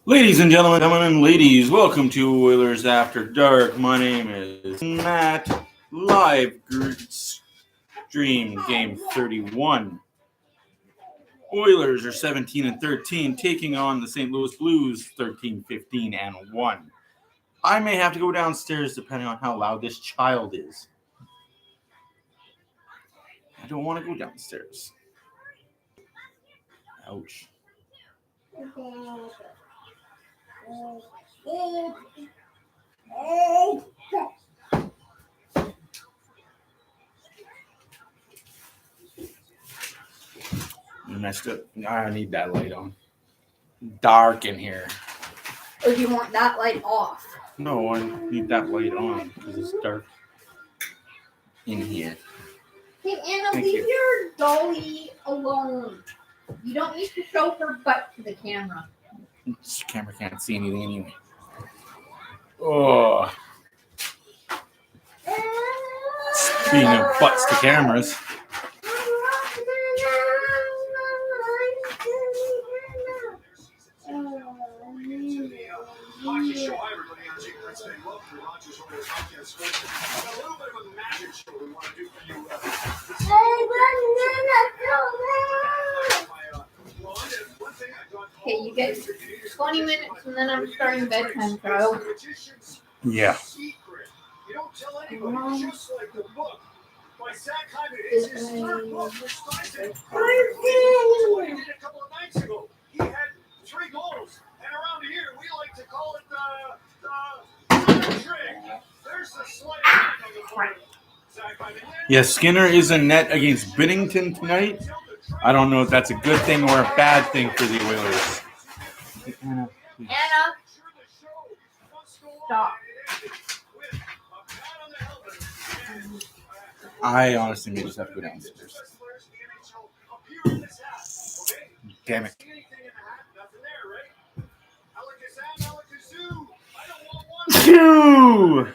Ladies and gentlemen, ladies, welcome to Oilers After Dark. My name is Matt. Live stream game 31. Oilers are 17-13, taking on the St. Louis Blues 13-15-1. I may have to go downstairs depending on how loud this child is. I don't want to go downstairs. Ouch. Messed up. I need that light on. Dark in here. Or do you want that light off? No, I need that light on because it's dark in here. Hey, Anna, Thank leave you. your dolly alone. You don't need to show her butt to the camera. This camera can't see anything anyway. Oh. Speaking of butts to cameras. Okay, you get 20 minutes and then I'm starting bedtime, child. Yeah. You don't tell anybody, just like the book. By Zach Hyman, it's his third book for Draisaitl. What he did a couple of nights ago. He had 3 goals. And around here, we like to call it the trick. There's the slight on the board. Zach Hyman. Yes, Skinner is in net against Binnington tonight. I don't know if that's a good thing or a bad thing for the Oilers. Anna, stop. I honestly may just have to go downstairs. Damn it. Phew!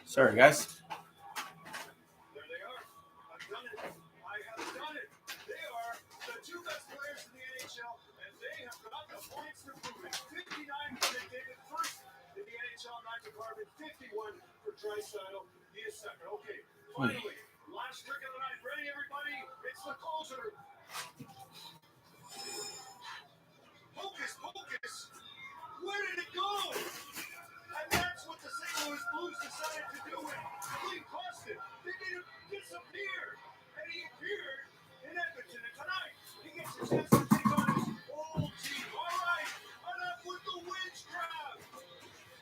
Sorry, guys. There they are. I've done it. I have done it. They are the 2 best players in the NHL, and they have got the points to prove it. 59 for McDavid, first in the NHL night department. 51 for Draisaitl. He is second. Okay, finally, last trick of the night. Ready, everybody? It's the closer. Hocus pocus. Where did it go? And that's what the St. Louis Blues decided to do with Klim Kostin. They made him disappear. And he appeared in Edmonton. And tonight, he gets a chance to take on his old team. All right, enough with the witchcraft.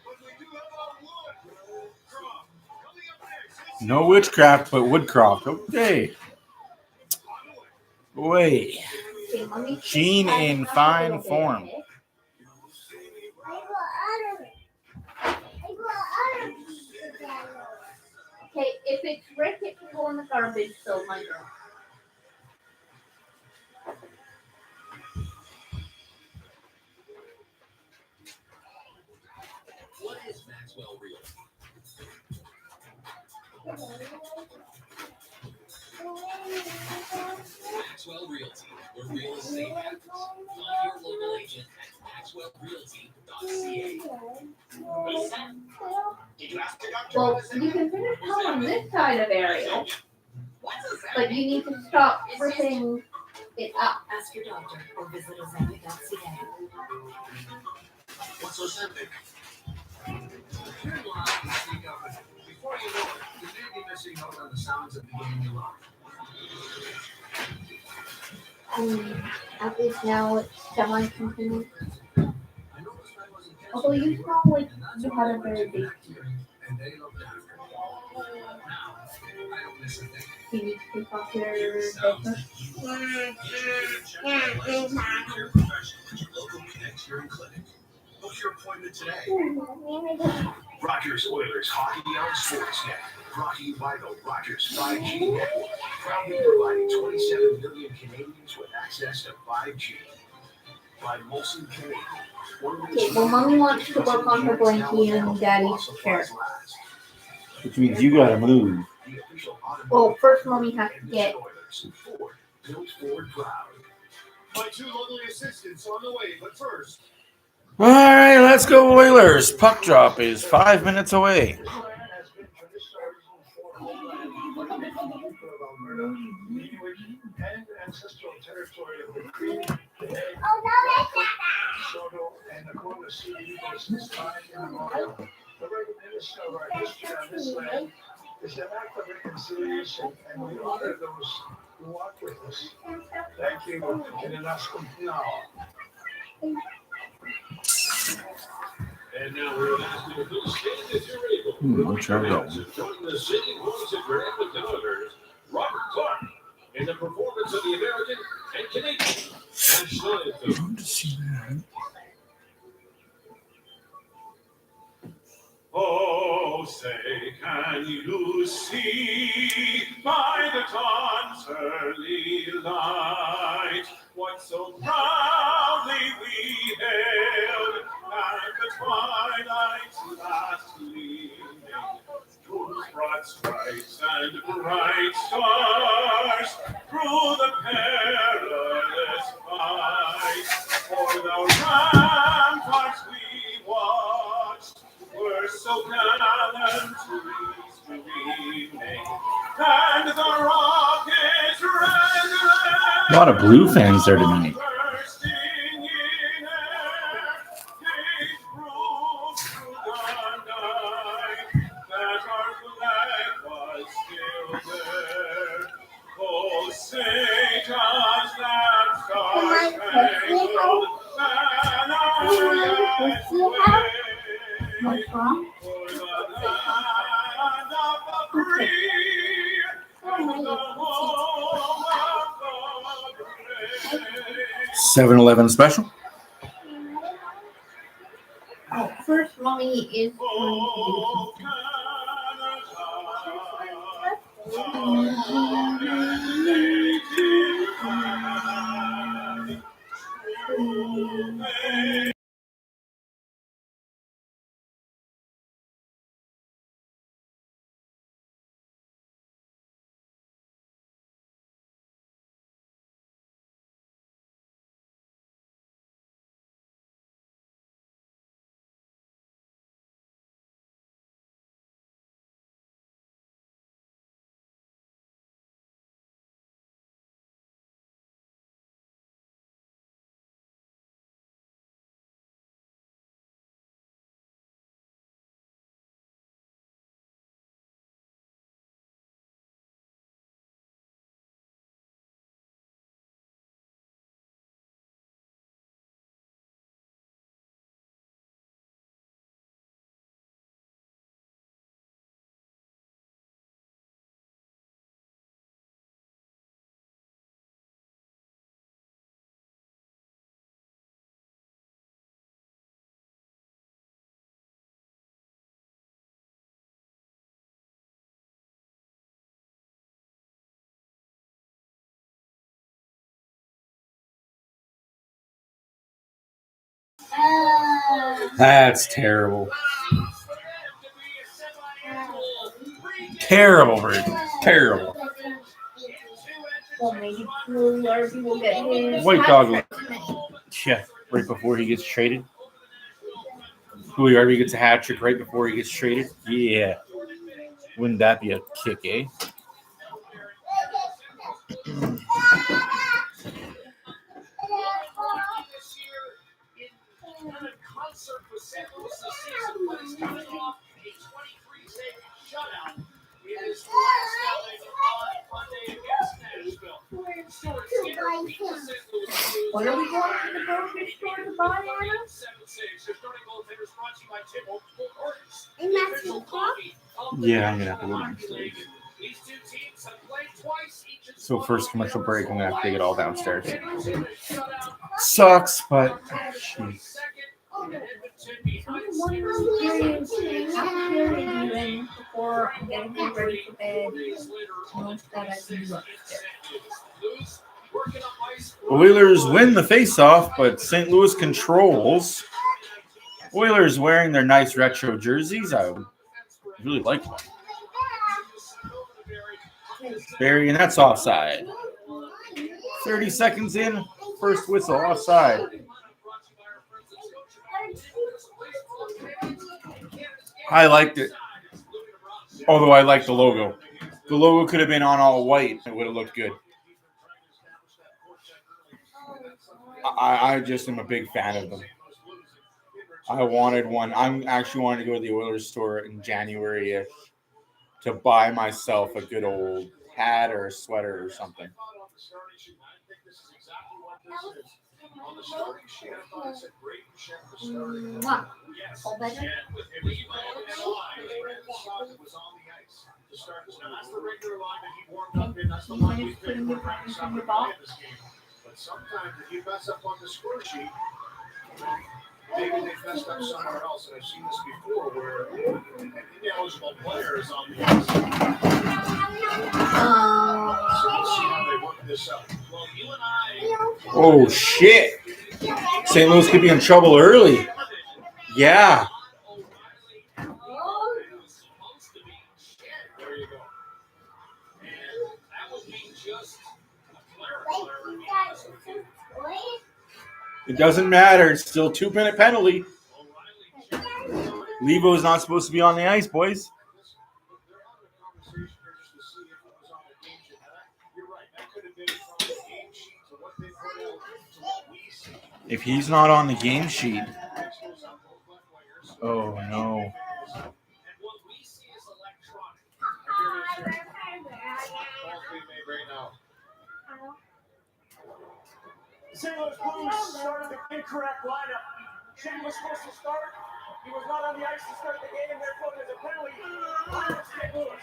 But we do have our Woodcroft. Coming up next. No witchcraft, but Woodcroft. Okay. Boy. Gene in fine form. Okay, if it's Rick, it can go in the garbage, so my girl. What is Maxwell Realty? Maxwell Realty, where real estate happens. Find your local agent at maxwellrealty.ca. Well, you can finish calling this side of Ariel, but you need to stop ripping it up. Ask your doctor or visit ozempic.ca. What's Ozempic? You're live to speak up. Before you know it, you may be missing out on the sounds of the game you love. At least now it's semi-complete. I know this man wasn't Although you sound like you had a very big and they looked after me. Now, I don't miss a thing. you need to take off your diaper. Care professional at your local Connect Hearing Clinic. Book your appointment today. Rogers Oilers Hockey on Sportsnet. Brought to you by the Rogers 5G network. Proudly providing 27 million Canadians with access to 5G. By Molson Canadian. Okay, well, Mommy wants to work on her blankie and Daddy's chair. Which means you gotta move. Well, first Mommy has to get Built Ford proud. My two lovely assistants on the way, but first. All right, let's go Oilers. Puck drop is 5 minutes away. And ancestral territory of the Cree, the Egg, Soto, and the Kona Sioux since time immemorial. The reminiscence of our history on this land is an act of reconciliation, and we honor those who walk with us. Thank you, now. And now we're asking you to stand if you're able. Which I go. Join the singing voice of your Edmonton Oilers, Robert Clark, in the performance of the American and Canadian national anthem. Oh, say, can you see by the dawn's early light what so proudly we hailed at the twilight's last gleaming, whose broad stripes and bright stars through the perilous fight for the ramparts we watched were so gallantly streaming, and the rockets red. A lot of Blue fans there tonight. What's wrong? 7-Eleven special. Oh, first, mommy is going to do Ah. That's terrible. Terrible, Bird. Terrible. Well, maybe Larry will get his White hat dog. trick tonight. Yeah, right before he gets traded. Whoever gets a hat trick right before he gets traded. Yeah. Wouldn't that be a kick, eh? Concert with St. Louis this season, but he's coming off a 23-save shutout in his last outing on Monday against Nashville. Stuart Skinner beat the St. Louis What are we going to the grocery store to buy, Anna? 7-6. Your starting goaltenders brought to you by Tim Hortons. And that's the clock? Yeah, I'm gonna have to go downstairs. These two teams have played twice each in So first commercial break, I'm gonna have to take it all downstairs. shutout. Sucks, but jeez. Before I'm getting ready for bed, most that I can do upstairs. Oilers win the face-off, but St. Louis controls. Oilers wearing their nice retro jerseys. I really like them. Barry, and that's offside. 30 seconds in. first whistle offside. I liked it. Although I like the logo. The logo could have been on all white. It would have looked good. I just am a big fan of them. I wanted one. I'm actually wanting to go to the Oilers store in January to buy myself a good old hat or a sweater or something. Mwah. All better? You finished putting your buttons in your box? But sometimes if you mess up on the score sheet, maybe they messed up somewhere else. And I've seen this before where an ineligible player is on the ice. So we'll see how they work this out. Well, you and I. Oh, shit. St. Louis could be in trouble early. Yeah. There you go. And that would be just a clarifier. It doesn't matter. It's still 2-minute penalty. Levo is not supposed to be on the ice, boys. If he's not on the game sheet. Oh, no. St. Louis Blues started the incorrect lineup. Shane was supposed to start. He was not on the ice to start the game. Therefore, there's a penalty. St. Louis.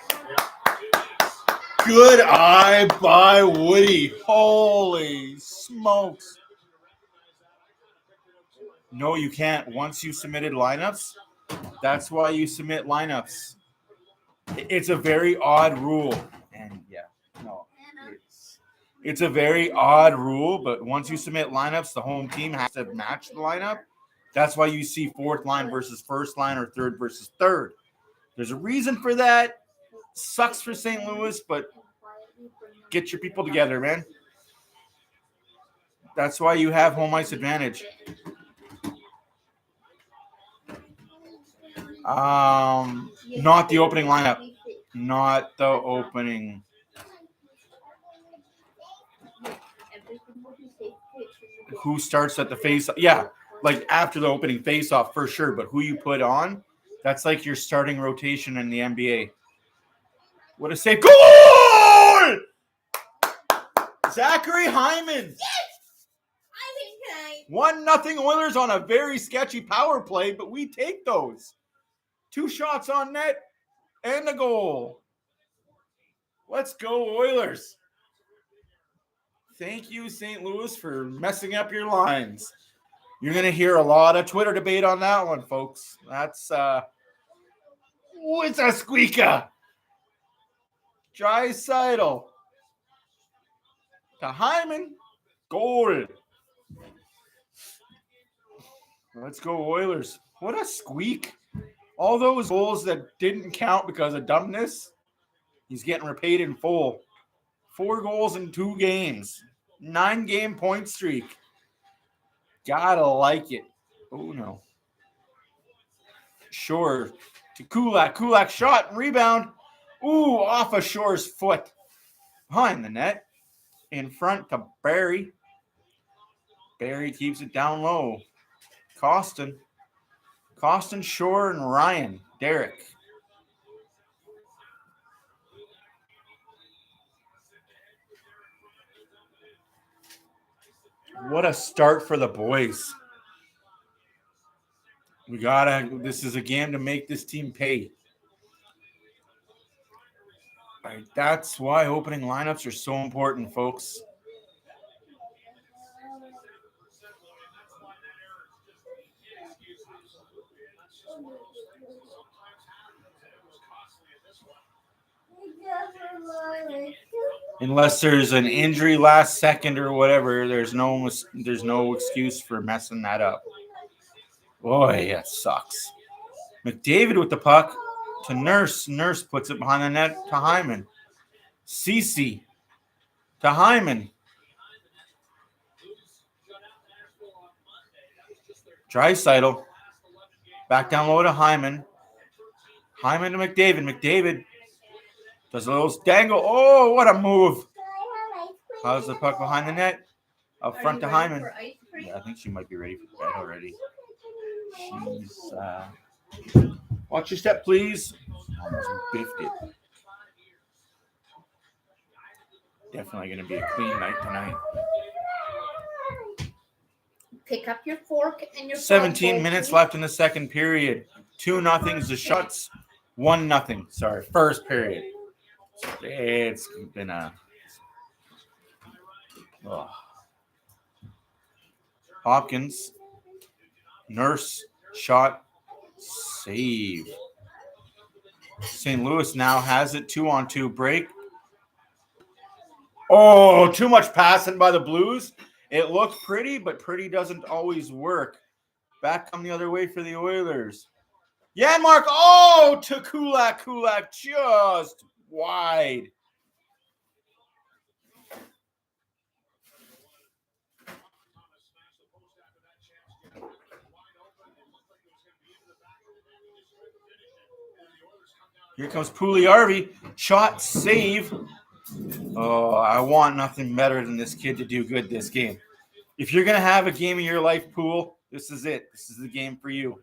Good eye by Woody. Holy smokes. No, you can't. Once you submitted lineups, that's why you submit lineups. It's a very odd rule. And yeah, no. It's a very odd rule, but once you submit lineups, the home team has to match the lineup. That's why you see fourth line versus first line or third versus third. There's a reason for that. Sucks for St. Louis, but get your people together, man. That's why you have home ice advantage. Not the opening lineup. Not the opening. Who starts at the face? Yeah, like after the opening face-off for sure. But who you put on, that's like your starting rotation in the NBA. What a save. Goal! Zachary Hyman. Yes! 1-0 Oilers on a very sketchy power play, but we take those. 2 shots on net and a goal. Let's go, Oilers. Thank you, St. Louis, for messing up your lines. You're going to hear a lot of Twitter debate on that one, folks. That's, what's a squeaker? Draisaitl. To Hyman. Goal. Let's go, Oilers. What a squeak. All those goals that didn't count because of dumbness, he's getting repaid in full. 4 goals in 2 games. 9-game point streak. Gotta like it. Oh, no. Shore to Kulak. Kulak shot and rebound. Ooh, off of Shore's foot. Behind the net. In front to Barry. Barry keeps it down low. Kostin, Shore, and Ryan. Derek. What a start for the boys. This is a game to make this team pay. Right, that's why opening lineups are so important, folks. Unless there's an injury last second or whatever, there's no excuse for messing that up. Boy, that sucks. McDavid with the puck to Nurse. Nurse puts it behind the net to Hyman. Cece to Hyman. Draisaitl. Back down low to Hyman. Hyman to McDavid. McDavid does a little dangle. Oh, what a move. How's the puck behind the net? Up front to Hyman. Yeah, I think she might be ready for bed already. She's watch your step, please. Almost biffed it. Definitely going to be a clean night tonight. Pick up your fork and your 17 minutes left in the second period. 2-0 the Shuts. 1-0. Sorry, first period. It's been a... Oh. Hopkins. Nurse. Shot. Save. St. Louis now has it. 2-on-2 break. Oh, too much passing by the Blues. It looked pretty, but pretty doesn't always work. Back come the other way for the Oilers. Janmark, oh, to Kulak. Kulak just wide. Here comes Puljujärvi. Shot, save. Oh, I want nothing better than this kid to do good this game. If you're going to have a game of your life, Pool, this is it. This is the game for you.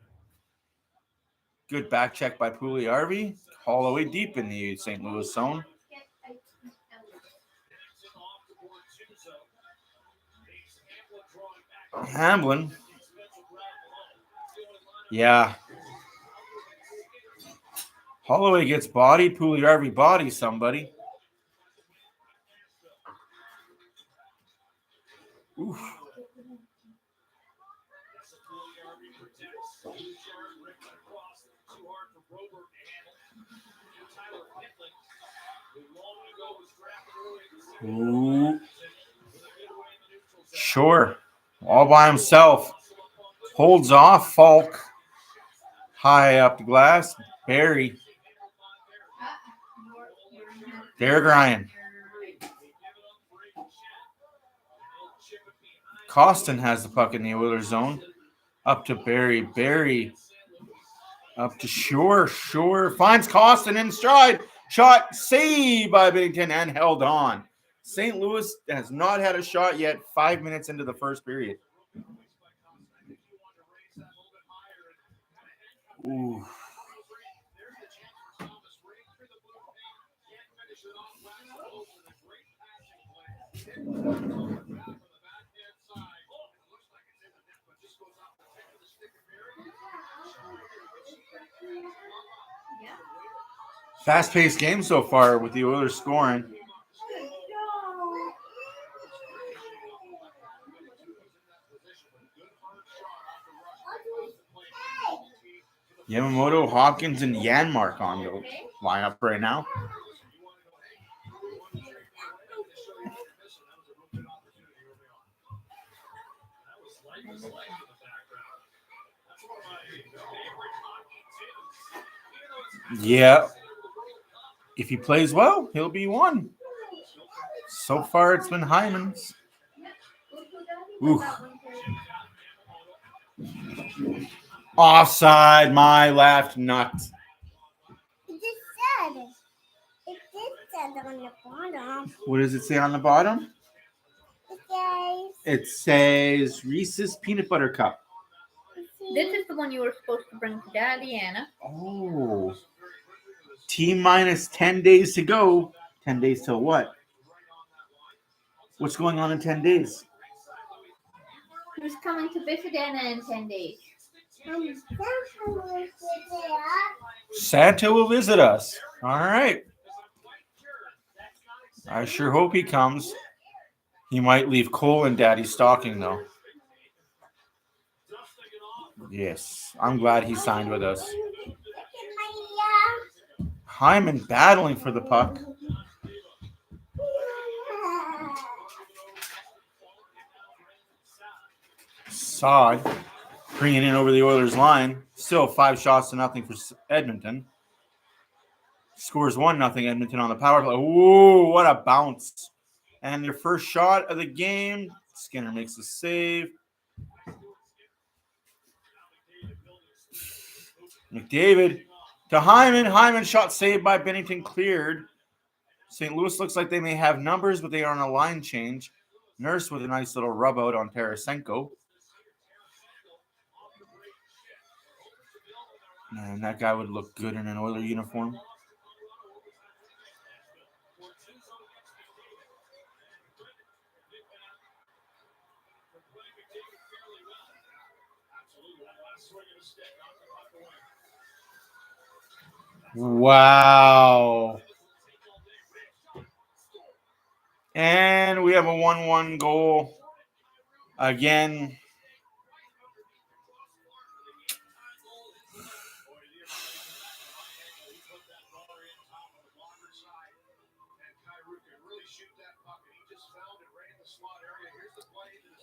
Good back check by Puljujärvi. Holloway deep in the St. Louis zone. Hamblin. Yeah. Holloway gets bodied. Puljujärvi bodies somebody. Oof. Ooh. Sure. All by himself. Holds off Falk. High up the glass. Barry. Derek Ryan. Kostin has the puck in the Oilers zone. Up to Barry. Barry. Up to Shore. Shore finds Kostin in stride. Shot saved by Binnington and held on. St. Louis has not had a shot yet. 5 minutes into the first period. Ooh. Fast-paced game so far with the Oilers scoring. Yamamoto, Hopkins, and Janmark on the lineup right now. Yeah. If he plays well, he'll be one. So far, it's been Hyman's. Ooh. Offside, my left nut. It just said on the bottom. What does it say on the bottom? It It says Reese's Peanut Butter Cup. This is the one you were supposed to bring to Daddy, Anna. Oh. T-minus 10 days to go. 10 days till what? What's going on in 10 days? Who's coming to visit Anna in 10 days? Santa will visit us. All right. I sure hope he comes. He might leave Cole in Daddy's stocking, though. Yes, I'm glad he signed with us. Hyman battling for the puck. Saad bringing in over the Oilers line. Still 5-0 for Edmonton. Scores 1-0 Edmonton on the power play. Ooh, what a bounce. And their first shot of the game. Skinner makes a save. McDavid to Hyman. Hyman shot saved by Binnington, cleared. St. Louis looks like they may have numbers, but they are on a line change. Nurse with a nice little rub out on Tarasenko. Man, that guy would look good in an Oiler uniform. Wow. And we have a 1-1 goal. Again.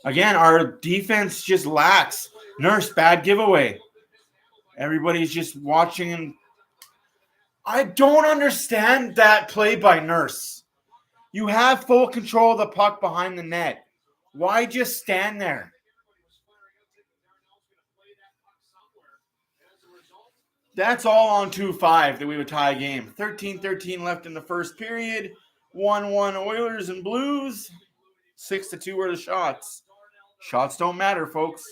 Again, our defense just lacks. Nurse, bad giveaway. Everybody's just watching and I don't understand that play by Nurse. You have full control of the puck behind the net. Why just stand there? That's all on 2-5 that we would tie a game. 13-13 left in the first period. 1-1 Oilers and Blues. 6-2 are the shots. Shots don't matter, folks.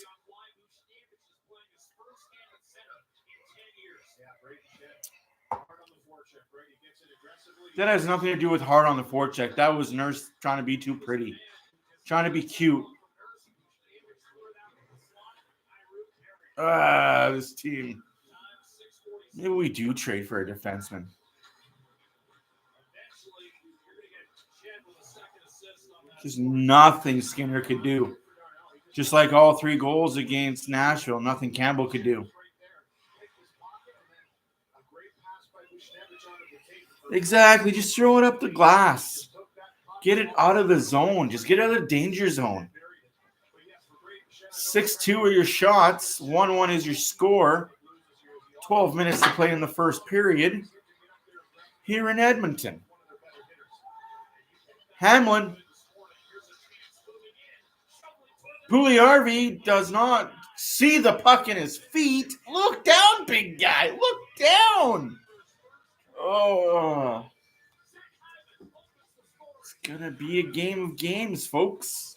That has nothing to do with hard on the forecheck. That was Nurse trying to be too pretty. Trying to be cute. This team. Maybe we do trade for a defenseman. Just nothing Skinner could do. Just like all 3 goals against Nashville, nothing Campbell could do. Exactly. Just throw it up the glass. Get it out of the zone. Just get out of the danger zone. 6-2 are your shots. 1-1 is your score. 12 minutes to play in the first period here in Edmonton. Hamlin. Pugliarvi does not see the puck in his feet. Look down, big guy. Look down. Oh. It's going to be a game of games, folks.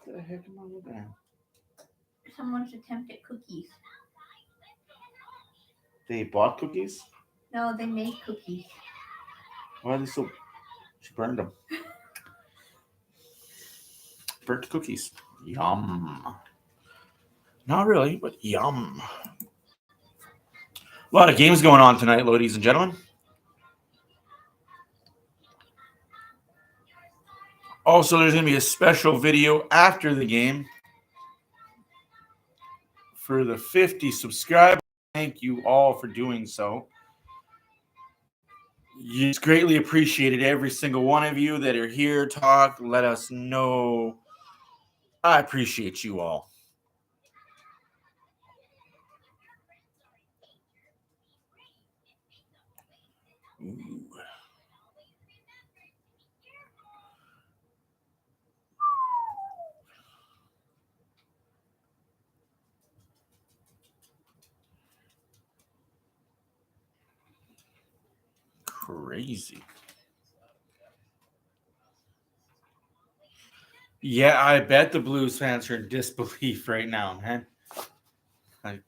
What the heck am I looking at? Someone's attempted cookies. They bought cookies? No, they made cookies. Why are they so... She burned them. Burnt cookies. Yum. Not really, but yum. A lot of games going on tonight, ladies and gentlemen. Also, there's going to be a special video after the game for the 50 subscribers. Thank you all for doing so. It's greatly appreciated, every single one of you that are here, talk, let us know. I appreciate you all. Ooh. Crazy. Yeah, I bet the Blues fans are in disbelief right now, man. Like,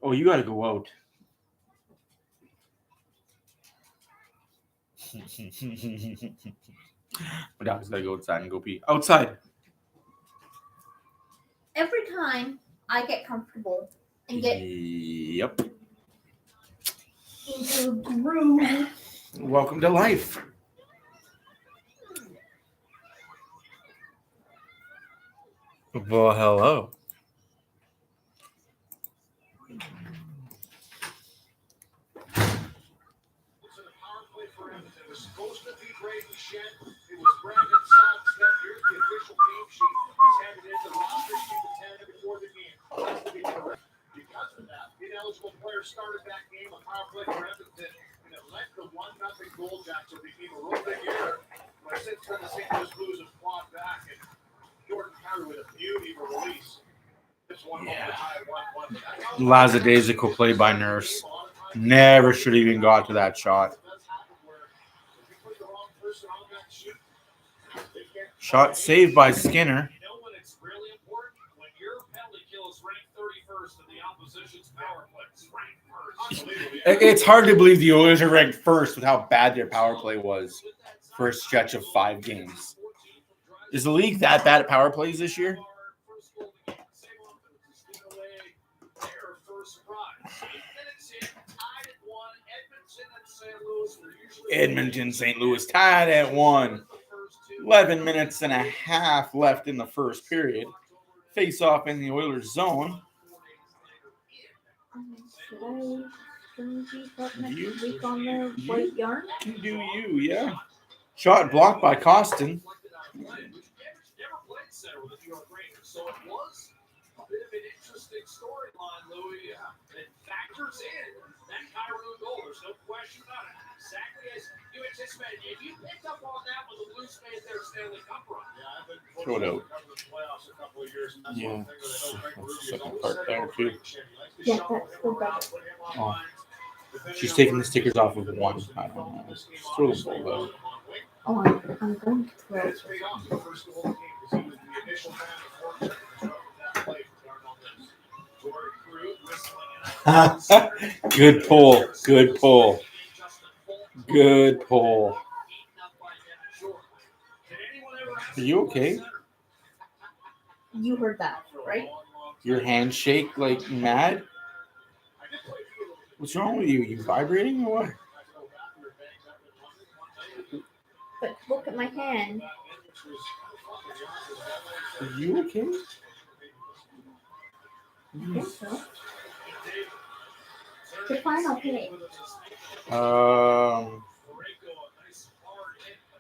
oh, you got to go out. My dog's got to go outside and go pee. Outside. Every time I get comfortable and get Yep. into a groove. Welcome to life. Well, hello. It was Brandon Suggs that here's the official game sheet. He's handed in the roster sheet with Canada before the game. That's to be correct. Because of that, ineligible players started that game a power play for Edmonton, and it led to 1-0 goal. Jackson became a real big error. But since then, the St. Louis Blues have fought back, and Jordan Carter with a beauty of a release. This one. Yeah. Lackadaisical play by Nurse. Never should have even got to that shot. Shot saved by Skinner. It's hard to believe the Oilers are ranked first with how bad their power play was for a stretch of 5 games. Is the league that bad at power plays this year? Edmonton, St. Louis tied at 1. 11 minutes and a half left in the first period. Face off in the Oilers zone. Should I bring these up next week on the white yarn? You do you, yeah. Shot blocked by Kostin. So it was a bit of an interesting storyline, Louis. It factors in that Cairo goal. There's no question about it. Exactly as you anticipated. If you picked up on that when the Blues made their Stanley Cup run. Yeah, I've been throw it out. covering the playoffs a couple of years. And that's Yeah, one thing that I know Frank that's the Ruby's second always part said there, about too. Frank. He likes to Yeah, shuffle that's him the around, best. put him on Oh. line. She's taking the stickers off of 1. I don't know. Just throw the ball out. Oh, I'm going to throw it. It's paid off the first goal of the game because he was the initial man of work that play for Darnell Nurse. Torrey Crew whistling it out. Good pull. Good pull. Good pull. Are you okay? You heard that, right? Your handshake like mad? What's wrong with you? You vibrating or what? But look at my hand. Are you okay? I think so. Define okay.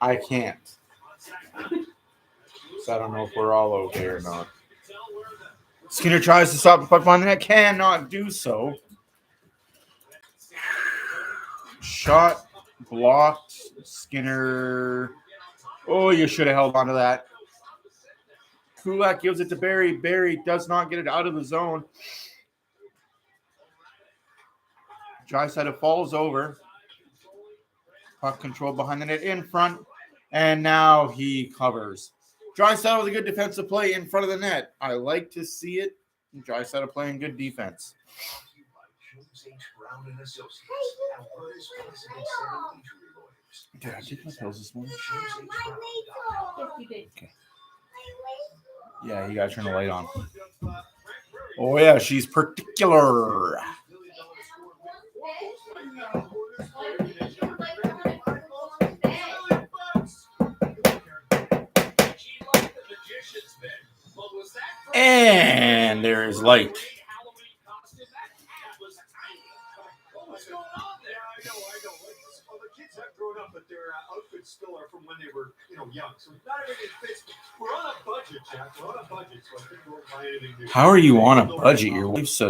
I can't. So I don't know if we're all okay or not. Skinner tries to stop the puck on the net, cannot do so. Shot blocked. Skinner. Oh, you should have held on to that. Kulak gives it to Barry. Barry does not get it out of the zone. Draisaitl falls over. Puck control behind the net in front. And now he covers. Draisaitl with a good defensive play in front of the net. I like to see it. Draisaitl playing good defense. Did I take my pills this morning? Yes, you did. Yeah, you gotta turn the light on. Oh yeah, she's particular. And there is light. What's going on there? I know. Well, the kids have grown up, but their outfits still are from when they were, young. So not everything fits. We're on a budget, Jack. We're on a budget, so I think we won't buy anything new. How are you on a budget? Your wife's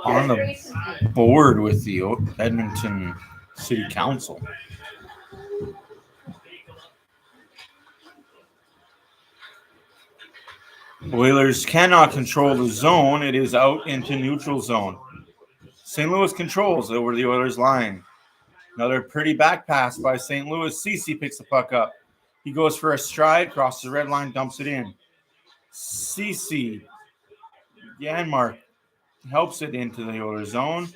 on the board with the Edmonton City Council. Oilers cannot control the zone. It is out into neutral zone. St. Louis controls over the Oilers line. Another pretty back pass by St. Louis. Ceci picks the puck up. He goes for a stride, crosses the red line, dumps it in. Ceci. Janmark helps it into the Oilers zone.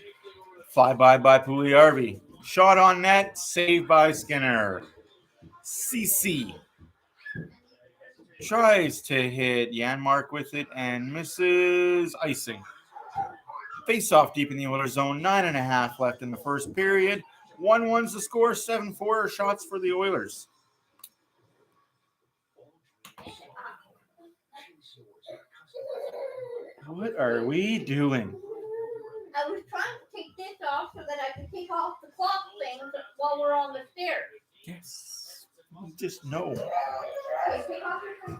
Flyby by Pugliarvi. Shot on net, saved by Skinner. Ceci tries to hit Janmark with it and misses icing. Face-off deep in the Oilers zone. 9.5 left in the first period. 1-1's the score. 7-4 shots for the Oilers. What are we doing? I was trying to take this off so that I could take off the clock things while we're on the stairs. Yes. You just know. Okay, take off your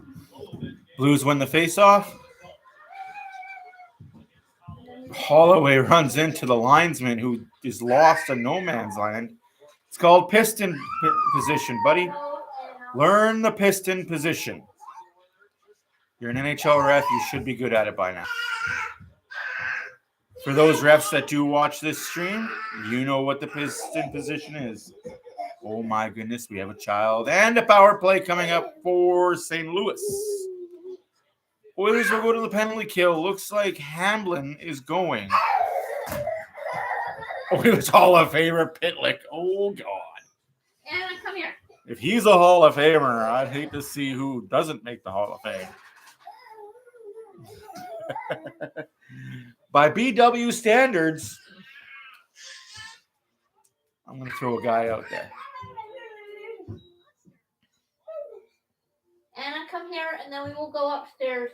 Blues win the face-off. Holloway runs into the linesman who is lost in no man's land. It's called piston position, buddy. Learn the piston position. You're an NHL ref. You should be good at it by now. For those refs that do watch this stream, you know what the piston position is. Oh my goodness, we have a child and a power play coming up for St. Louis. Oilers will go to the penalty kill. Looks like Hamblin is going. Oilers Hall of Famer Pitlick. Oh God. Anna, come here. If he's a Hall of Famer, I'd hate to see who doesn't make the Hall of Fame. By BW standards, I'm going to throw a guy out there. Anna, come here, and then we will go upstairs.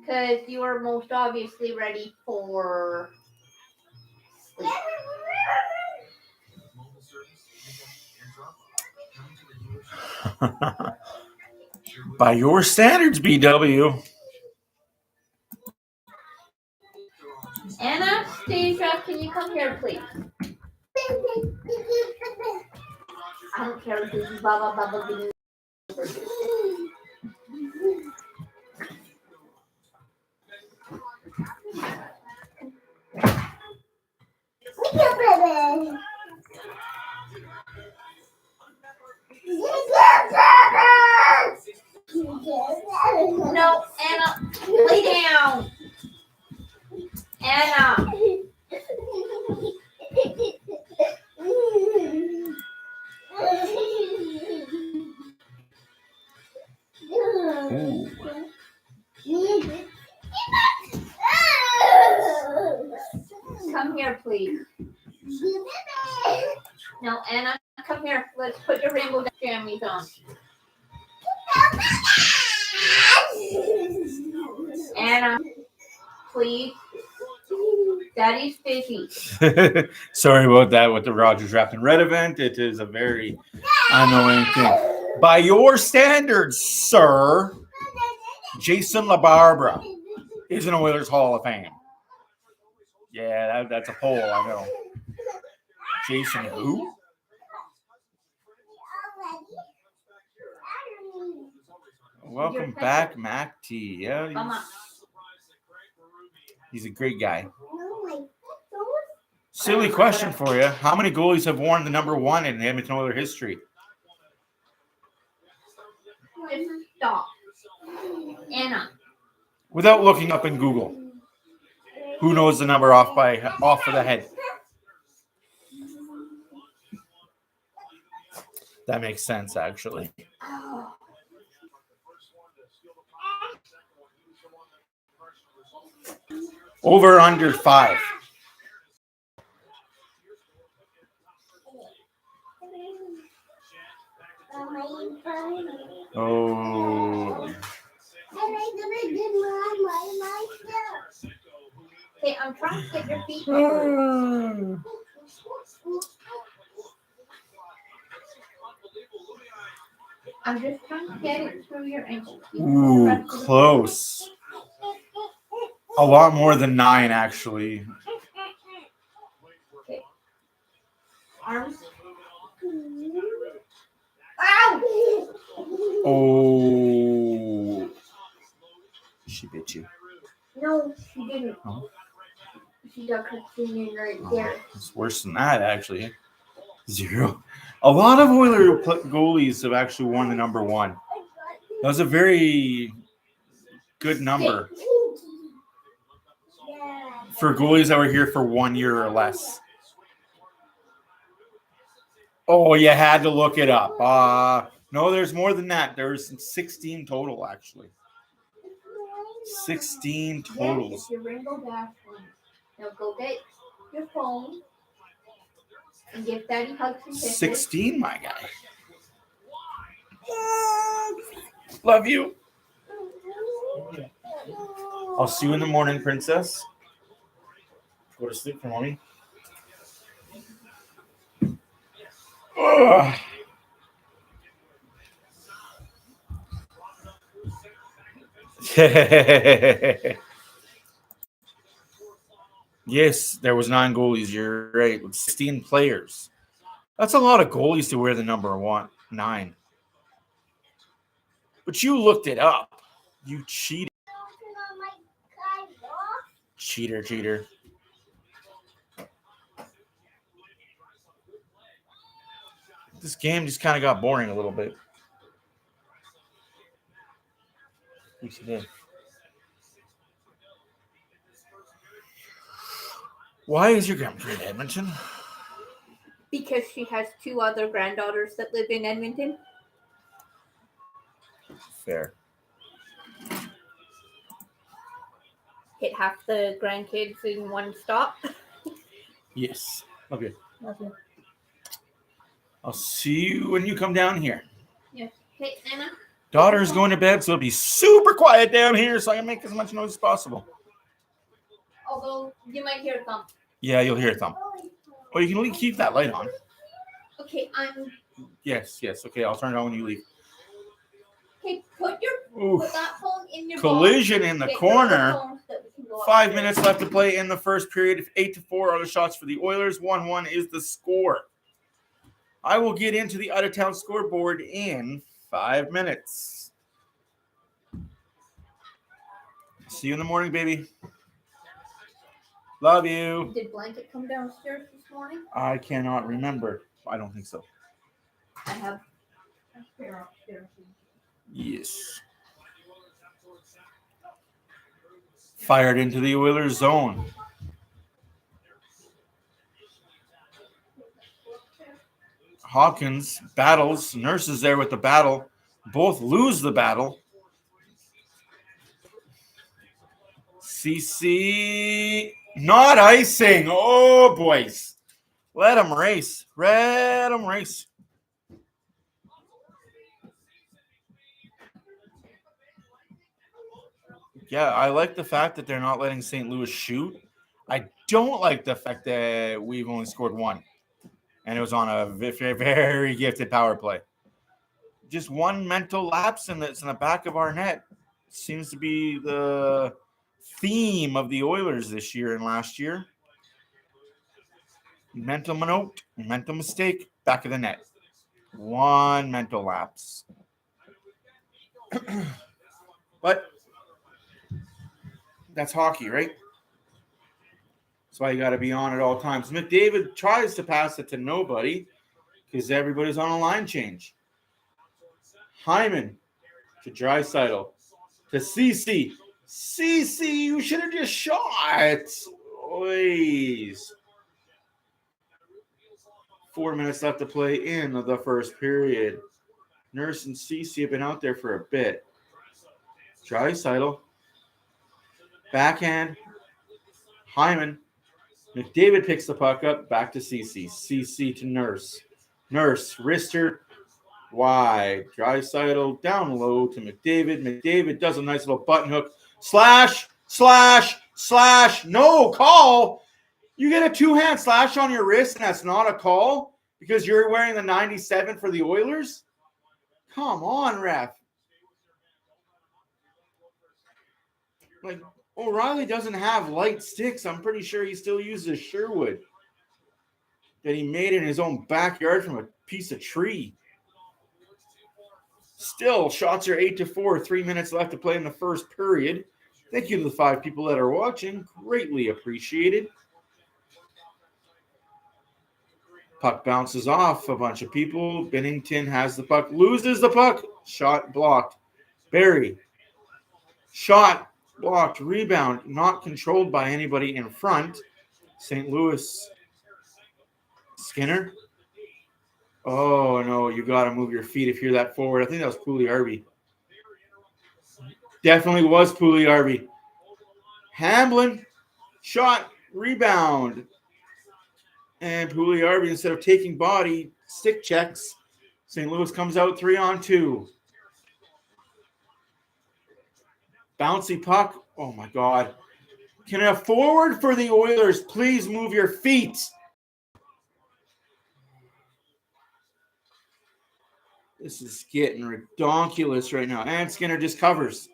Because you are most obviously ready for sleep. By your standards, BW. Anna, Stasia, can you come here, please? I don't care if this is Baba Baba Bing. No, Anna, lay down. Anna. Come here, please. No, Anna, come here. Let's put your rainbow jammies on. Anna, please. Daddy's busy. Sorry about that with the Rogers Wrapped in Red event. It is a very annoying thing. By your standards, sir, Jason LaBarbera is an Oilers Hall of Fame. Yeah, that's a poll, I know. Jason who? Welcome back, Mac T. Yeah, he's a great guy. Silly question for you. How many goalies have worn the number 1 in Edmonton Oilers history? Just stop. Anna. Without looking up in Google. Who knows the number off of the head? That makes sense, actually. Over under 5. Oh. Okay, I'm trying to get your feet. I'm just trying to get it through your ankles. Ooh, close. A lot more than 9, actually. Okay. Arms. Ow! Oh. She bit you. No, she didn't. Oh. She got her in right there. It's worse than that, actually. 0. A lot of Oilers goalies have actually won the number 1. That was a very good number for goalies that were here for 1 year or less. Oh, you had to look it up. No, there's more than that. There's 16 total, actually. 16 totals. Yes, it's your Rainbow Dash one. Now go get your phone and give Daddy hugs and kisses. 16, my guy. Love you. I'll see you in the morning, princess. Go to sleep for mommy. Ugh. Yes, there was 9 goalies. You're right. With 16 players. That's a lot of goalies to wear the number 9. But you looked it up. You cheated. Cheater. This game just kind of got boring a little bit. Yes, it did. Why is your grandmother in Edmonton? Because she has 2 other granddaughters that live in Edmonton. Fair. Hit half the grandkids in one stop. Yes. Okay. I'll see you when you come down here. Yes. Hey, Anna. Daughter's going to bed, so it'll be super quiet down here so I can make as much noise as possible. Although you might hear a thump. Yeah, you'll hear a thump. Oh, you can keep that light on. Okay, Yes. Okay, I'll turn it on when you leave. Okay, put Oof. that phone in your Collision box. in the Get corner. your phones that we can go 5 upstairs. minutes left to play in the first period. 8-4 are the shots for the Oilers. 1-1 is the score. I will get into the out-of-town scoreboard in 5 minutes. See you in the morning, baby. Love you. Did Blanket come downstairs this morning? I cannot remember. I don't think so. I have a spare upstairs. Yes. Fired into the Oilers zone. Hawkins battles. Nurse is there with the battle. Both lose the battle. CC not icing. Oh, boys. Let them race. Let them race. Yeah, I like the fact that they're not letting St. Louis shoot. I don't like the fact that we've only scored 1. And it was on a very, very gifted power play. Just one mental lapse, and it's in the back of our net. Seems to be the theme of the Oilers this year and last year. Mental note, mental mistake, back of the net. One mental lapse. But that's hockey, right? That's why you got to be on at all times. McDavid tries to pass it to nobody because everybody's on a line change. Hyman to Draisaitl to CC. CC, you should have just shot. Please. 4 minutes left to play in the first period. Nurse and CC have been out there for a bit. Draisaitl. Backhand. Hyman. McDavid picks the puck up. Back to CC. CC to Nurse. Nurse. Wrister. Wide. Draisaitl down low to McDavid. McDavid does a nice little button hook. Slash. No call. You get a 2-hand slash on your wrist, and that's not a call because you're wearing the 97 for the Oilers? Come on, ref. Like, O'Reilly doesn't have light sticks. I'm pretty sure he still uses Sherwood that he made in his own backyard from a piece of tree. Still, shots are 8-4. 3 minutes left to play in the first period. Thank you to the 5 people that are watching. Greatly appreciated. Puck bounces off a bunch of people. Binnington has the puck. Loses the puck. Shot blocked. Barry. Shot blocked. Rebound. Not controlled by anybody in front. St. Louis. Skinner. Oh, no. You got to move your feet if you're that forward. I think that was Pugliarvi. Definitely was Pugliarvi. Hamblin. Shot. Rebound. And Pugliarvi, instead of taking body, stick checks. St. Louis comes out 3-on-2. Bouncy puck. Oh, my God. Can a forward for the Oilers please move your feet? This is getting ridiculous right now. And Skinner just covers.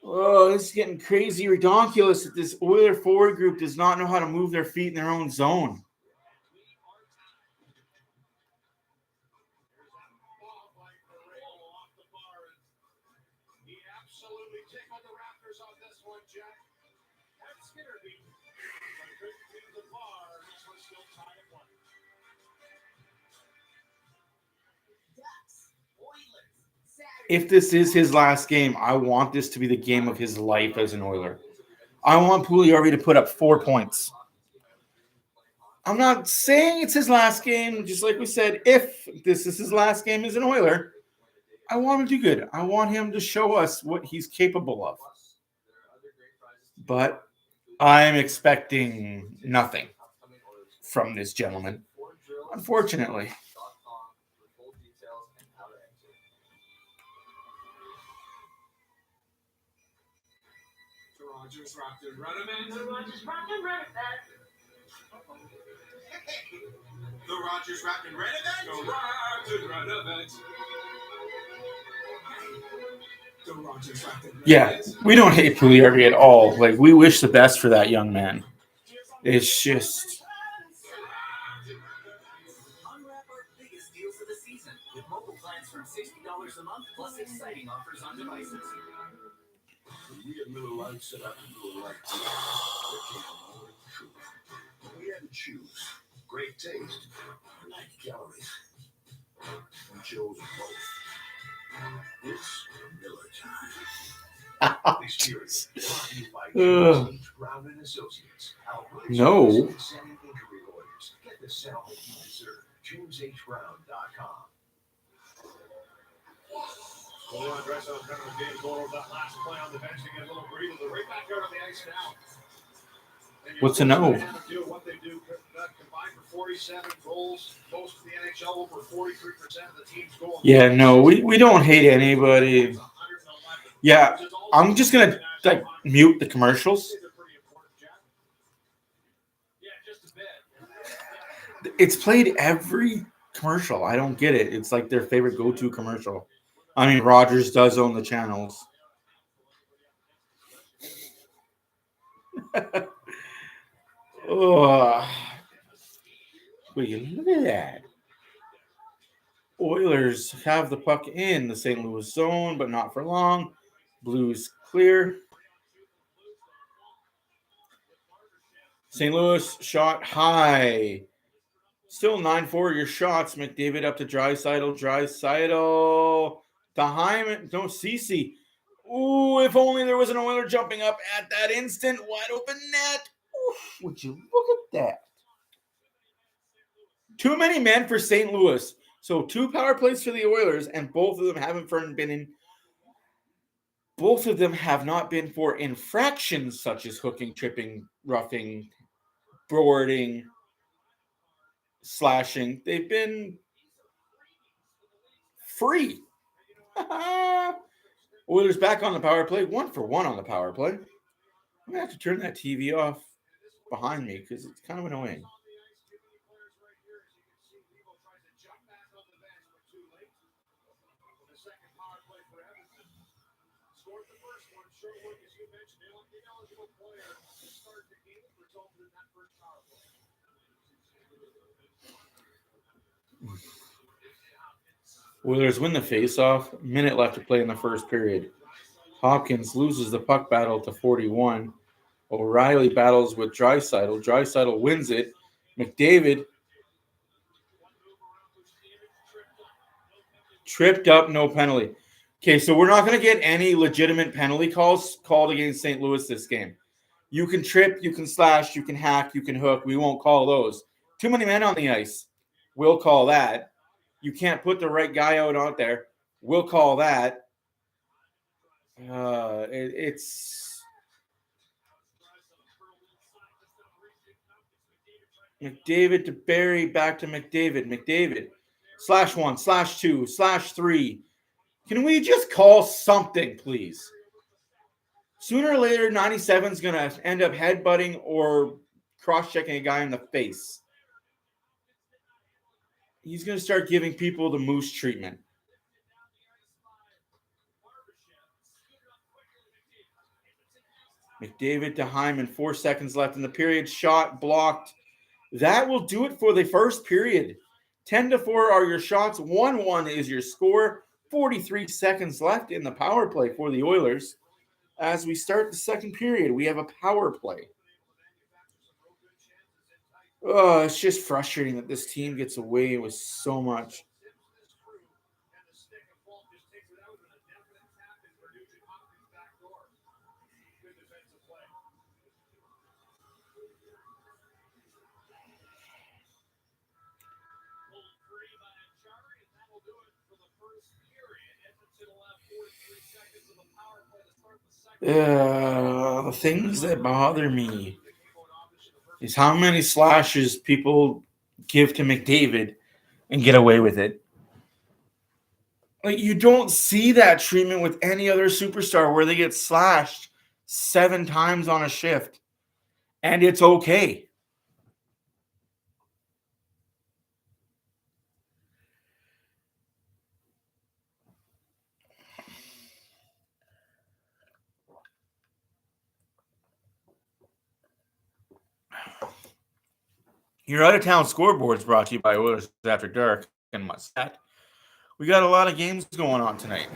Oh, this is getting crazy ridiculous that this Oiler forward group does not know how to move their feet in their own zone. if this is his last game, I want this to be the game of his life as an Oiler. I want Puljujarvi to put up 4 points. I'm not saying it's his last game, just like we said, if this is his last game as an Oiler, I want him to do good. I want him to show us what he's capable of. But I'm expecting nothing from this gentleman, unfortunately. Rogers rocked and run event. The Rogers rocked and run event. The Rogers rocked and run event. The Rogers run event. The Rogers rocked and run Yeah, we don't hate Puljujarvi at all. Like, we wish the best for that young man. It's just... Unwrap our biggest deals of the season with mobile plans from $60 a month plus exciting offers on devices. We get Miller Lite set up and Miller Lite tea. We had to choose great taste or 90 calories. We chose both. It's Miller time. Experience brought to you by James Brown and Associates. No. Setting injury lawyers. Get the settlement you deserve. JamesHBrown.com. Going on, Draisaitl, Connor McDavid going over that last play on the bench to get a little breather. They're right back out on the ice now. What's a no? What they do, combined for 47 goals, most of the NHL, over 43% of the teams going. Yeah, no, we don't hate anybody. Yeah, I'm just going to mute the commercials. It's played every commercial. I don't get it. It's like their favorite go-to commercial. I mean, Rogers does own the channels. Oh, will you look at that? Oilers have the puck in the St. Louis zone, but not for long. Blues clear. St. Louis shot high. Still 9-4 your shots. McDavid up to Draisaitl. Draisaitl to Hyman. No, Cece. Ooh, if only there was an Oiler jumping up at that instant. Wide open net. Oof, would you look at that? Too many men for St. Louis. So 2 power plays for the Oilers, and both of them haven't been in. Both of them have not been for infractions such as hooking, tripping, roughing, boarding, slashing. They've been free. Oilers back on the power play. 1-for-1 on the power play. I'm going to have to turn that TV off behind me because it's kind of annoying. Oilers win the faceoff. Minute left to play in the first period. Hopkins loses the puck battle to 41. O'Reilly battles with Draisaitl. Draisaitl wins it. McDavid tripped up, no penalty. Okay, so we're not going to get any legitimate penalty calls called against St. Louis this game. You can trip, you can slash, you can hack, you can hook. We won't call those. Too many men on the ice. We'll call that. You can't put the right guy out there. We'll call that. It's McDavid to Barry, back to McDavid. McDavid, /1, /2, /3. Can we just call something, please? Sooner or later, 97 is going to end up headbutting or cross-checking a guy in the face. He's going to start giving people the moose treatment. McDavid to Hyman, 4 seconds left in the period. Shot blocked. That will do it for the first period. 10-4 are your shots. 1-1 is your score. 43 seconds left in the power play for the Oilers. As we start the second period, we have a power play. Oh, it's just frustrating that this team gets away with so much. The things that bother me is how many slashes people give to McDavid and get away with it. Like, you don't see that treatment with any other superstar where they get slashed 7 times on a shift, and it's okay. Your out-of-town scoreboard is brought to you by Oilers After Dark and Muscat. We got a lot of games going on tonight.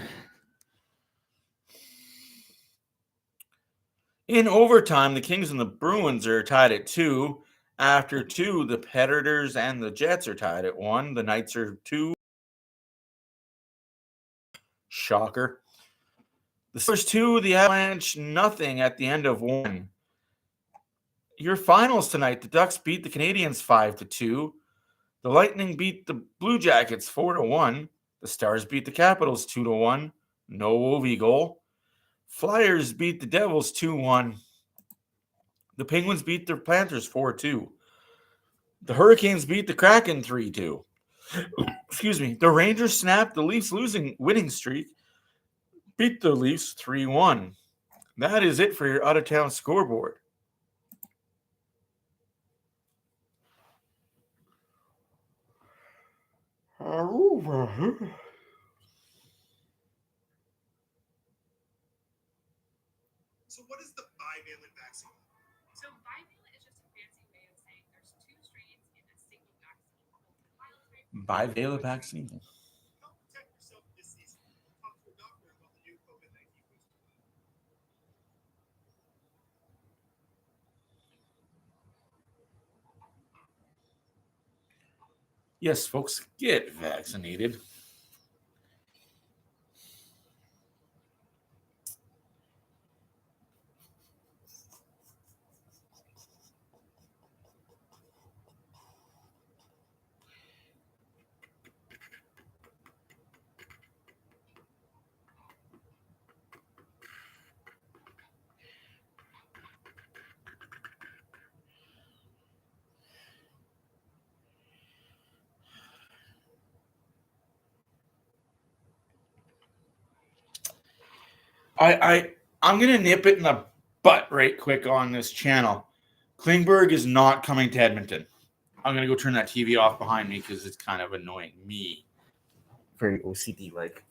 In overtime, the Kings and the Bruins are tied at 2. After 2, the Predators and the Jets are tied at 1. The Knights are 2. Shocker. The first 2, the Avalanche, nothing at the end of 1. Your finals tonight, the Ducks beat the Canadiens 5-2. The Lightning beat the Blue Jackets 4-1. The Stars beat the Capitals 2-1. No OV goal. Flyers beat the Devils 2-1. The Penguins beat the Panthers 4-2. The Hurricanes beat the Kraken 3-2. Excuse me. The Rangers snapped the Leafs winning streak. Beat the Leafs 3-1. That is it for your out-of-town scoreboard. So what is the bivalent vaccine? So bivalent is just a fancy way of saying there's 2 strains in a single vaccine. Bivalent vaccine. Help protect yourself this season. Talk to your doctor about the new COVID-19 booster. Yes, folks, get vaccinated. I'm gonna nip it in the butt right quick on this channel. Klingberg is not coming to Edmonton. I'm gonna go turn that TV off behind me because it's kind of annoying me. Very OCD like.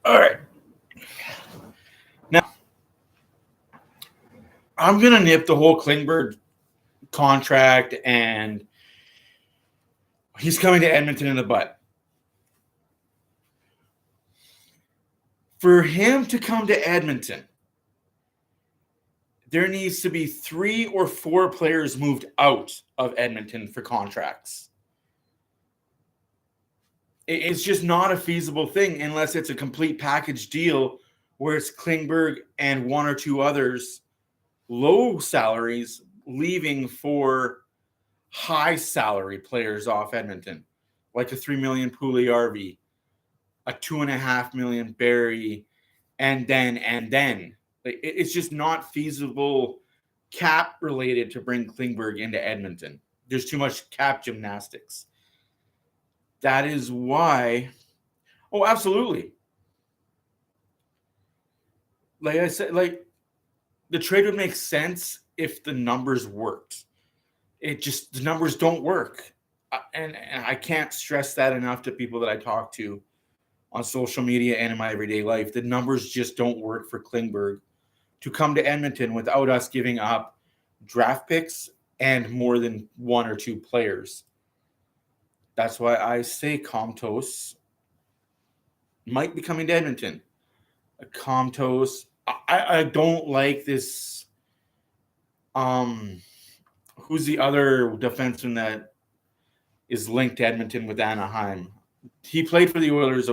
All right. Now, I'm going to nip the whole Klingberg contract and he's coming to Edmonton in the butt. For him to come to Edmonton, there needs to be 3 or 4 players moved out of Edmonton for contracts. It's just not a feasible thing unless it's a complete package deal where it's Klingberg and 1 or 2 others, low salaries, leaving for high salary players off Edmonton, like a $3 million Puljujärvi, a $2.5 million Barrie, and then. It's just not feasible cap related to bring Klingberg into Edmonton. There's too much cap gymnastics. That is why. Oh, absolutely. Like I said, like the trade would make sense if the numbers worked. The numbers don't work. And I can't stress that enough to people that I talk to on social media and in my everyday life. The numbers just don't work for Klingberg to come to Edmonton without us giving up draft picks and more than 1 or 2 players. That's why I say Comtos might be coming to Edmonton. Comtos. I don't like this. Who's the other defenseman that is linked to Edmonton with Anaheim? He played for the Oilers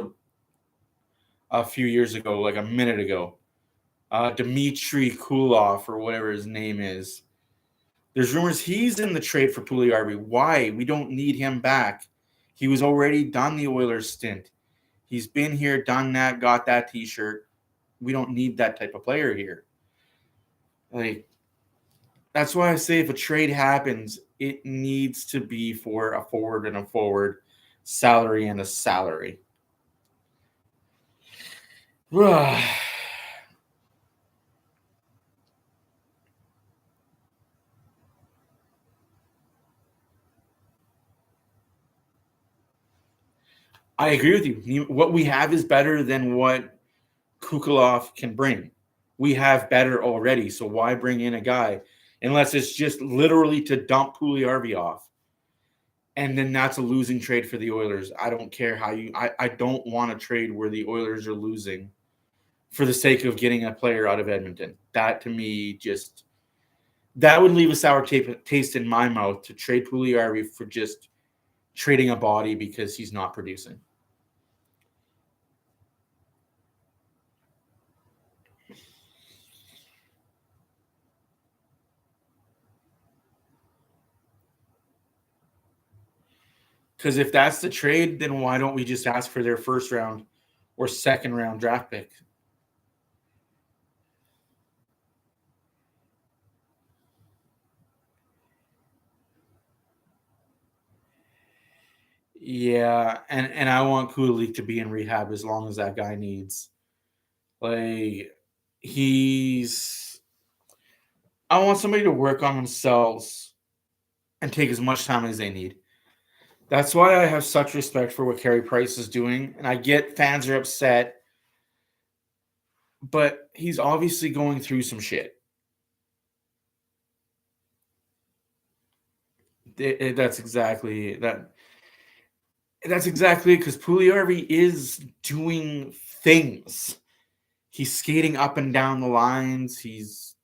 a few years ago, like a minute ago. Dmitry Kulov, or whatever his name is. There's rumors he's in the trade for Puljujarvi. Why? We don't need him back. He was already done the Oilers stint. He's been here, done that, got that T-shirt. We don't need that type of player here. Like, that's why I say if a trade happens, it needs to be for a forward and a forward, salary and a salary. I agree with you. What we have is better than what Kukulov can bring. We have better already, so why bring in a guy unless it's just literally to dump Puljujarvi off? And then that's a losing trade for the Oilers. I don't care how you – I don't want a trade where the Oilers are losing for the sake of getting a player out of Edmonton. That, to me, just – that would leave a sour taste in my mouth to trade Puljujarvi for just trading a body because he's not producing. Because if that's the trade, then why don't we just ask for their first round or second round draft pick? Yeah, and I want Kulich to be in rehab as long as that guy needs. Like, I want somebody to work on themselves and take as much time as they need. That's why I have such respect for what Carey Price is doing. And I get fans are upset, but he's obviously going through some shit. That's exactly that. That's exactly because Puljujarvi is doing things. He's skating up and down the lines. He's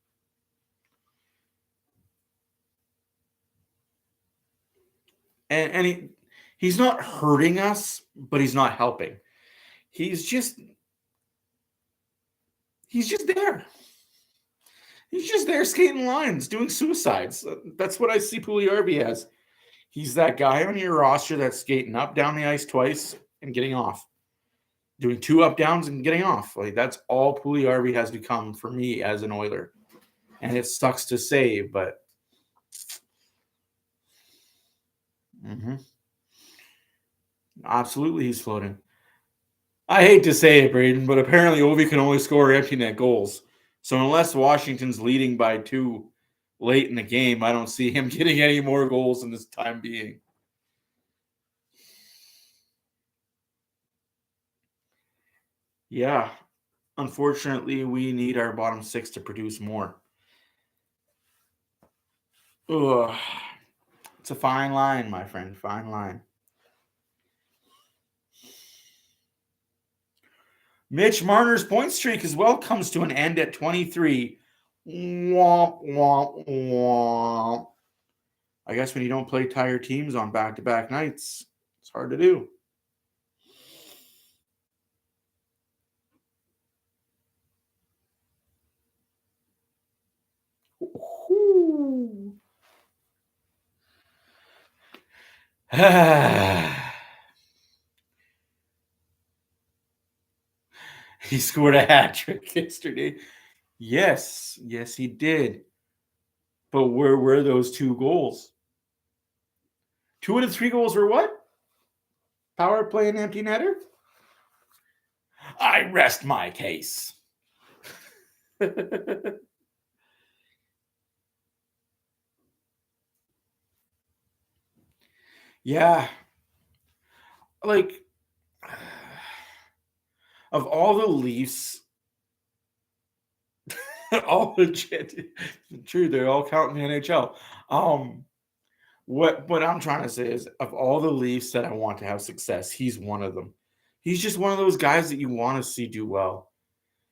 not hurting us, but he's not helping. He's just there. He's just there skating lines, doing suicides. That's what I see Puljujarvi as. He's that guy on your roster that's skating up, down the ice twice and getting off. Doing 2 up downs and getting off. Like, that's all Puljujarvi has become for me as an Oiler. And it sucks to say, but absolutely he's floating. I hate to say it, Braden, but apparently Ovi can only score empty net goals. So unless Washington's leading by 2 late in the game, I don't see him getting any more goals in this time being. Yeah. Unfortunately, we need our bottom 6 to produce more. Ugh. It's a fine line, my friend. Fine line. Mitch Marner's point streak as well comes to an end at 23. Womp, womp, womp. I guess when you don't play tired teams on back-to-back nights, it's hard to do. He scored a hat trick yesterday. Yes, he did. But where were those 2 goals? 2 of the 3 goals were what? Power play and empty netter? I rest my case. Yeah. Like, of all the Leafs, all legit, true, they're all counting the NHL. What I'm trying to say is, of all the Leafs that I want to have success, he's one of them. He's just one of those guys that you want to see do well.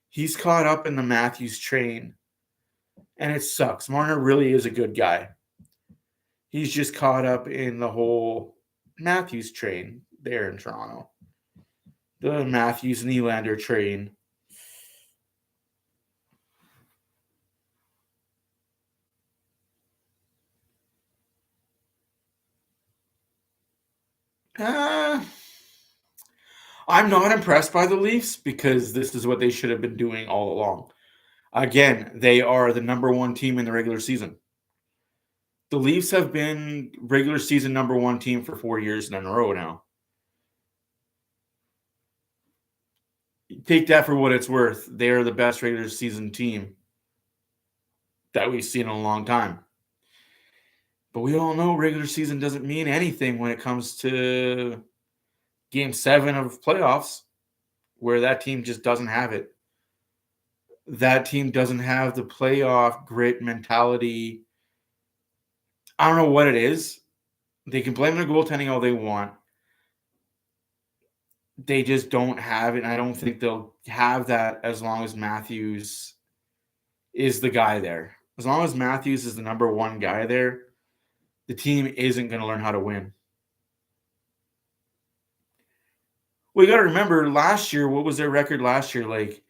He's caught up in the Matthews train, and it sucks. Marner really is a good guy. He's just caught up in the whole Matthews train there in Toronto. The Matthews and Nylander train. I'm not impressed by the Leafs because this is what they should have been doing all along. Again, they are the number one team in the regular season. The Leafs have been regular season number one team for 4 years in a row now. Take that for what it's worth. They are the best regular season team that we've seen in a long time. But we all know regular season doesn't mean anything when it comes to Game 7 of playoffs, where that team just doesn't have it. That team doesn't have the playoff grit mentality. I don't know what it is. They can blame their goaltending all they want. They just don't have it, and I don't think they'll have that as long as Matthews is the guy there. As long as Matthews is the number one guy there, the team isn't going to learn how to win. Well, you got to remember last year, what was their record last year? Like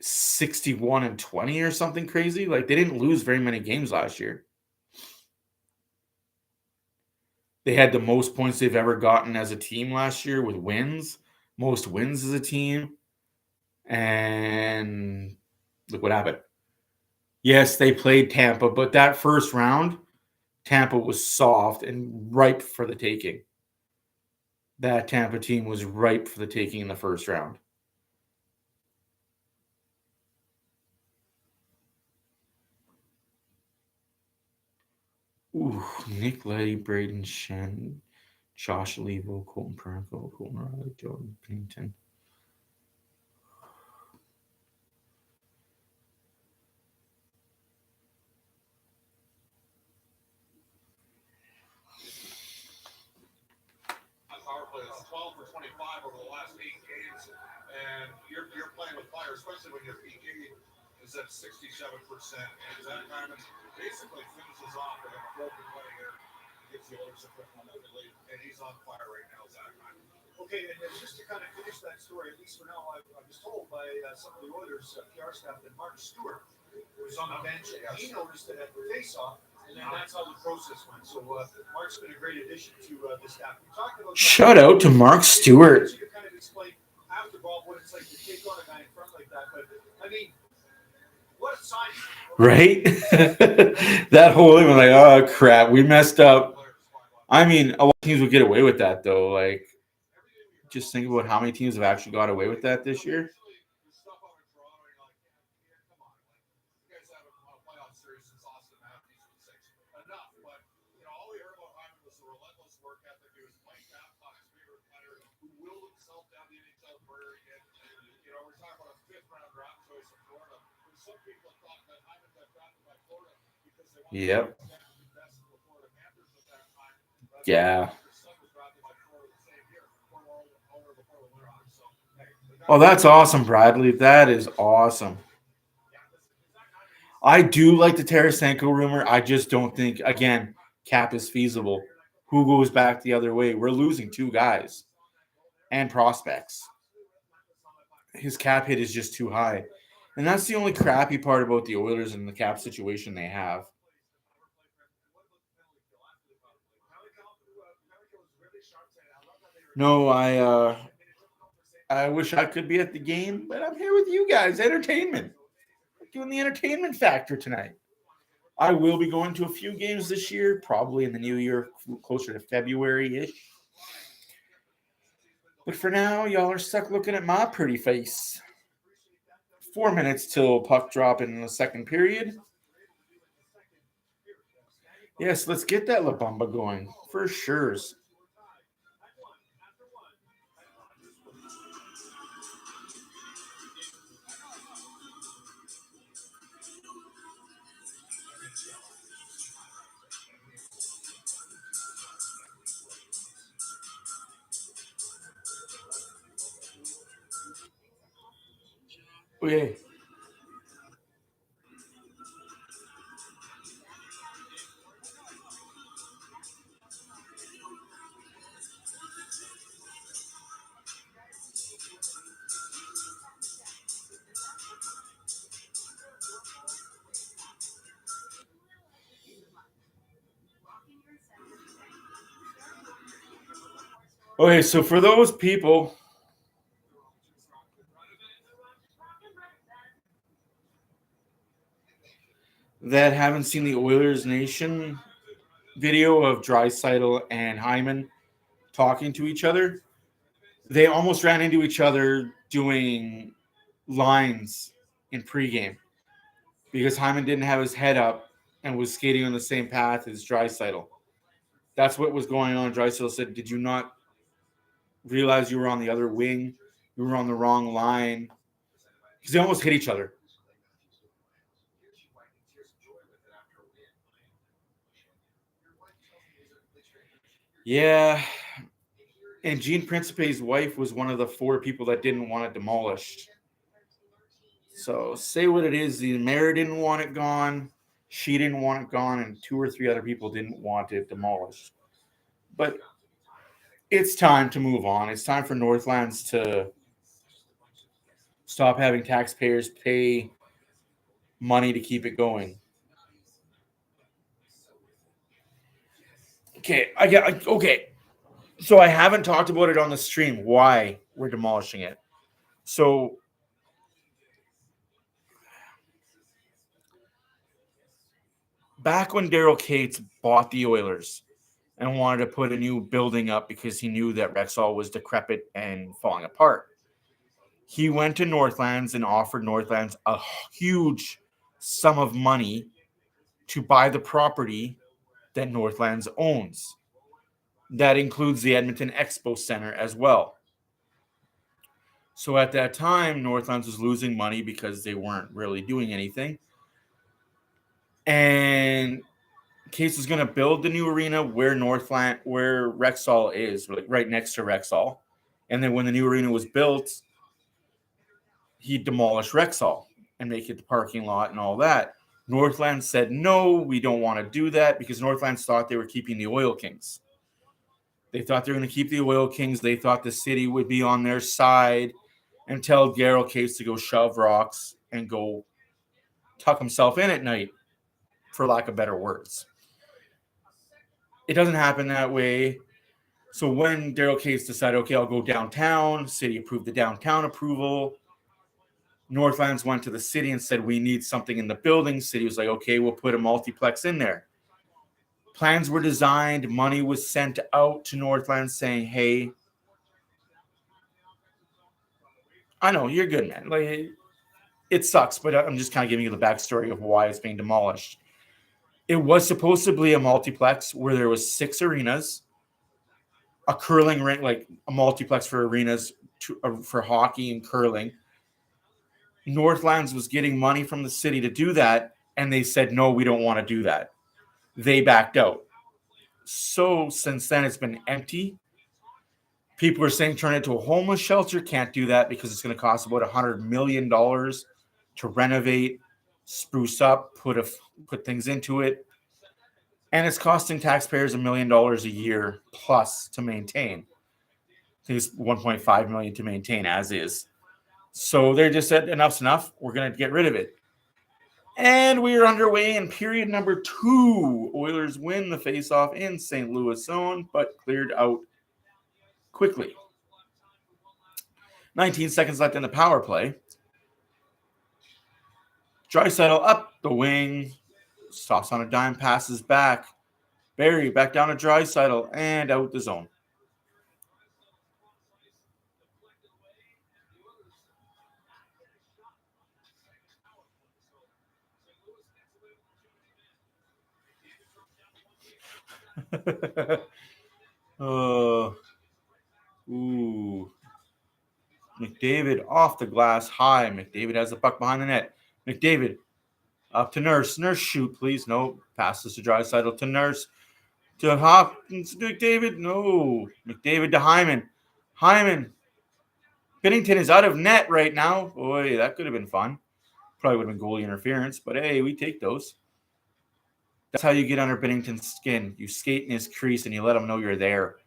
61-20 or something crazy? Like they didn't lose very many games last year. They had the most points they've ever gotten as a team last year with wins. Most wins as a team. And look what happened. Yes, they played Tampa, but that first round, Tampa was soft and ripe for the taking. That Tampa team was ripe for the taking in the first round. Ooh, Nick Leddy, Braden Shen, Josh Levo, Colton Perko, Colton Riley, Jordan Binnington. Power play is 12 for 25 over the last 8 games, and you're playing with fire, especially when your PK is at 67%. And Zach Hyman basically finishes off with a broken play here, gives the Oilers a quick 1-0 lead, and he's on fire right now, Zach Hyman. Okay, and just to kind of finish that story, at least for now, I was told by some of the Oilers PR staff that Mark Stewart was on the bench, and he noticed it at the face-off. And then that's how the process went. So Mark's been a great addition to the staff. We talked about shout out to Mark Stewart. You kind of explain after Bob what it's like to take on a guy in front like that. But I mean, what a sign! Right? That whole thing was like, oh crap, we messed up. I mean, a lot of teams would get away with that though. Like, just think about how many teams have actually got away with that this year. Yep. Yeah. Oh, that's awesome, Bradley. That is awesome. I do like the Tarasenko rumor. I just don't think, again, cap is feasible. Who goes back the other way? We're losing 2 guys and prospects. His cap hit is just too high. And that's the only crappy part about the Oilers and the cap situation they have. No, I wish I could be at the game, but I'm here with you guys. Entertainment. We're doing the entertainment factor tonight. I will be going to a few games this year, probably in the new year, closer to February-ish. But for now, y'all are stuck looking at my pretty face. 4 minutes till puck drop in the second period. Yes, let's get that La Bamba going, for sure. Okay. Okay, so for those people that haven't seen the Oilers Nation video of Draisaitl and Hyman talking to each other, they almost ran into each other doing lines in pregame because Hyman didn't have his head up and was skating on the same path as Draisaitl. That's what was going on. Draisaitl said, "Did you not realize you were on the other wing? You were on the wrong line." Because they almost hit each other. Yeah. And Gene Principe's wife was one of the 4 people that didn't want it demolished. So say what it is. The mayor didn't want it gone. She didn't want it gone. And 2 or 3 other people didn't want it demolished. But it's time to move on. It's time for Northlands to stop having taxpayers pay money to keep it going. Okay. So I haven't talked about it on the stream, why we're demolishing it. So back when Daryl Cates bought the Oilers and wanted to put a new building up because he knew that Rexall was decrepit and falling apart, he went to Northlands and offered Northlands a huge sum of money to buy the property that Northlands owns. That includes the Edmonton Expo Center as well. So at that time, Northlands was losing money because they weren't really doing anything. And Case was going to build the new arena where Rexall is, right next to Rexall. And then when the new arena was built, he demolished Rexall and make it the parking lot and all that. Northlands said, no, we don't want to do that, because Northlands thought they were keeping the Oil Kings. They thought they were going to keep the Oil Kings. They thought the city would be on their side and tell Daryl Case to go shove rocks and go tuck himself in at night, for lack of better words. It doesn't happen that way. So when Daryl Case decided, okay, I'll go downtown, city approved the downtown approval. Northlands went to the city and said, we need something in the building. City was like, okay, we'll put a multiplex in there. Plans were designed. Money was sent out to Northlands saying, hey, I know, you're good, man. Like, it sucks, but I'm just kind of giving you the backstory of why it's being demolished. It was supposed to be a multiplex where there was 6 arenas, a curling rink, like a multiplex for arenas for hockey and curling. Northlands was getting money from the city to do that, and they said, no, we don't want to do that. They backed out. So since then, it's been empty. People are saying turn it to a homeless shelter. Can't do that because it's going to cost about $100 million to renovate, spruce up, put things into it. And it's costing taxpayers $1 million a year plus to maintain. I think it's $1.5 million to maintain as is. So they just said, enough's enough. We're going to get rid of it. And we are underway in period number 2. Oilers win the faceoff in St. Louis zone, but cleared out quickly. 19 seconds left in the power play. Draisaitl up the wing. Stops on a dime, passes back. Barry back down to Draisaitl and out the zone. McDavid off the glass high. McDavid has the puck behind the net. McDavid up to Nurse. Nurse shoot, please. No. Passes to Draisaitl to Nurse. To Hopkins. McDavid. No. McDavid to Hyman. Hyman. Binnington is out of net right now. Boy, that could have been fun. Probably would have been goalie interference, but hey, we take those. That's how you get under Binnington's skin. You skate in his crease and you let him know you're there.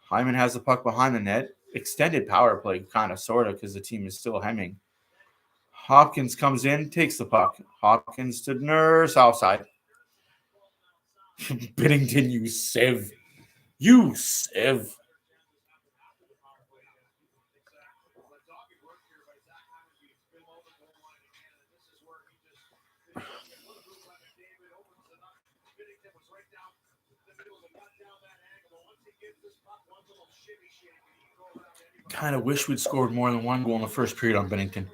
Hyman has the puck behind the net. Extended power play, kind of, sort of, because the team is still hemming. Hopkins comes in, takes the puck. Hopkins to Nurse, outside. Binnington, you sieve. You sieve. Kind of wish we'd scored more than one goal in the first period on Binnington.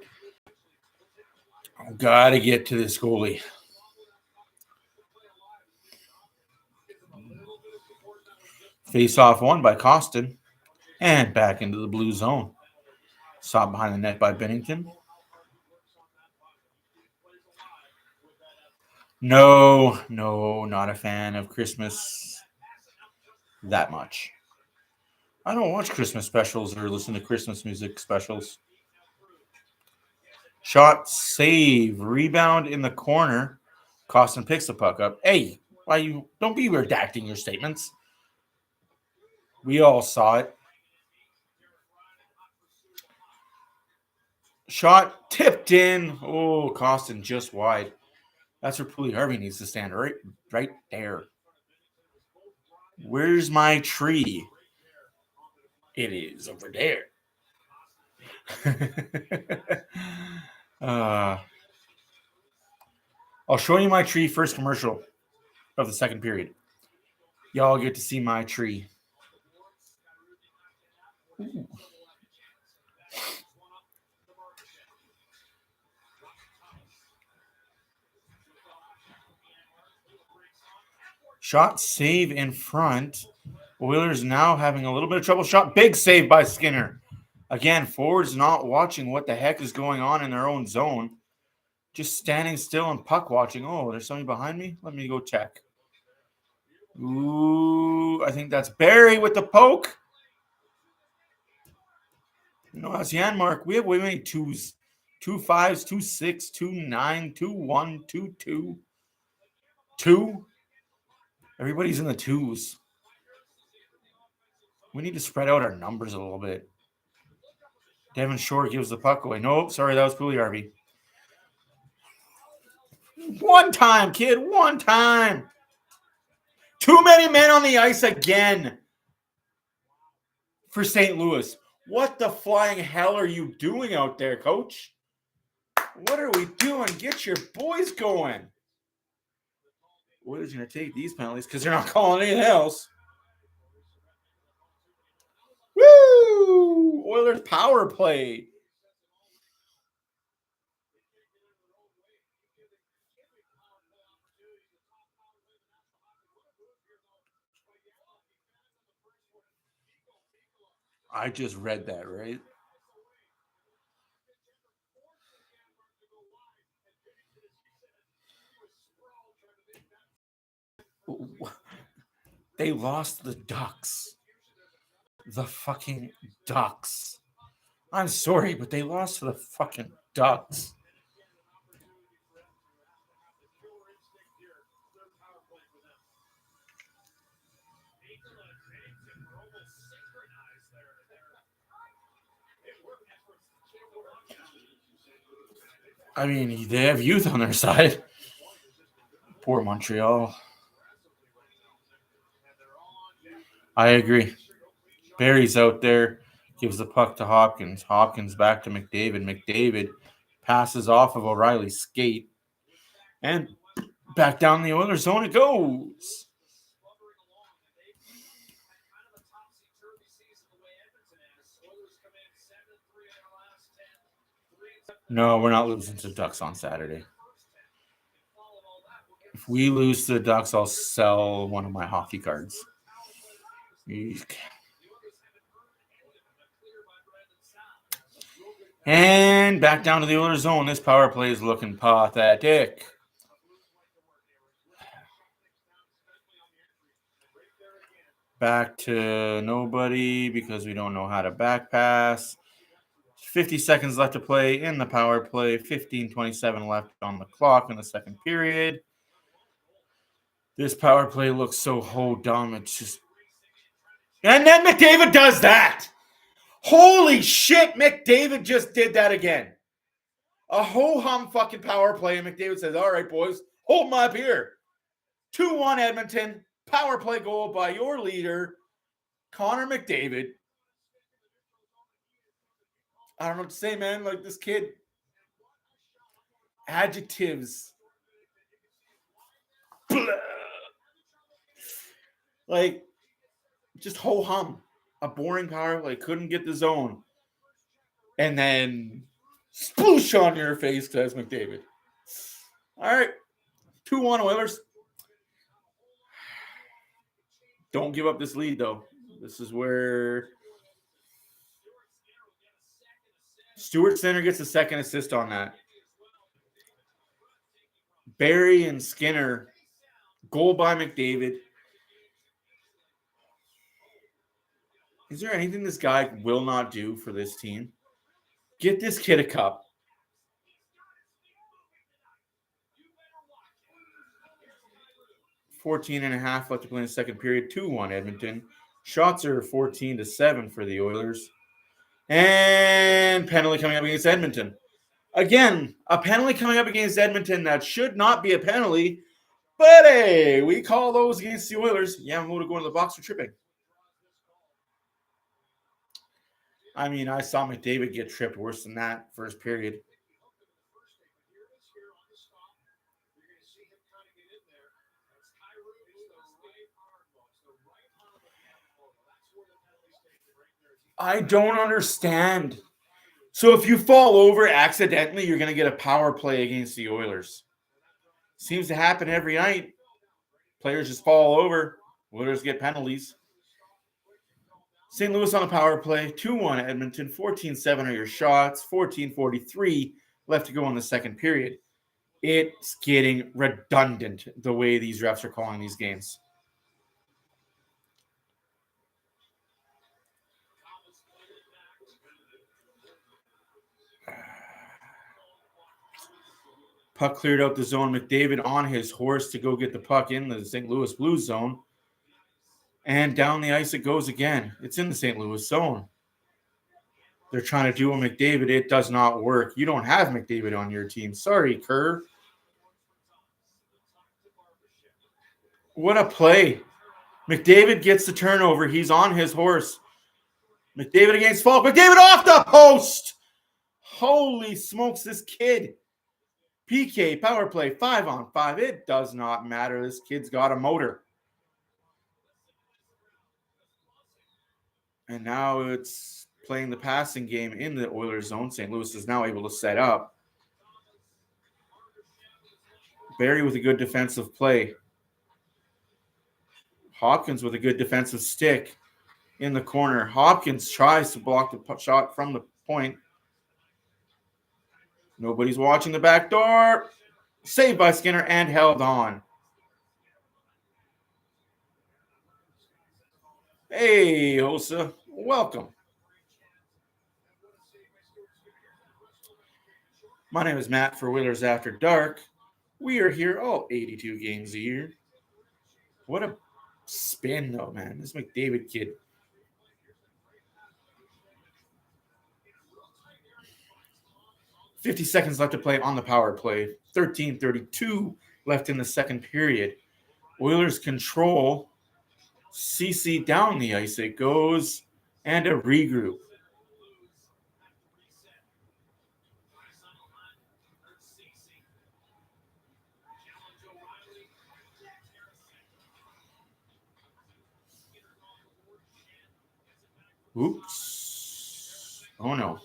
Got to get to this goalie. Face off won by Kostin. And back into the blue zone. Stopped behind the net by Binnington. No, not a fan of Christmas that much. I don't watch Christmas specials or listen to Christmas music specials. Shot, save, rebound in the corner. Kostin picks the puck up. Hey, why you don't be redacting your statements? We all saw it. Shot tipped in. Oh, Kostin just wide. That's where Puljujärvi needs to stand right there. Where's my tree? It is over there. I'll show you my tree first commercial of the second period. Y'all get to see my tree. Ooh. Shot, save in front. Oilers now having a little bit of trouble. Shot, big save by Skinner. Again, forwards not watching what the heck is going on in their own zone. Just standing still and puck watching. Oh, there's somebody behind me? Let me go check. Ooh, I think that's Barry with the poke. No, that's Janmark. We have way many twos. 2 5s, 2 6, 2 9, 2 1, 2 2. 2. Everybody's in the twos. We need to spread out our numbers a little bit. Devin Shore gives the puck away. Nope, sorry, that was Puljujärvi. One time, kid, one time. Too many men on the ice again for St. Louis. What the flying hell are you doing out there, coach? What are we doing? Get your boys going. Oilers going to take these penalties because they're not calling anything else. Woo! Oilers power play. I just read that, right? They lost the Ducks. The fucking Ducks. I'm sorry, but they lost to the fucking Ducks. I mean, they have youth on their side. Poor Montreal. I agree. Barry's out there, gives the puck to Hopkins. Hopkins back to McDavid. McDavid passes off of O'Reilly's skate. And back down the Oilers zone it goes. No, we're not losing to the Ducks on Saturday. If we lose to the Ducks, I'll sell one of my hockey cards. And back down to the Oilers zone. This power play is looking pathetic. Back to nobody because we don't know how to back pass. 50 seconds left to play in the power play. 15:27 left on the clock in the second period. This power play looks so dumb. It's just... And then McDavid does that. Holy shit, McDavid just did that again. A ho-hum fucking power play, and McDavid says, all right, boys, hold my beer. 2-1 Edmonton. Power play goal by your leader, Connor McDavid. I don't know what to say, man. Like this kid. Adjectives. Blah. Like, just ho-hum. A boring power play. Couldn't get the zone. And then sploosh on your face because McDavid. All right. 2-1 Oilers. Don't give up this lead, though. This is where Stuart Skinner gets a second assist on that. Barry and Skinner. Goal by McDavid. Is there anything this guy will not do for this team? Get this kid a cup. .14.5 left to play in the second period. 2-1 Edmonton. Shots are 14-7 for the Oilers. And penalty coming up against Edmonton. Again, a penalty coming up against Edmonton that should not be a penalty. But hey, we call those against the Oilers. Yamamoto going to the box for tripping. I mean, I saw McDavid get tripped worse than that first period. I don't understand. So if you fall over accidentally, you're going to get a power play against the Oilers. Seems to happen every night. Players just fall over. Oilers get penalties. St. Louis on a power play. 2-1 Edmonton. 14-7 are your shots. 14:43 left to go in the second period. It's getting redundant the way these refs are calling these games. Puck cleared out the zone. McDavid on his horse to go get the puck in the St. Louis Blues zone. And down the ice it goes again. It's in the St. Louis zone. They're trying to do a McDavid. It does not work. You don't have McDavid on your team. Sorry, Kerr. What a play. McDavid gets the turnover. He's on his horse. McDavid against Falk. McDavid off the post. Holy smokes, this kid. PK, power play, 5-on-5. It does not matter. This kid's got a motor. And now it's playing the passing game in the Oilers zone. St. Louis is now able to set up. Barry with a good defensive play. Hopkins with a good defensive stick in the corner. Hopkins tries to block the shot from the point. Nobody's watching the back door. Saved by Skinner and held on. Hey, Hosa. Welcome. My name is Matt for Wheelers After Dark. We are here all 82 games a year. What a spin, though, man. This McDavid kid. .50 seconds left to play on the power play. 13:32 left in the second period. Oilers control. CC down the ice. It goes. And a regroup. Oops. Oh, no.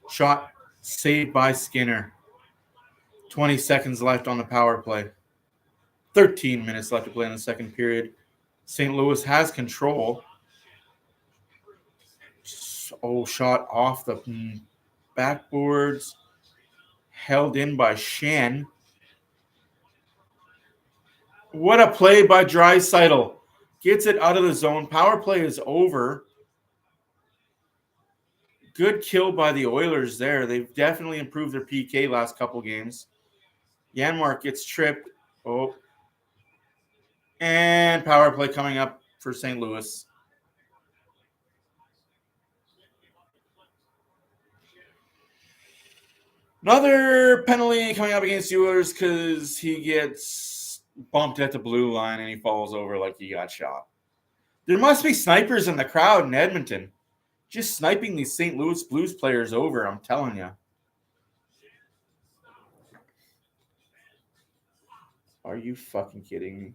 Shot saved by Skinner. 20 seconds left on the power play. 13 minutes left to play in the second period. St. Louis has control. Oh, shot off the backboards. Held in by Shen. What a play by Draisaitl. Gets it out of the zone. Power play is over. Good kill by the Oilers there. They've definitely improved their PK last couple games. Janmark gets tripped. Oh. And power play coming up for St. Louis. Another penalty coming up against the Oilers because he gets bumped at the blue line and he falls over like he got shot. There must be snipers in the crowd in Edmonton. Just sniping these St. Louis Blues players over, I'm telling you. Are you fucking kidding me?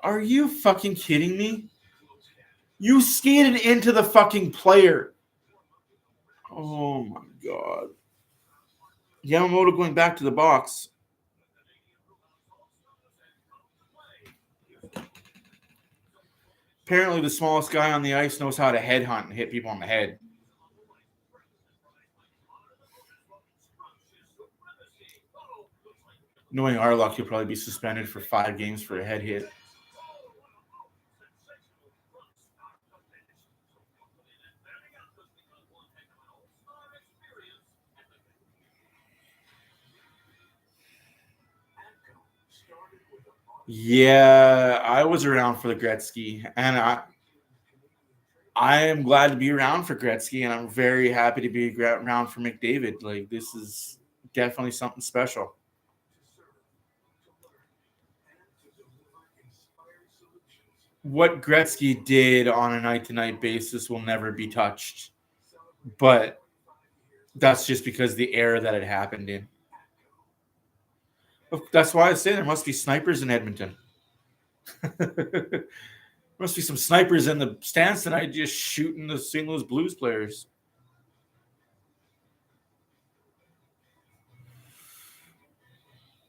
Are you fucking kidding me? You skated into the fucking player. Oh my god. Yamamoto going back to the box. Apparently, the smallest guy on the ice knows how to headhunt and hit people on the head. Knowing our luck, he'll probably be suspended for 5 games for a head hit. Yeah, I was around for the Gretzky, and I am glad to be around for Gretzky, and I'm very happy to be around for McDavid. Like, this is definitely something special. What Gretzky did on a night-to-night basis will never be touched, but that's just because the era that it happened in. That's why I say there must be snipers in Edmonton. Must be some snipers in the stands tonight just shooting the St. Louis Blues players.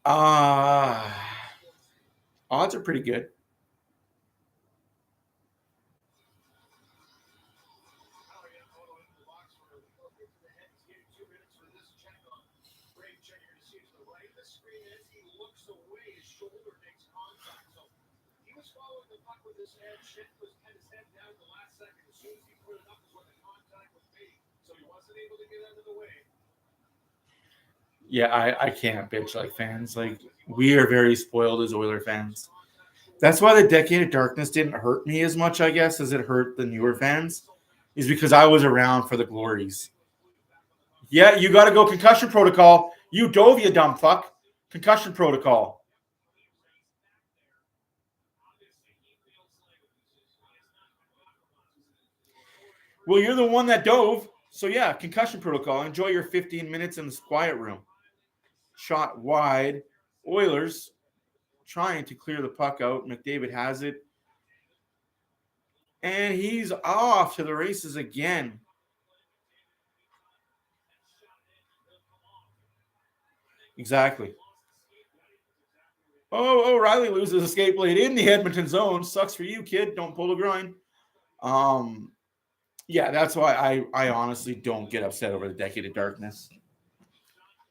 Odds are pretty good. Yeah, I can't bitch like fans. Like, we are very spoiled as Oiler fans. That's why the Decade of Darkness didn't hurt me as much, I guess, as it hurt the newer fans, is because I was around for the glories. Yeah, you got to go concussion protocol. You dove, you dumb fuck. Concussion protocol. Well, you're the one that dove. So, yeah, concussion protocol. Enjoy your 15 minutes in the quiet room. Shot wide. Oilers trying to clear the puck out. McDavid has it. And he's off to the races again. Exactly. Oh, O'Reilly loses a skate blade in the Edmonton zone. Sucks for you, kid. Don't pull the groin. Yeah, that's why I honestly don't get upset over the Decade of Darkness.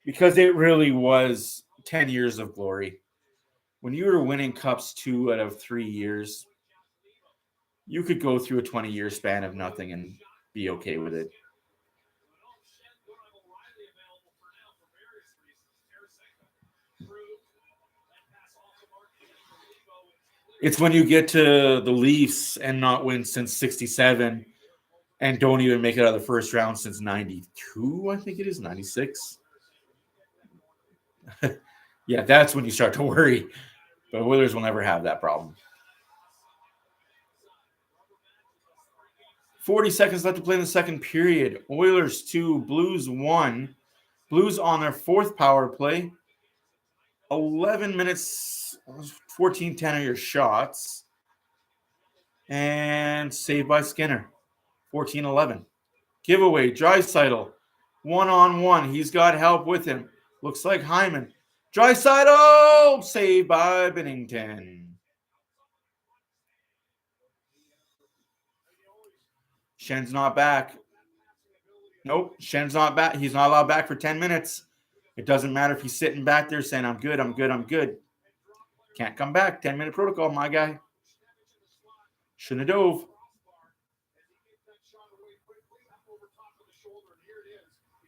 Because it really was 10 years of glory. When you were winning cups 2 out of 3 years, you could go through a 20-year span of nothing and be okay with it. It's when you get to the Leafs and not win since 67 and don't even make it out of the first round since 92, I think it is, 96. Yeah, that's when you start to worry. But Oilers will never have that problem. 40 seconds left to play in the second period. Oilers 2, Blues 1. Blues on their 4th power play. 11 minutes, 14 10-year shots. And saved by Skinner. 14-11. Giveaway, Draisaitl. 1-on-1. He's got help with him. Looks like Hyman. Draisaitl! Saved by Binnington. Schen's not back. Nope, Schen's not back. He's not allowed back for 10 minutes. It doesn't matter if he's sitting back there saying, I'm good, I'm good, I'm good. Can't come back. 10-minute protocol, my guy. Shouldn't have dove.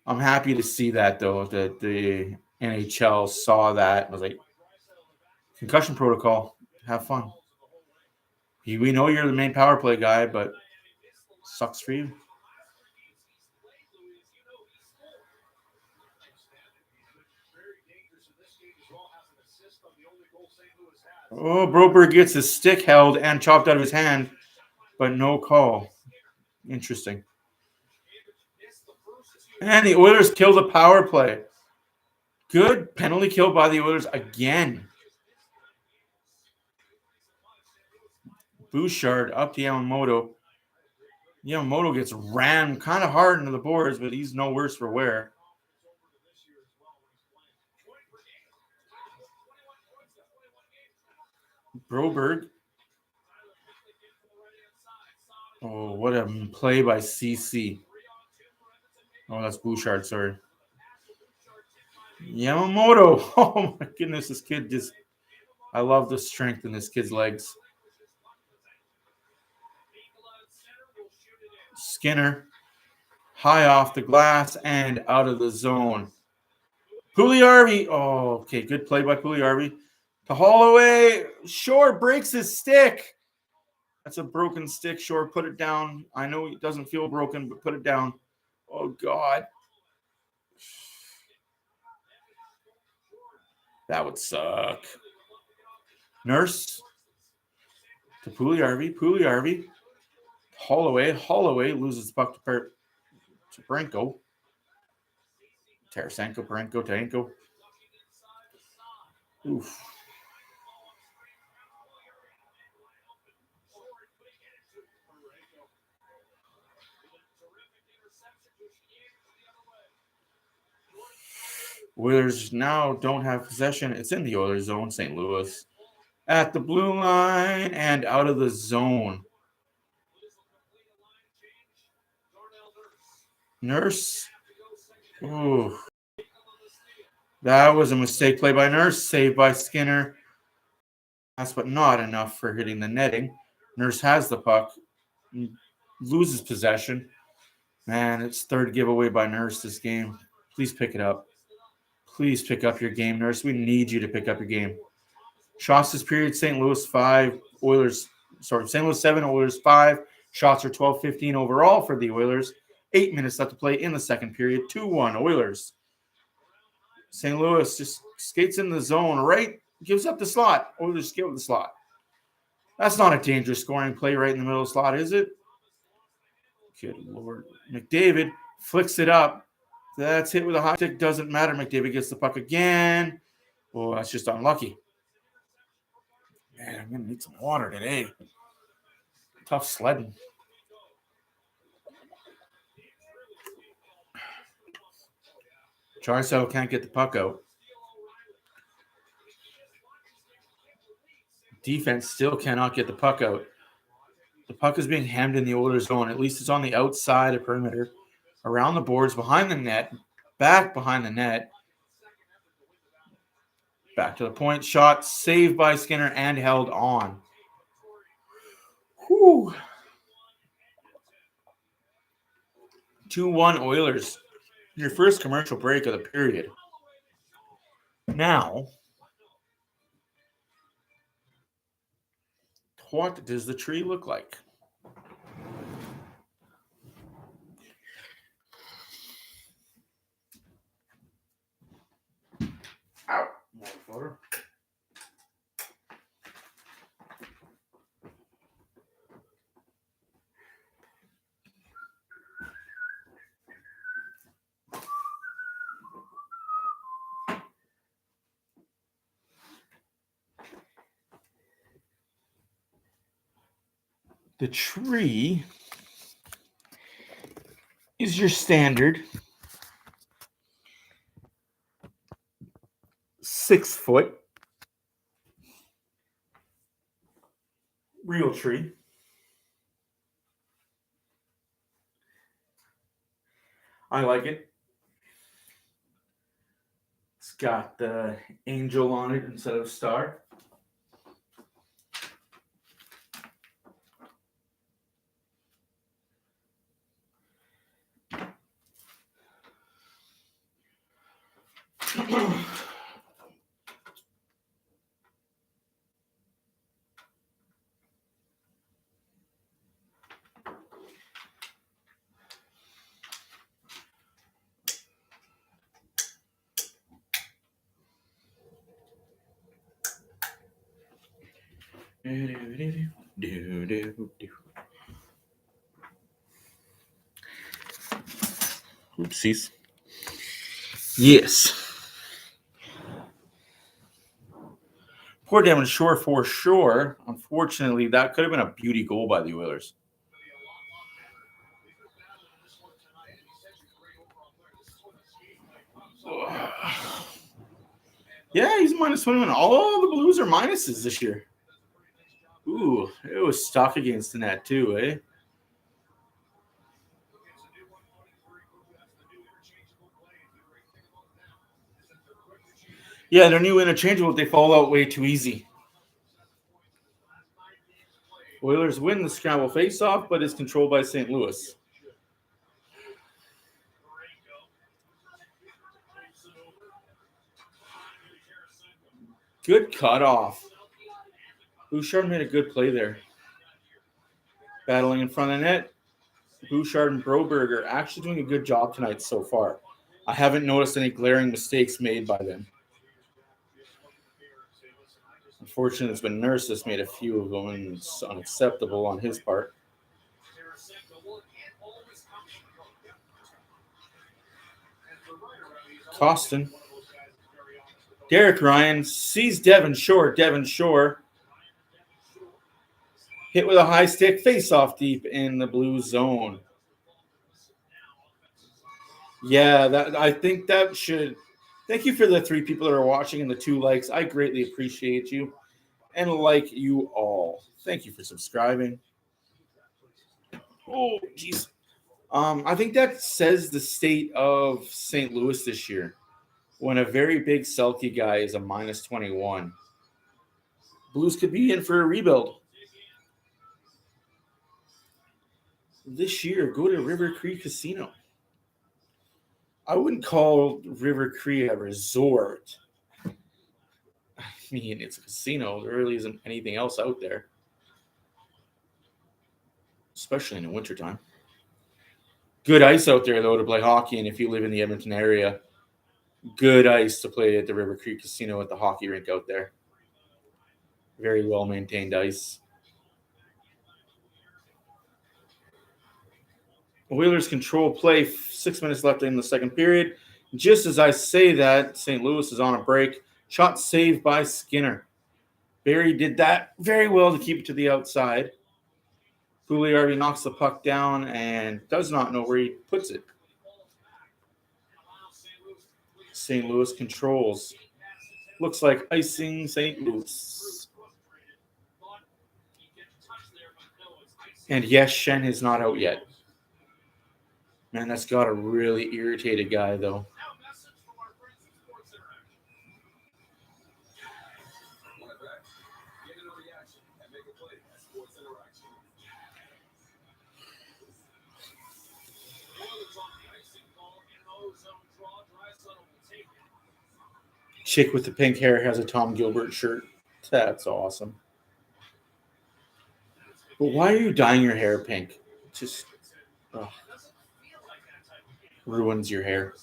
I'm happy to see that, though, that the NHL saw that and was like, concussion protocol, have fun. We know you're the main power play guy, but sucks for you. Oh, Broberg gets his stick held and chopped out of his hand, but no call. Interesting. And the Oilers kill the power play. Good penalty kill by the Oilers again. Bouchard up to Yamamoto. Yamamoto gets rammed kind of hard into the boards, but he's no worse for wear. Broberg. Oh, what a play by CC. Oh, that's Bouchard, sorry. Yamamoto. Oh, my goodness, this kid just... I love the strength in this kid's legs. Skinner. High off the glass and out of the zone. Pugliarvi. Oh, okay, good play by Pugliarvi. To Holloway. Shore breaks his stick. That's a broken stick. Shore, put it down. I know it doesn't feel broken, but put it down. Oh, God. That would suck. Nurse. To Pugliarvi. Pugliarvi. Holloway. Holloway loses the puck to Parenko. Tarasenko, Parenko, Tarenko. Oof. Oilers now don't have possession. It's in the Oilers zone, St. Louis. At the blue line and out of the zone. Nurse. Ooh. That was a mistake play by Nurse. Saved by Skinner. That's but not enough for hitting the netting. Nurse has the puck. Loses possession. Man, it's third giveaway by Nurse this game. Please pick it up. Please pick up your game, Nurse. We need you to pick up your game. Shots this period, St. Louis 5, Oilers. Sorry, St. Louis 7, Oilers 5. Shots are 12-15 overall for the Oilers. 8 minutes left to play in the second period. 2-1 Oilers. St. Louis just skates in the zone, right? Gives up the slot. Oilers give up the slot. That's not a dangerous scoring play right in the middle of the slot, is it? Good Lord. McDavid flicks it up. That's hit with a hot stick. Doesn't matter. McDavid gets the puck again. Oh, that's just unlucky. Man, I'm going to need some water today. Tough sledding. Draisaitl can't get the puck out. Defense still cannot get the puck out. The puck is being hemmed in the Oilers zone. At least it's on the outside of perimeter. Around the boards, behind the net. Back behind the net. Back to the point. Shot saved by Skinner and held on. Whew. 2-1 Oilers. Your first commercial break of the period. Now, what does the tree look like? Ow. Water. The tree is your standard 6-foot real tree. I like it. It's got the angel on it instead of star. Oopsies. Yes. Poor Devon Shore for sure. Unfortunately, that could have been a beauty goal by the Oilers. Yeah, he's -21. All the Blues are minuses this year. Ooh, it was stuck against the net too, eh? Yeah, their new interchangeable, they fall out way too easy. Oilers win the scramble faceoff, but it's controlled by St. Louis. Good cutoff. Bouchard made a good play there. Battling in front of the net. Bouchard and Broberg are actually doing a good job tonight so far. I haven't noticed any glaring mistakes made by them. Unfortunately, it's been Nurse that's made a few of them, and it's unacceptable on his part. Kostin. Derek Ryan sees Devon Shore. Devon Shore hit with a high stick, face off deep in the blue zone. Yeah, I think that should. Thank you for the 3 people that are watching and the 2 likes. I greatly appreciate you and like you all. Thank you for subscribing. Oh, jeez. I think that says the state of St. Louis this year. When a very big Selke guy is a -21, Blues could be in for a rebuild. This year, go to River Cree Casino. I wouldn't call River Cree a resort. I mean, it's a casino. There really isn't anything else out there, especially in the wintertime. Good ice out there, though, to play hockey, and if you live in the Edmonton area, good ice to play at the River Cree Casino at the hockey rink out there. Very well-maintained ice. Oilers control play, 6 minutes left in the second period. Just as I say that, St. Louis is on a break. Shot saved by Skinner. Barry did that very well to keep it to the outside. Pugliarvi knocks the puck down and does not know where he puts it. St. Louis controls. Looks like icing St. Louis. And yes, Shen is not out yet. Man, that's got a really irritated guy, though. Chick with the pink hair has a Tom Gilbert shirt. That's awesome. But why are you dyeing your hair pink? Just ruins your hair.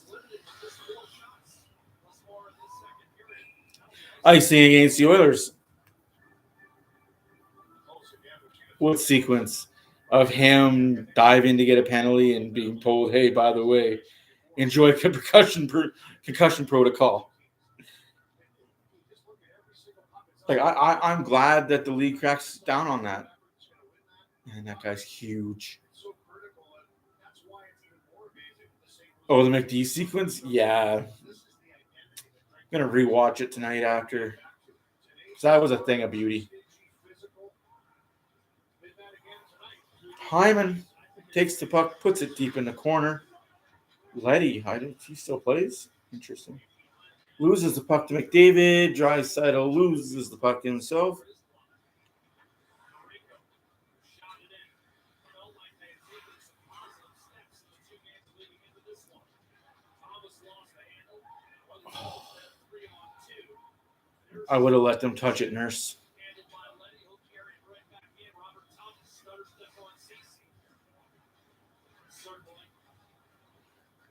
Icing against the Oilers. What sequence of him diving to get a penalty and being told, hey, by the way, enjoy concussion protocol. Like I'm glad that the league cracks down on that. Man, that guy's huge. Oh, the McD sequence? Yeah. I'm going to rewatch it tonight after. Because that was a thing of beauty. Hyman takes the puck, puts it deep in the corner. Letty, he still plays? Interesting. Loses the puck to McDavid. Draisaitl loses the puck himself. I would have let them touch it, Nurse.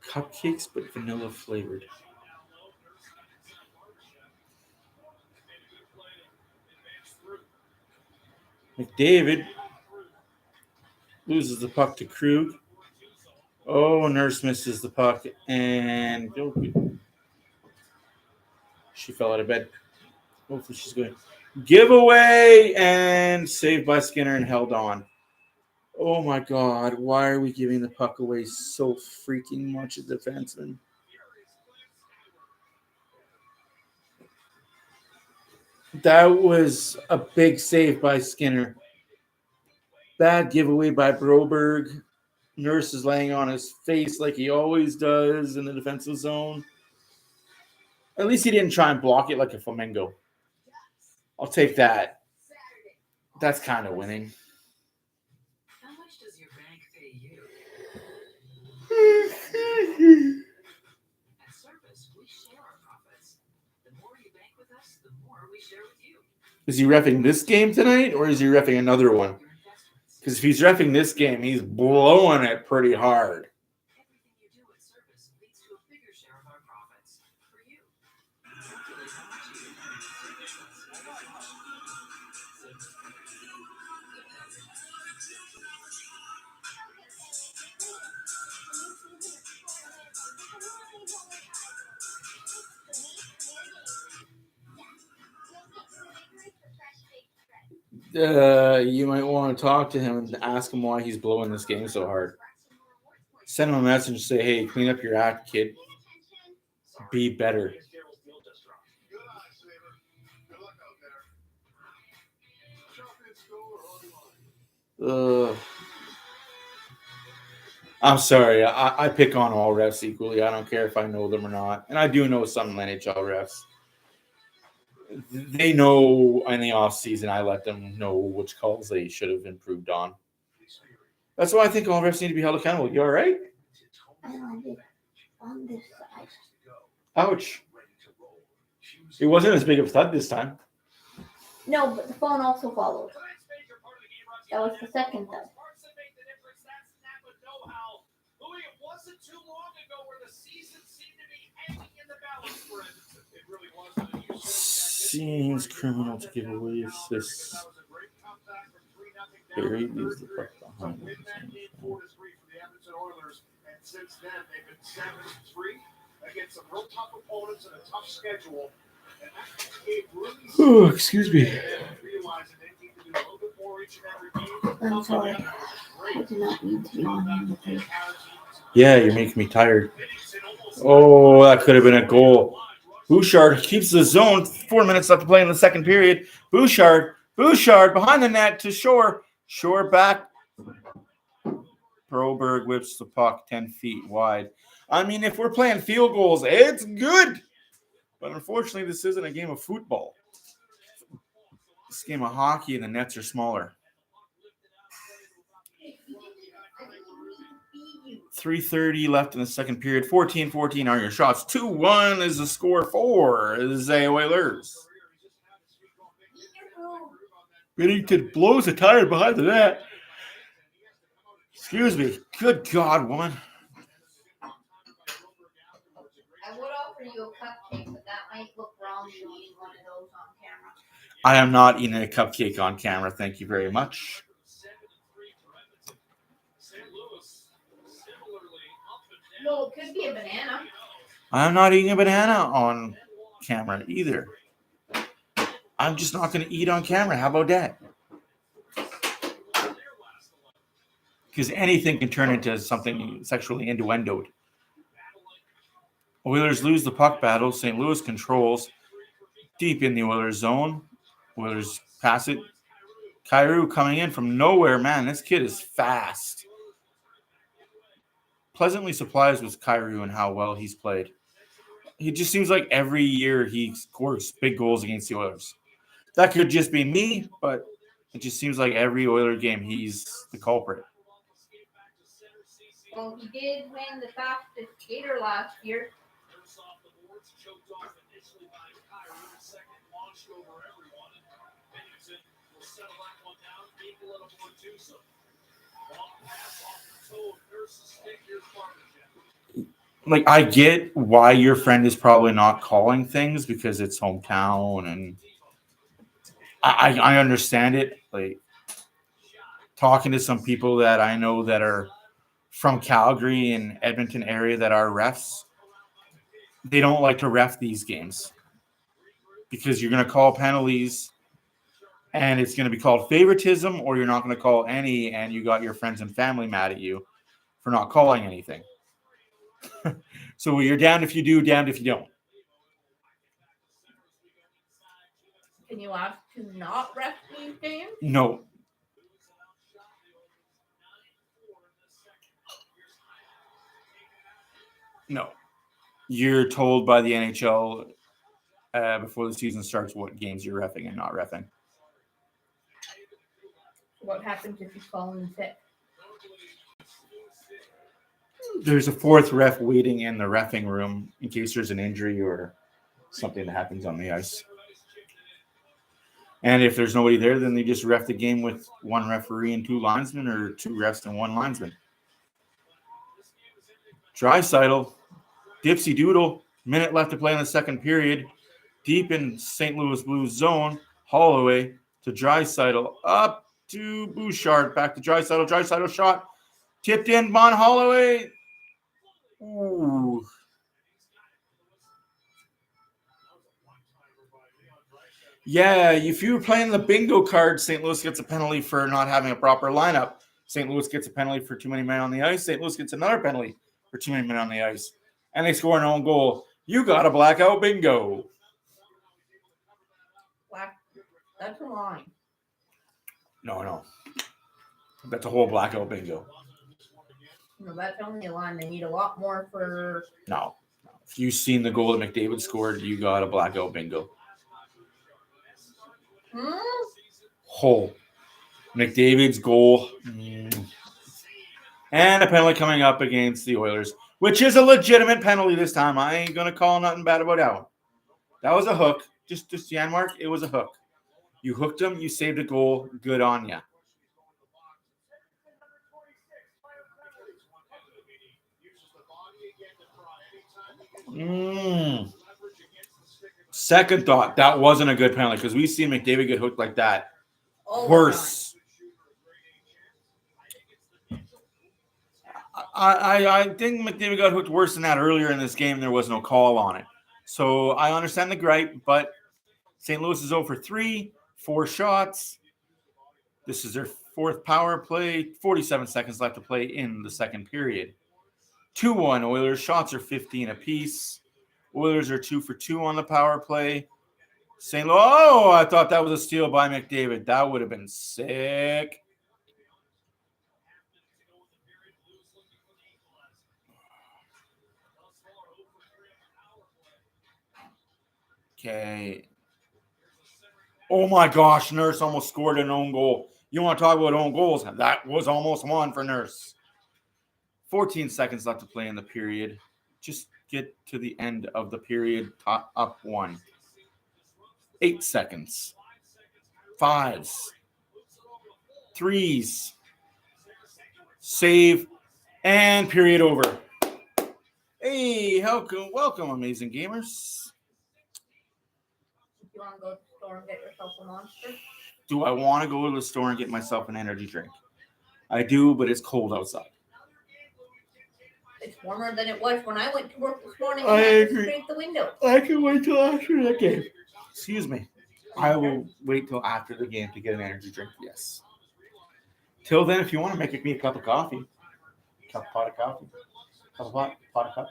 Cupcakes, but vanilla flavored. McDavid loses the puck to Krug. Oh, Nurse misses the puck, and she fell out of bed. Hopefully she's good. Giveaway and saved by Skinner and held on. Oh my God. Why are we giving the puck away so freaking much as defenseman? That was a big save by Skinner. Bad giveaway by Broberg. Nurse is laying on his face like he always does in the defensive zone. At least he didn't try and block it like a flamingo. I'll take that. That's kind of winning. How much does your bank pay you? At Service, we share our profits. The more you bank with us, the more we share with you. Is he reffing this game tonight, or is he reffing another one? Your investments. Because if he's reffing this game, he's blowing it pretty hard. Everything you do at Service leads to a bigger share of our profits for you. Calculate how much you earn at Service. You might want to talk to him and ask him why he's blowing this game so hard. Send him a message and say, hey, clean up your act, kid. Be better. Good eye, Saber. Good luck out there. Shop in store or online. I'm sorry. I pick on all refs equally. I don't care if I know them or not. And I do know some NHL refs. They know in the offseason, I let them know which calls they should have improved on. That's why I think all refs need to be held accountable. You all right? I landed on this side. Ouch. It wasn't as big of a thud this time. No, but the phone also followed. That was the second thud. Louis, it wasn't too long ago where the season seemed to be hanging in the balance for Edmonton. It really wasn't. Seems criminal to give away assists. Barry leaves the puck behind him. Since then, they've been 7-3 against some real tough opponents and a tough schedule. And that gave really Oh, excuse me. realizing they need to do a little bit more each and every game. I'm sorry. I do not need to be on him. Yeah, you're making me tired. Oh, that could have been a goal. Bouchard keeps the zone. 4 minutes left to play in the second period. Bouchard behind the net to Shore. Shore back. Broberg whips the puck 10 feet wide. I mean, if we're playing field goals, it's good. But unfortunately, this isn't a game of football. It's a game of hockey, and the nets are smaller. 3:30 left in the second period. 14-14 are your shots. 2-1 is the score for the Oilers. Binnington blows a tire behind the net. Excuse me. Good God, one. I would offer you a cupcake, but that might look wrong you eating one of those on camera. I am not eating a cupcake on camera. Thank you very much. No, it could be a banana. I'm not eating a banana on camera either. I'm just not going to eat on camera. How about that? Because anything can turn into something sexually innuendoed. Oilers lose the puck battle. St. Louis controls deep in the Oilers zone. Oilers pass it. Kyrou coming in from nowhere. Man, this kid is fast. Pleasantly surprised with Kyrou and how well he's played. He just seems like every year he scores big goals against the Oilers. That could just be me, but it just seems like every Oiler game he's the culprit. Well, he did win the fastest skater last year. Like, I get why your friend is probably not calling things because it's hometown, and I understand it. Like, talking to some people that I know that are from Calgary and Edmonton area that are refs, they don't like to ref these games because you're going to call penalties And it's going to be called favoritism, or you're not going to call any, and you got your friends and family mad at you for not calling anything. So you're damned if you do, damned if you don't. Can you ask to not ref these games? No. No. You're told by the NHL before the season starts what games you're reffing and not reffing. What happens if he's fallen sick? There's a fourth ref waiting in the reffing room in case there's an injury or something that happens on the ice. And if there's nobody there, then they just ref the game with one referee and two linesmen, or two refs and one linesman. Draisaitl, Dipsy Doodle, minute left to play in the second period. Deep in St. Louis Blues zone, Holloway to Draisaitl, up to Bouchard, back to Draisaitl. Draisaitl shot, tipped in, Bon Holloway. Ooh. Yeah, if you were playing the bingo card, St. Louis gets a penalty for not having a proper lineup. St. Louis gets a penalty for too many men on the ice. St. Louis gets another penalty for too many men on the ice. And they score an own goal. You got a blackout bingo. That's a line. No. That's a whole blackout bingo. No, that's only a line. They need a lot more for... No. If you've seen the goal that McDavid scored, you got a blackout bingo. Whole. McDavid's goal. And a penalty coming up against the Oilers, which is a legitimate penalty this time. I ain't going to call nothing bad about that one. That was a hook. Just Janmark, it was a hook. You hooked him. You saved a goal. Good on ya. Second thought, that wasn't a good penalty because we've seen McDavid get hooked like that. Worse. I think McDavid got hooked worse than that earlier in this game. There was no call on it. So I understand the gripe, but St. Louis is 0 for 3, 4 shots. This is their fourth power play. 47 seconds left to play in the second period. 2-1 Oilers. Shots are 15 apiece. Oilers are 2 for 2 on the power play. St. Louis. Oh, I thought that was a steal by McDavid. That would have been sick. Okay. Oh my gosh, Nurse almost scored an own goal. You want to talk about own goals? That was almost one for Nurse. 14 seconds left to play in the period. Just get to the end of the period. Up 1. 8 seconds. 5s. 3s. Save. And period over. Hey, welcome, amazing gamers. You want to go to the store and get yourself a Monster? Do I want to go to the store and get myself an energy drink? I do, but it's cold outside. It's warmer than it was when I went to work this morning. I and agree. Scrape the window. I can wait till after the game. Excuse me. I will wait till after the game to get an energy drink. Yes. Till then, if you want to make me a cup of coffee, pot of coffee, cup of pot of cup,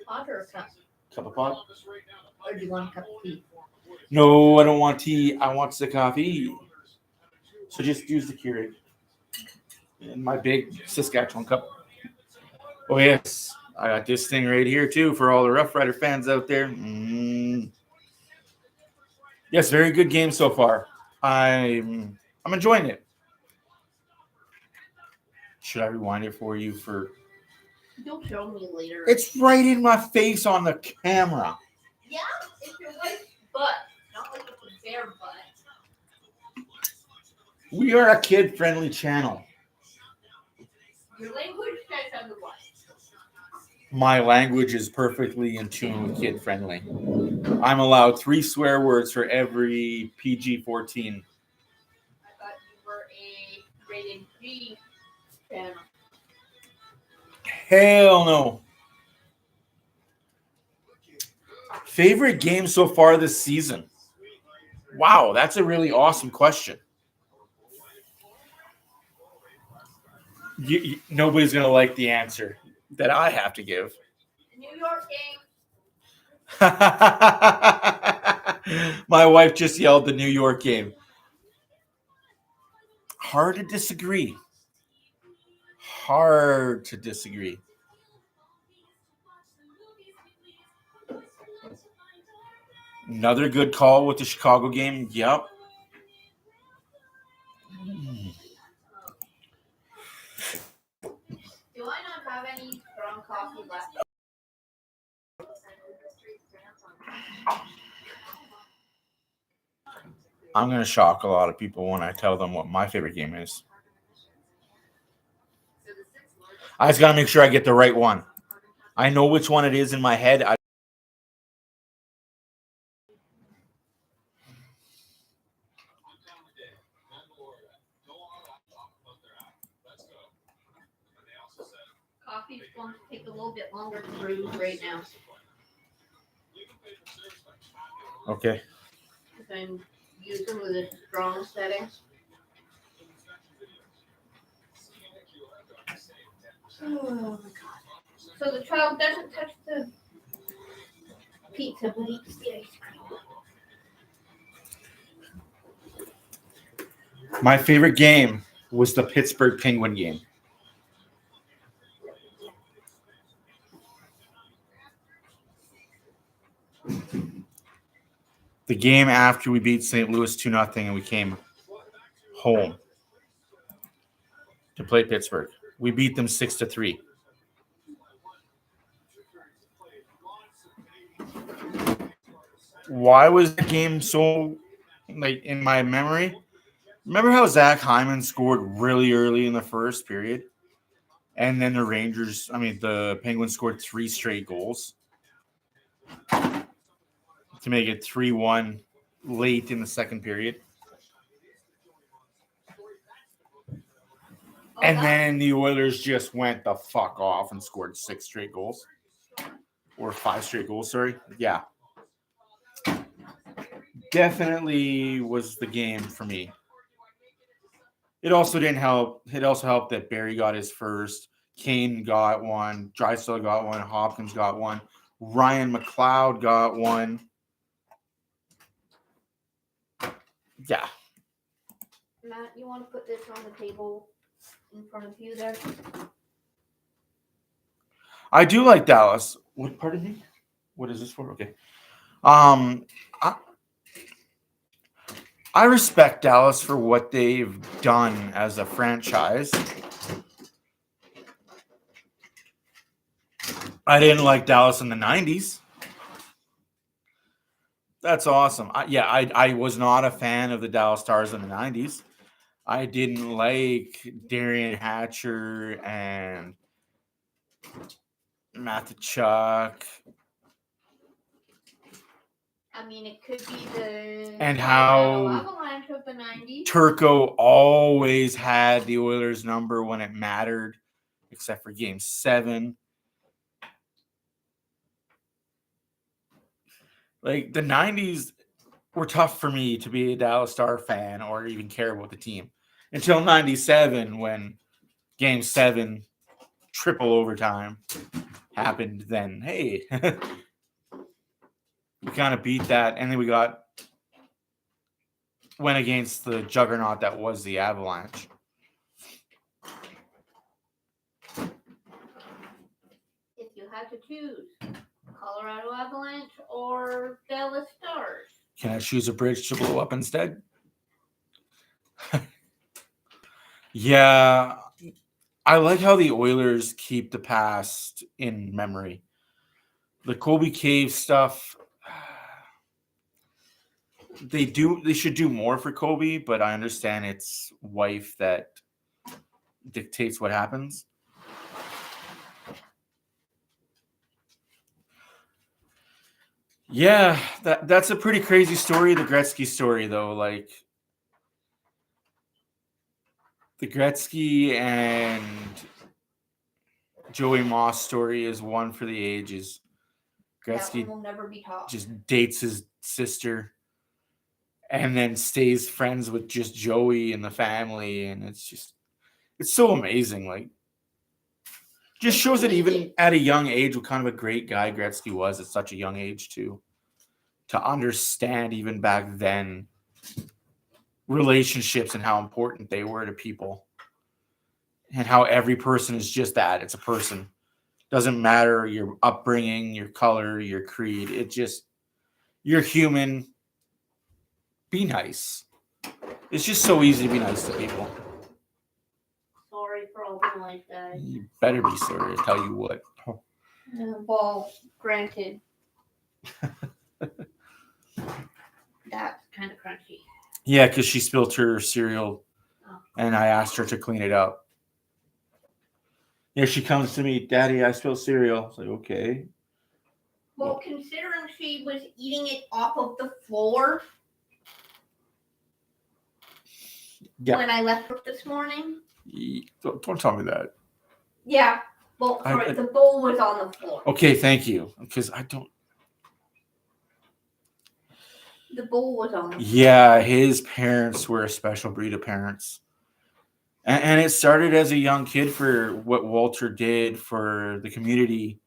Hot or a cup? cup of pot. Or do you want a cup of tea? No, I don't want tea. I want the coffee. So just use the Keurig in my big Saskatchewan cup. Oh yes, I got this thing right here too for all the Rough Rider fans out there. Yes, very good game so far. I'm enjoying it. Should I rewind it for you? You'll show me later. It's right in my face on the camera. Yeah, it's your wife's butt. Not like it's a bear butt. We are a kid-friendly channel. Your language says otherwise. My language is perfectly in tune with kid-friendly. I'm allowed 3 swear words for every PG-14. I thought you were a rated G channel. Hell no. Favorite game so far this season? Wow, that's a really awesome question. Nobody's going to like the answer that I have to give. New York game. My wife just yelled the New York game. Hard to disagree. Hard to disagree. Another good call with the Chicago game. Yep. Do I not have any strong coffee left? I'm going to shock a lot of people when I tell them what my favorite game is. I just got to make sure I get the right one. I know which one it is in my head. Coffee's going to take a little bit longer to brew right now. Okay. Because I'm using with a strong setting. Oh my god. So the child doesn't touch the pizza, but eats the ice cream. My favorite game was the Pittsburgh Penguin game. The game after we beat St. Louis 2-0 and we came home to play Pittsburgh. We beat them 6-3. Why was the game so in my memory? Remember how Zach Hyman scored really early in the first period? And then the Penguins scored 3 straight goals to make it 3-1 late in the second period. And then the Oilers just went the fuck off and scored 6 straight goals. Or 5 straight goals, sorry. Yeah. Definitely was the game for me. It also didn't help. It also helped that Barry got his first. Kane got one. Draisaitl got one. Hopkins got one. Ryan McLeod got one. Yeah. Matt, you want to put this on the table in front of you there? I do like Dallas. What, pardon me? What is this for? Okay. I respect Dallas for what they've done as a franchise. I didn't like Dallas in the 90s. That's awesome. I was not a fan of the Dallas Stars in the 90s. I didn't like Darian Hatcher and Matachuk. I mean, it could be the And how Avalanche of the 90s. Turco always had the Oilers' number when it mattered, except for Game 7. Like, the 90s were tough for me to be a Dallas Star fan or even care about the team. Until 97, when Game 7, triple overtime, happened, then, hey, we kind of beat that. And then we went against the juggernaut that was the Avalanche. If you had to choose Colorado Avalanche or Dallas Stars. Can I choose a bridge to blow up instead? Yeah. I like how the Oilers keep the past in memory. The Colby Cave stuff, they should do more for Kobe, but I understand it's wife that dictates what happens. Yeah, that's a pretty crazy story, the Gretzky story, though. Like, the Gretzky and Joey Moss story is one for the ages. That Gretzky one will never be topped. just dates his sister. and then stays friends with just Joey and the family, and it's so amazing. Like, just shows that even at a young age, what kind of a great guy Gretzky was at such a young age too. To understand even back then relationships and how important they were to people, and how every person is just that. It's a person. Doesn't matter your upbringing, your color, your creed. It just, you're human. Be nice. It's just so easy to be nice to people. Sorry for all the like that. You better be sorry. I tell you what. Well, granted. That's kind of crunchy. Yeah, because she spilled her cereal, Oh. and I asked her to clean it up. Yeah, she comes to me, Daddy, I spilled cereal. I was like, okay. Well, considering she was eating it off of the floor Yeah. when I left work this morning. Don't tell me that. Yeah. Well, sorry, I- the bowl was on the floor. Okay, thank you. Because I don't. The bowl was on the floor. Yeah, his parents were a special breed of parents. And it started as a young kid for what Walter did for the community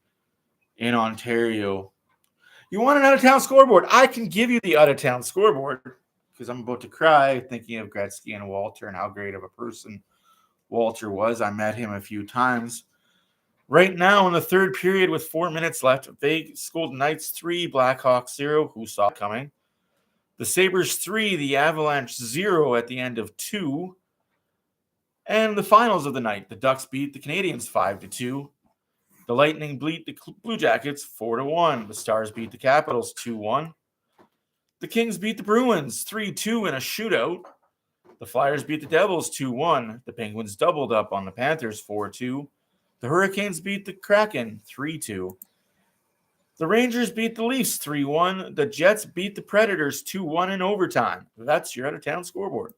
in Ontario. You want an out-of-town scoreboard? I can give you the out-of-town scoreboard because I'm about to cry thinking of Gretzky and Walter and how great of a person Walter was. I met him a few times. Right now in the third period with 4 minutes left, Vegas Golden Knights 3, Blackhawks 0. Who saw it coming? The Sabres 3, the Avalanche 0 at the end of 2. And the finals of the night, the Ducks beat the Canadiens 5-2. The Lightning beat the Blue Jackets 4-1. The Stars beat the Capitals 2-1. The Kings beat the Bruins 3-2 in a shootout. The Flyers beat the Devils 2-1. The Penguins doubled up on the Panthers 4-2. The Hurricanes beat the Kraken 3-2. The Rangers beat the Leafs 3-1. The Jets beat the Predators 2-1 in overtime. That's your out-of-town scoreboard.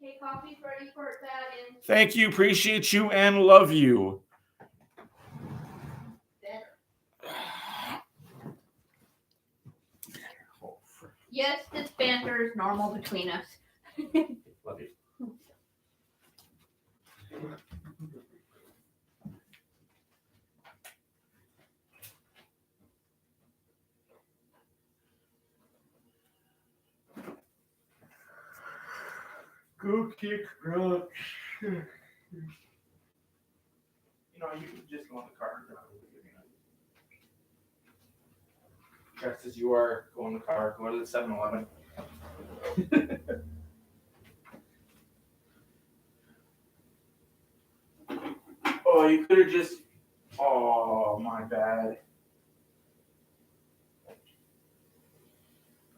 Okay, coffee's ready for it, Baggins. Thank you, appreciate you, and love you. Yes, this banter is normal between us. Love you. Go kick rocks. You know, you can just go in the car and drive. Just as you are, go in the car, go to the 7-Eleven. Oh, you could have just. Oh, my bad.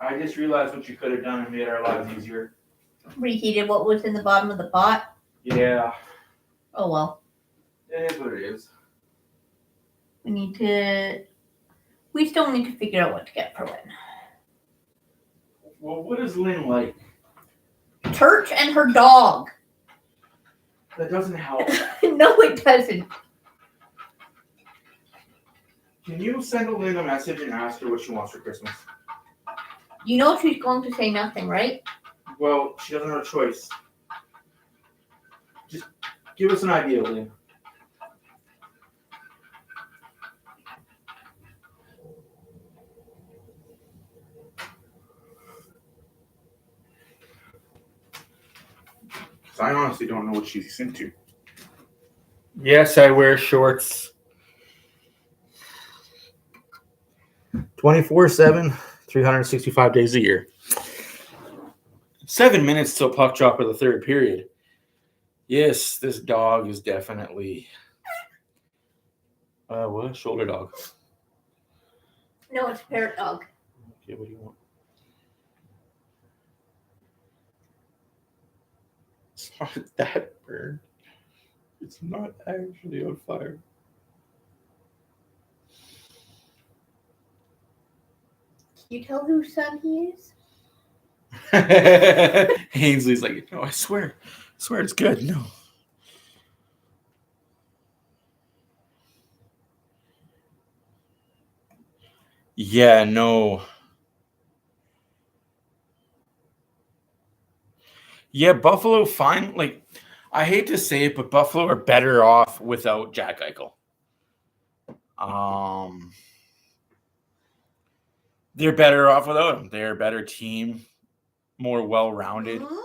I just realized what you could have done and made our lives easier. Reheated what was in the bottom of the pot. Yeah, Oh well. it is what it is. We still need to figure out what to get for Lynn. Well, what is Lynn like? Church and her dog. That doesn't help. No, it doesn't. Can you send Lynn a message and ask her what she wants for Christmas? You know she's going to say nothing, right? Well, she doesn't have a choice. Just give us an idea, Lynn. Because I honestly don't know what she's into. Yes, I wear shorts. 24/7, 365 days a year. 7 minutes till puck drop of the third period. Yes, this dog is definitely what? Shoulder dog. No, it's a parrot dog. Okay, what do you want? It's not that burned. It's not actually on fire. Can you tell whose son he is? Ainsley's like, no, I swear it's good. No. Yeah, no. Yeah, Buffalo fine. Like, I hate to say it, but Buffalo are better off without Jack Eichel. They're better off without him. They're a better team, more well-rounded. Mhm.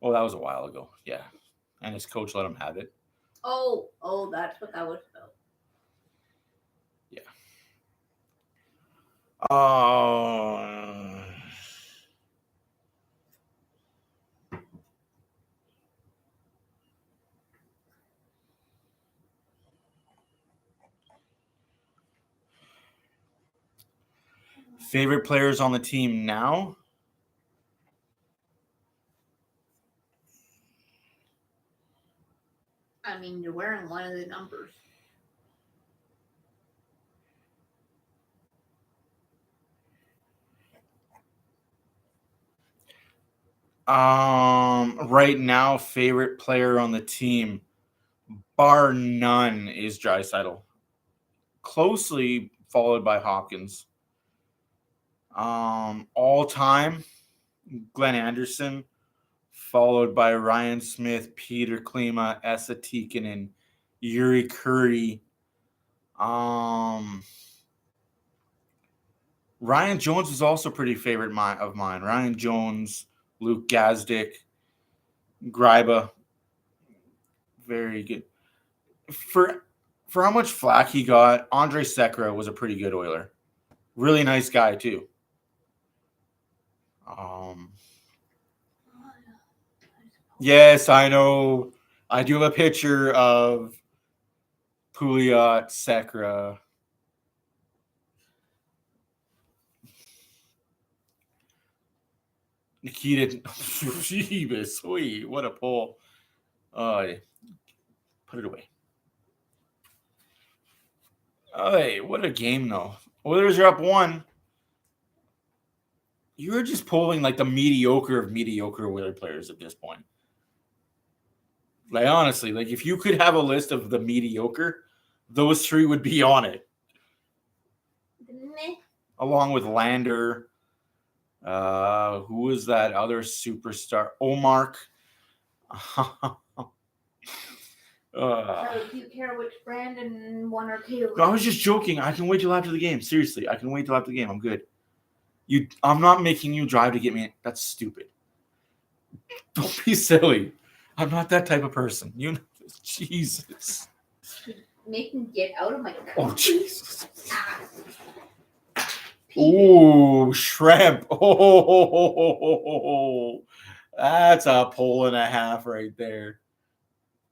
Well, that was a while ago. Yeah, and his coach let him have it. Oh, that's what that was about. Favorite players on the team now? I mean, you're wearing one of the numbers. Right now, favorite player on the team, bar none, is Draisaitl. Closely followed by Hopkins. All time, Glenn Anderson, followed by Ryan Smith, Peter Klima, Esa Tikkanen, Yuri Curry. Ryan Jones was also pretty favorite of mine. Ryan Jones, Luke Gazdic, Greiba. Very good. For how much flack he got, Andre Sekera was a pretty good Oiler. Really nice guy too. Yes, I know. I do have a picture of Pouliot, Sekera. Nikita, Jeebus, sweet, what a pull. Put it away. Hey, what a game, though. Oilers are up 1. You're just pulling like the mediocre of mediocre Oiler players at this point. Like, honestly, like if you could have a list of the mediocre, those 3 would be on it. Meh. Along with Lander. Who was that other superstar? Omark. So do you care which brand and 1 or 2? I was just joking. I can wait till after the game. Seriously, I can wait till after the game. I'm good. I'm not making you drive to get me. That's stupid. Don't be silly. I'm not that type of person. Jesus. Make me get out of my car. Oh, Jesus. Ah. Ooh, shrimp. Oh, that's a pole and a half right there.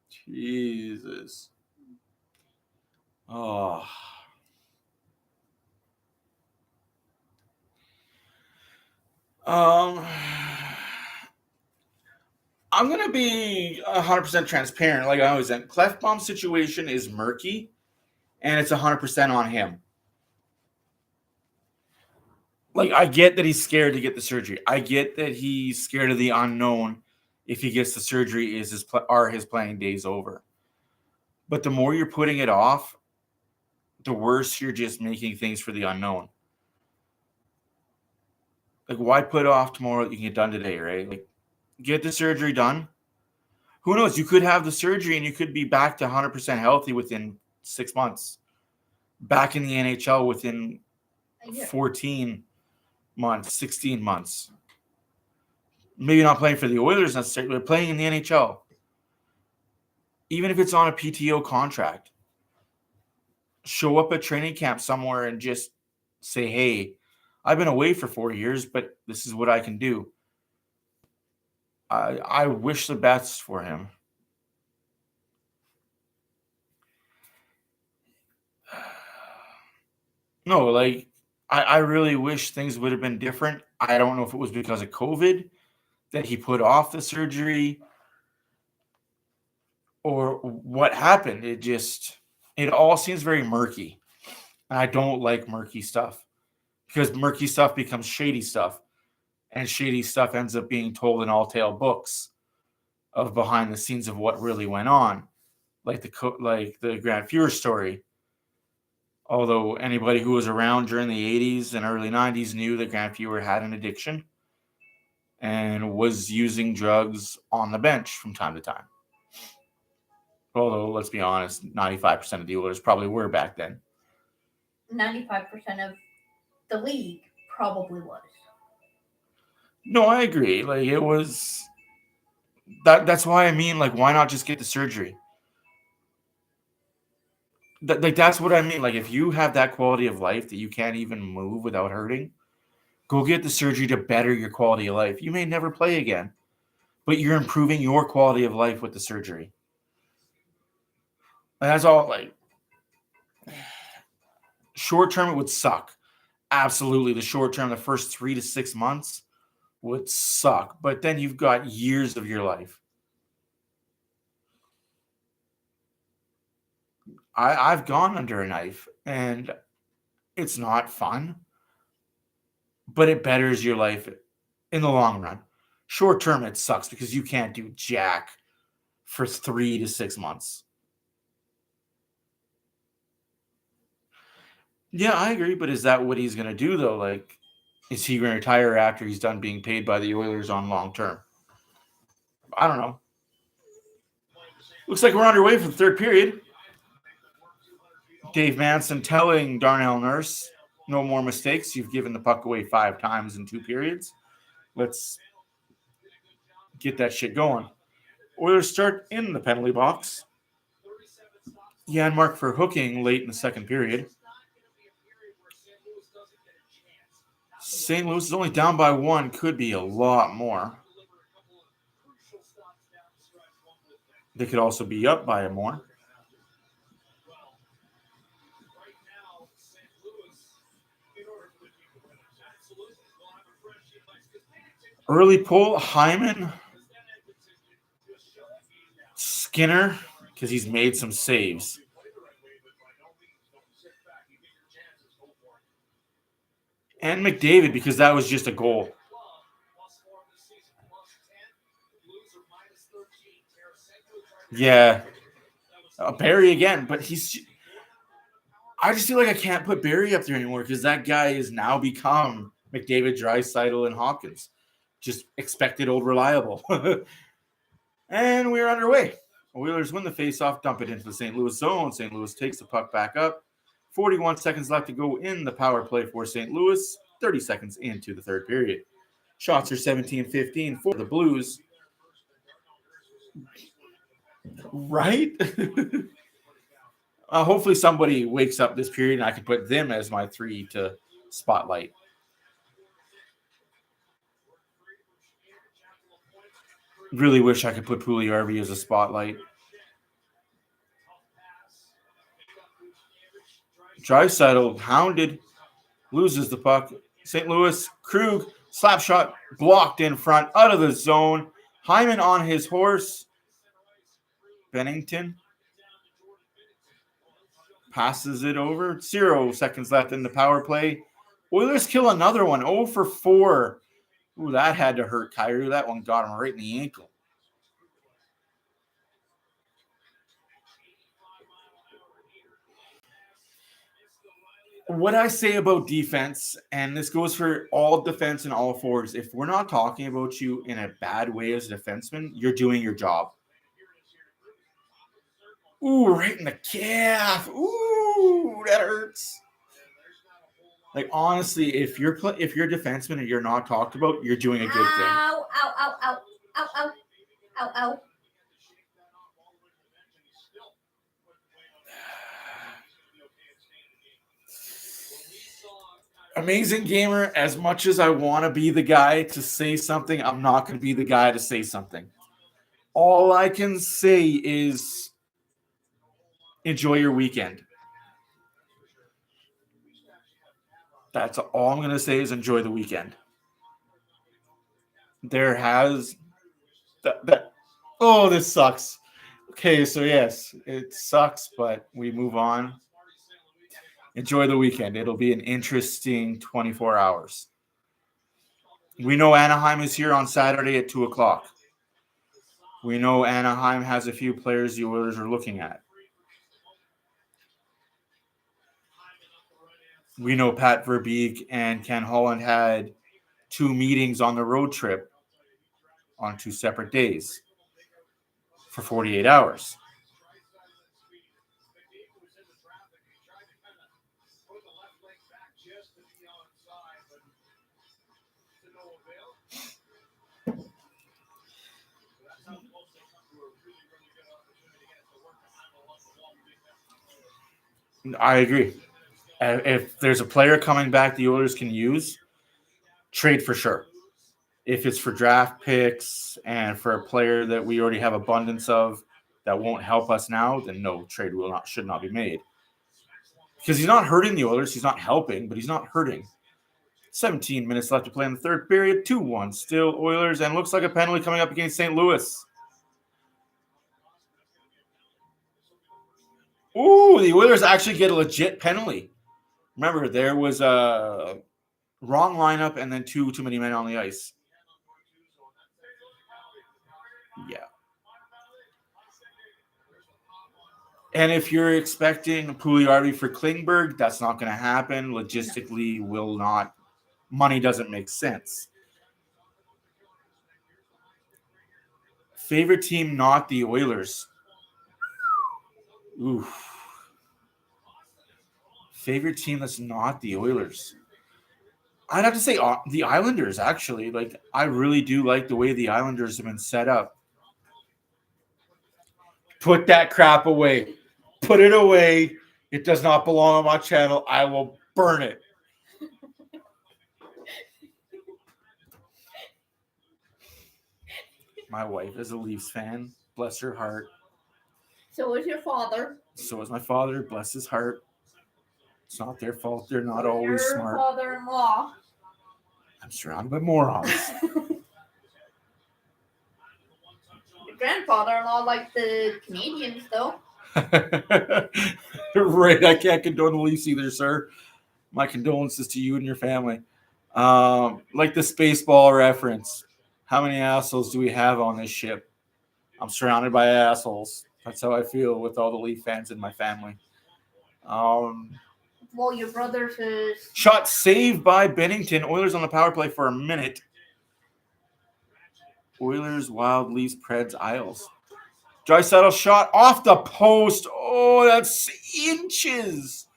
Jesus. Oh. I'm going to be 100% transparent like I always am. Clefbaum's situation is murky, and it's 100% on him. Like, I get that he's scared to get the surgery. I get that he's scared of the unknown. If he gets the surgery, are his playing days over? But the more you're putting it off, the worse you're just making things for the unknown. Like, why put off tomorrow that you can get done today, right? Like, get the surgery done. Who knows? You could have the surgery and you could be back to 100% healthy within 6 months. Back in the NHL within 14 months, 16 months. Maybe not playing for the Oilers necessarily, but playing in the NHL. Even if it's on a PTO contract. Show up at training camp somewhere and just say, hey, I've been away for 4 years, but this is what I can do. I wish the best for him. No, like, I really wish things would have been different. I don't know if it was because of COVID that he put off the surgery or what happened. It all seems very murky. And I don't like murky stuff because murky stuff becomes shady stuff. And shady stuff ends up being told in all tale books of behind the scenes of what really went on. Like the Grant Fuhrer story. Although anybody who was around during the 80s and early 90s knew that Grant Fuhrer had an addiction and was using drugs on the bench from time to time. Although, let's be honest, 95% of the Oilers probably were back then. 95% of the league probably was. No, I agree. Like, it was... That's why I mean, like, why not just get the surgery? That's what I mean. Like, if you have that quality of life that you can't even move without hurting, go get the surgery to better your quality of life. You may never play again, but you're improving your quality of life with the surgery. And that's all. Like, short term, it would suck. Absolutely, the short term, the first 3 to 6 months would suck. But then you've got years of your life. I've gone under a knife, and it's not fun, but it betters your life in the long run. Short term, it sucks because you can't do jack for 3 to 6 months. Yeah, I agree, but is that what he's going to do, though? Like, is he going to retire after he's done being paid by the Oilers on long term? I don't know. Looks like we're underway for the third period. Dave Manson telling Darnell Nurse, no more mistakes. You've given the puck away 5 times in 2 periods. Let's get that shit going. Oilers start in the penalty box. Janmark for hooking late in the second period. St. Louis is only down by 1. Could be a lot more. They could also be up by more. Early pull, Hyman, Skinner, because he's made some saves. And McDavid, because that was just a goal. Yeah. Barry again, but I just feel like I can't put Barry up there anymore because that guy has now become McDavid, Draisaitl, and Hopkins. Just expected old reliable. And we're underway. Oilers win the faceoff, dump it into the St. Louis zone. St. Louis takes the puck back up. 41 seconds left to go in the power play for St. Louis. 30 seconds into the third period. Shots are 17-15 for the Blues. Right? Hopefully somebody wakes up this period and I can put them as my 3 to spotlight. Really wish I could put Pugliarvi as a spotlight. Draisaitl hounded, loses the puck. St. Louis, Krug, slap shot, blocked in front, out of the zone. Hyman on his horse. Binnington passes it over. 0 seconds left in the power play. Oilers kill another one. 0 for 4. Ooh, that had to hurt Kyrou. That one got him right in the ankle. What I say about defense, and this goes for all defense and all forwards, if we're not talking about you in a bad way as a defenseman, you're doing your job. Ooh, right in the calf. Ooh, that hurts. Like, honestly, if you're a defenseman and you're not talked about, you're doing a good thing. Ow, ow, ow, ow, ow, ow, ow, ow. Amazing gamer, as much as I want to be the guy to say something, I'm not going to be the guy to say something. All I can say is enjoy your weekend. That's all I'm going to say is enjoy the weekend. There has... Oh, this sucks. Okay, so yes, it sucks, but we move on. Enjoy the weekend. It'll be an interesting 24 hours. We know Anaheim is here on Saturday at 2 o'clock. We know Anaheim has a few players the Oilers are looking at. We know Pat Verbeek and Ken Holland had 2 meetings on the road trip on 2 separate days for 48 hours. I agree. If there's a player coming back the Oilers can use, trade for sure. If it's for draft picks and for a player that we already have abundance of that won't help us now, then no, trade should not be made. Because he's not hurting the Oilers. He's not helping, but he's not hurting. 17 minutes left to play in the third period. 2-1 still Oilers, and looks like a penalty coming up against St. Louis. Ooh, the Oilers actually get a legit penalty. Remember, there was a wrong lineup and then too many men on the ice. Yeah. And if you're expecting Pugliarvi for Klingberg, that's not going to happen. Logistically, will not. Money doesn't make sense. Favorite team, not the Oilers. Oof. Favorite team that's not the Oilers. I'd have to say the Islanders, actually. Like, I really do like the way the Islanders have been set up. Put that crap away. Put it away. It does not belong on my channel. I will burn it. My wife is a Leafs fan. Bless her heart. So is your father. So is my father. Bless his heart. It's not their fault. They're not always Your smart. father-in-law. I'm surrounded by morons. Your grandfather-in-law like the Canadians, though. Right. I can't condone the Leafs either, sir. My condolences to you and your family. Like the Spaceball reference. How many assholes do we have on this ship? I'm surrounded by assholes. That's how I feel with all the Leaf fans in my family. Well, your brother's is... Shot saved by Binnington. Oilers on the power play for a minute. Oilers, Wild, Leafs, Preds, Isles. Draisaitl shot off the post. Oh, that's inches.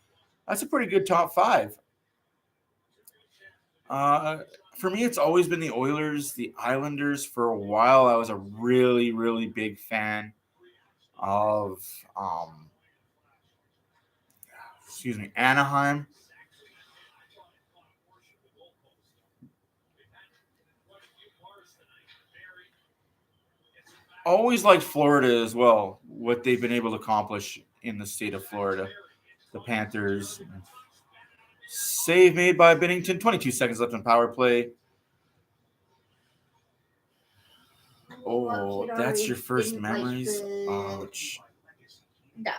That's a pretty good top 5. For me, it's always been the Oilers, the Islanders. For a while, I was a really, really big fan of Anaheim. Always liked Florida as well, what they've been able to accomplish in the state of Florida. The Panthers. Save made by Binnington. 22 seconds left on power play. Oh, that's your first memories? Ouch. Ducks.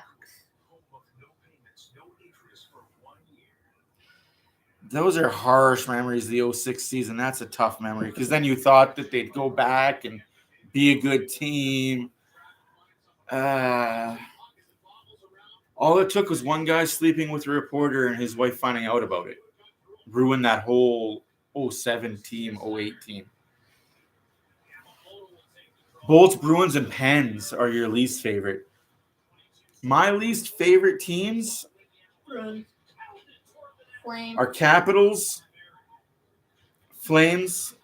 Those are harsh memories, the 06 season. That's a tough memory because then you thought that they'd go back and be a good team. All it took was one guy sleeping with a reporter and his wife finding out about it. Ruined that whole 07 team, 08 team. Bolts, Bruins, and Pens are your least favorite. My least favorite teams are Capitals, Flames,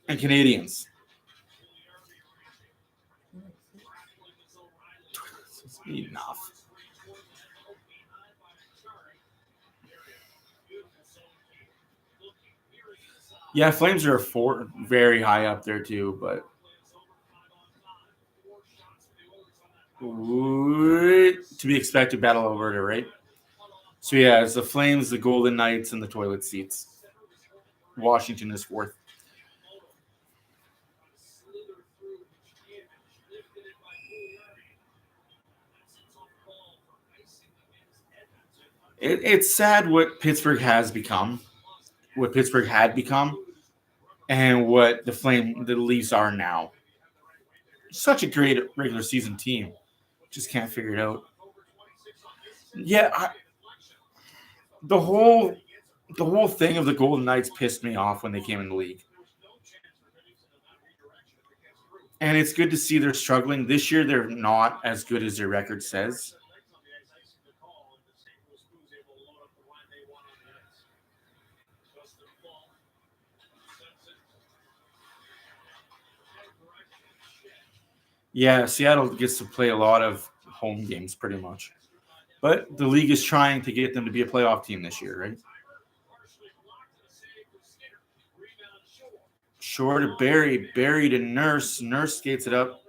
and Canadians. Enough. Yeah, Flames are very high up there too, but to be expected, Battle of Alberta, right? So yeah, it's the Flames, the Golden Knights, and the toilet seats. Washington is 4th. It's sad what Pittsburgh has become, what Pittsburgh had become, and what the Leafs are now. Such a great regular season team. Just can't figure it out. Yeah, the whole thing of the Golden Knights pissed me off when they came in the league. And it's good to see they're struggling. This year, they're not as good as their record says. Yeah, Seattle gets to play a lot of home games pretty much. But the league is trying to get them to be a playoff team this year, right? Short to Barry. Barry to Nurse. Nurse skates it up.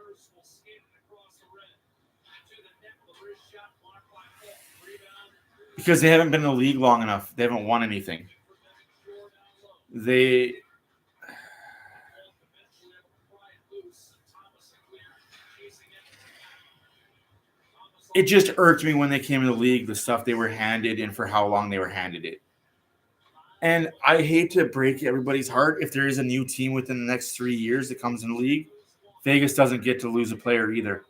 Because they haven't been in the league long enough. They haven't won anything. It just irked me when they came in the league, the stuff they were handed and for how long they were handed it. And I hate to break everybody's heart. If there is a new team within the next 3 years that comes in the league, Vegas doesn't get to lose a player either.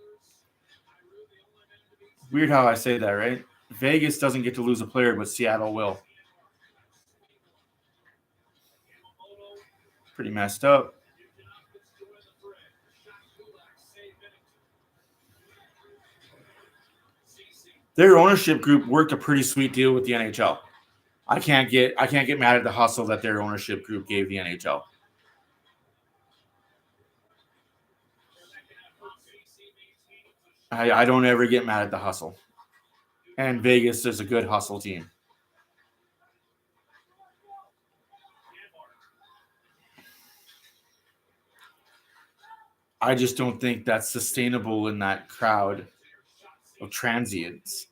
Weird how I say that, right? Vegas doesn't get to lose a player, but Seattle will. Pretty messed up. Their ownership group worked a pretty sweet deal with the NHL. I can't get mad at the hustle that their ownership group gave the NHL. I don't ever get mad at the hustle. And Vegas is a good hustle team. I just don't think that's sustainable in that crowd of transients.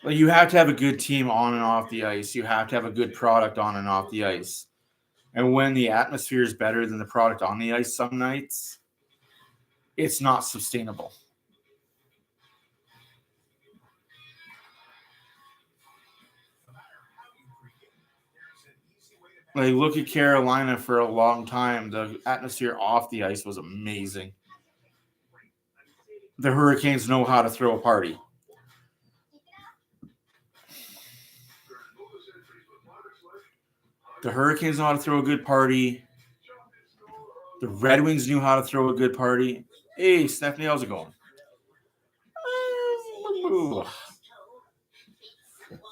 Like, you have to have a good team on and off the ice. You have to have a good product on and off the ice. And when the atmosphere is better than the product on the ice some nights, it's not sustainable. Like, look at Carolina for a long time. The atmosphere off the ice was amazing. The Hurricanes know how to throw a party. The Hurricanes know how to throw a good party. The Red Wings knew how to throw a good party. Hey, Stephanie, how's it going?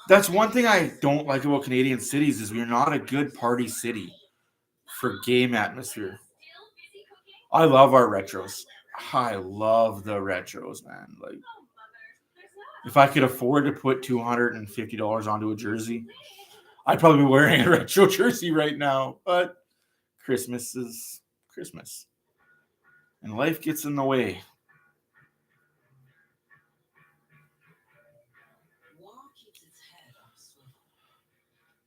That's one thing I don't like about Canadian cities is we're not a good party city for game atmosphere. I love our retros. I love the retros, man. Like, if I could afford to put $250 onto a jersey, I'd probably be wearing a retro jersey right now. But Christmas is Christmas. And life gets in the way.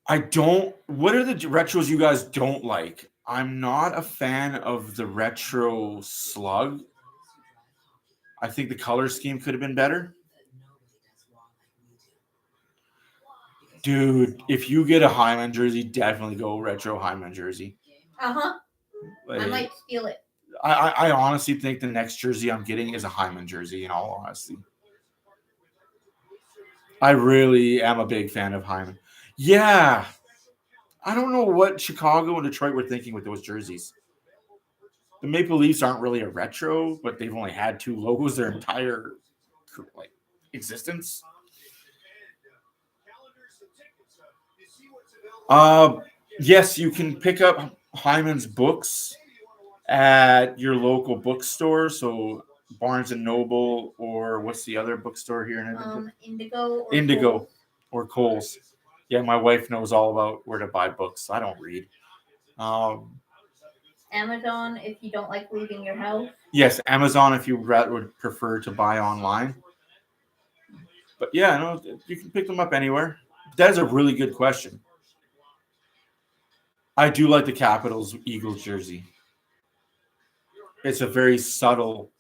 What are the retros you guys don't like? I'm not a fan of the retro slug. I think the color scheme could have been better. Dude, if you get a Hyman jersey, definitely go retro Hyman jersey. Uh-huh. Like, I might steal it. I honestly think the next jersey I'm getting is a Hyman jersey, in all honesty. I really am a big fan of Hyman. Yeah. I don't know what Chicago and Detroit were thinking with those jerseys. The Maple Leafs aren't really a retro, but they've only had 2 logos their entire existence. Yes, you can pick up Hyman's books at your local bookstore. So Barnes and Noble, or what's the other bookstore here in Edmonton? Indigo. Or Kohl's. Yeah, my wife knows all about where to buy books. I don't read. Amazon, if you don't like leaving your house. Yes, Amazon if you would prefer to buy online. But yeah, no, you can pick them up anywhere. That is a really good question. I do like the Capitals Eagles jersey. It's a very subtle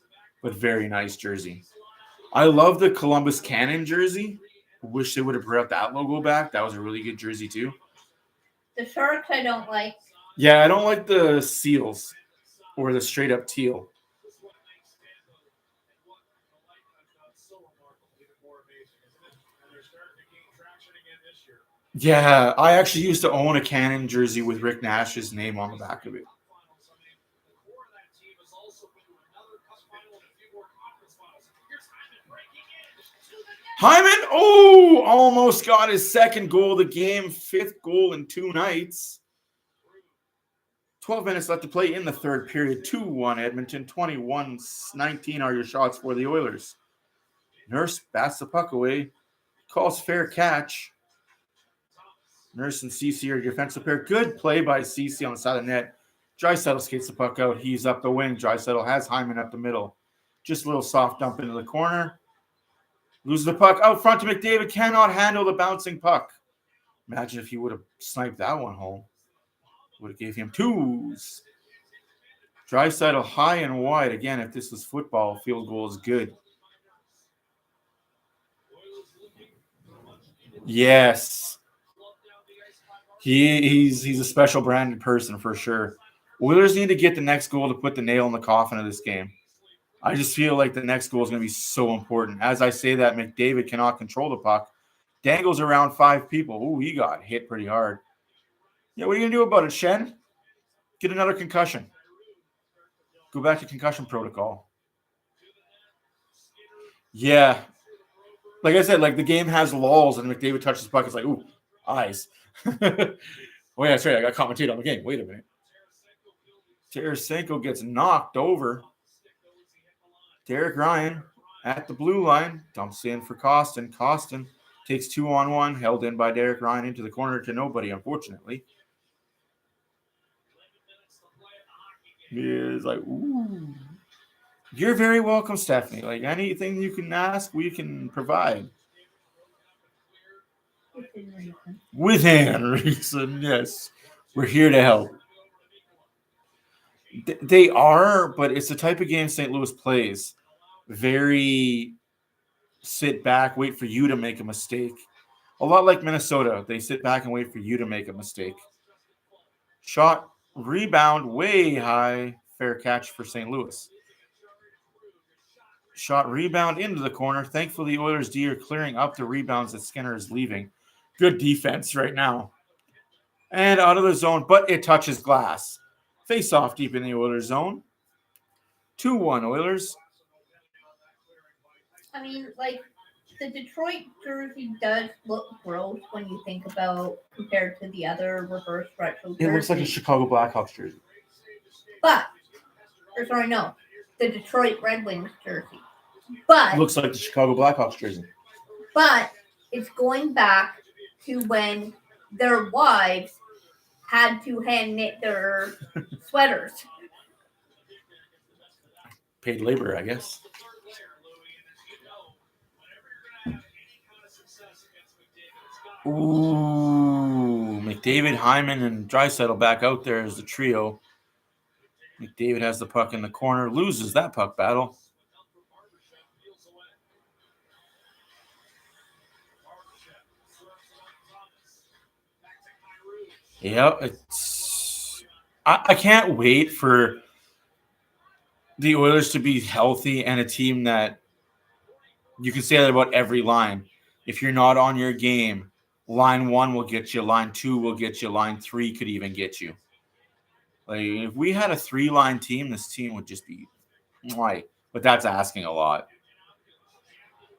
but very nice jersey. I love the Columbus Cannon jersey. Wish they would have brought that logo back. That was a really good jersey too. The Sharks I don't like. Yeah, I don't like the seals or the straight up teal. Yeah, I actually used to own a Cannon jersey with Rick Nash's name on the back of it. Hyman, oh, almost got his second goal of the game, 5th goal in 2 nights. 12 minutes left to play in the third period. 2-1 Edmonton, 21-19 are your shots for the Oilers. Nurse bats the puck away, calls fair catch. Nurse and Cece are your defensive pair. Good play by Cece on the side of the net. Draisaitl skates the puck out. He's up the wing. Draisaitl has Hyman up the middle. Just a little soft dump into the corner. Loses the puck out front to McDavid. Cannot handle the bouncing puck. Imagine if he would have sniped that one home. Would have gave him 2s. Draisaitl high and wide. Again, if this was football, field goal is good. Yes. He's a special branded person for sure. Oilers need to get the next goal to put the nail in the coffin of this game. I just feel like the next goal is going to be so important. As I say that, McDavid cannot control the puck. Dangles around 5 people. Ooh, he got hit pretty hard. Yeah, what are you going to do about it, Shen? Get another concussion. Go back to concussion protocol. Yeah. Like I said, like the game has lulls and McDavid touches the puck. It's like, ooh, eyes. Oh, yeah, that's right. I got commentated on the game. Wait a minute. Tarasenko gets knocked over. Derek Ryan at the blue line. Dumps in for Kostin. Kostin takes 2-on-1. Held in by Derek Ryan into the corner to nobody, unfortunately. He is like, ooh. You're very welcome, Stephanie. Like anything you can ask, we can provide. Within reason, yes. We're here to help. They are, but it's the type of game St. Louis plays. Very sit back, wait for you to make a mistake. A lot like Minnesota. They sit back and wait for you to make a mistake. Shot, rebound, way high. Fair catch for St. Louis. Shot, rebound into the corner. Thankfully, the Oilers D are clearing up the rebounds that Skinner is leaving. Good defense right now. And out of the zone, but it touches glass. Face off deep in the Oilers zone. 2-1 Oilers. I mean, like, the Detroit jersey does look gross when you think about compared to the other reverse retro jerseys. It looks like a Chicago Blackhawks jersey. But, the Detroit Red Wings jersey. But It looks like the Chicago Blackhawks jersey. But it's going back to when their wives had to hand knit their sweaters. Paid labor, I guess. Ooh, McDavid, Hyman, and Draisaitl back out there as the trio. McDavid has the puck in the corner, loses that puck battle. Yeah, I can't wait for the Oilers to be healthy and a team that you can say that about every line. If you're not on your game, line 1 will get you, line 2 will get you, line 3 could even get you. Like if we had a 3-line team, this team would just be white. But that's asking a lot.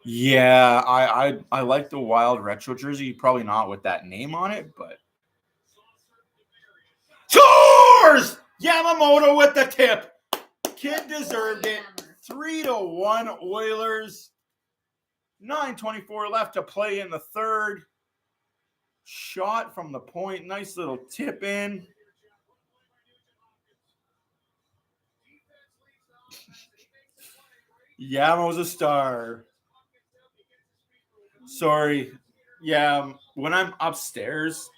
Yeah, I like the Wild retro jersey. Probably not with that name on it, but scores! Yamamoto with the tip. Kid deserved it. 3-1 Oilers. 9:24 left to play in the third. Shot from the point. Nice little tip in. Yamo's a star. Sorry. Yeah, when I'm upstairs,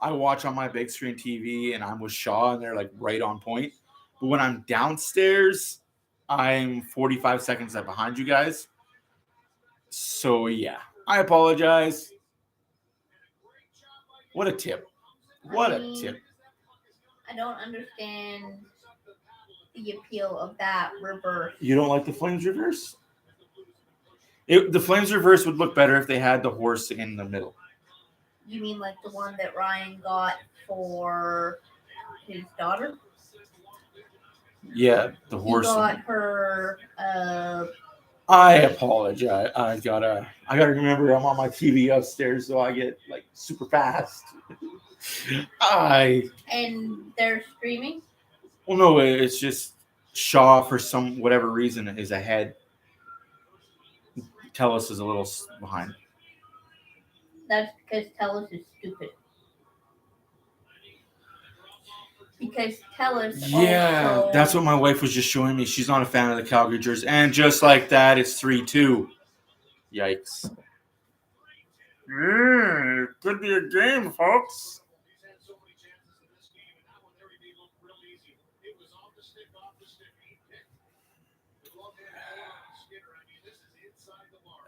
I watch on my big screen TV and I'm with Shaw and they're like right on point. But when I'm downstairs, I'm 45 seconds behind you guys. So yeah, I apologize. What a tip. What a tip. I don't understand the appeal of that reverse. You don't like the Flames reverse? The Flames reverse would look better if they had the horse in the middle. You mean like the one that Ryan got for his daughter? Yeah, the horse. He got her I apologize. I gotta remember I'm on my TV upstairs, so I get like super fast. And they're streaming. Well, no, it's just Shaw for some whatever reason is ahead. Telus is a little behind. That's because Tellus is stupid. Because Tellus. Yeah, also, that's what my wife was just showing me. She's not a fan of the Calgary jersey, and just like that, it's 3-2. Yikes! Yeah, could be a game, folks.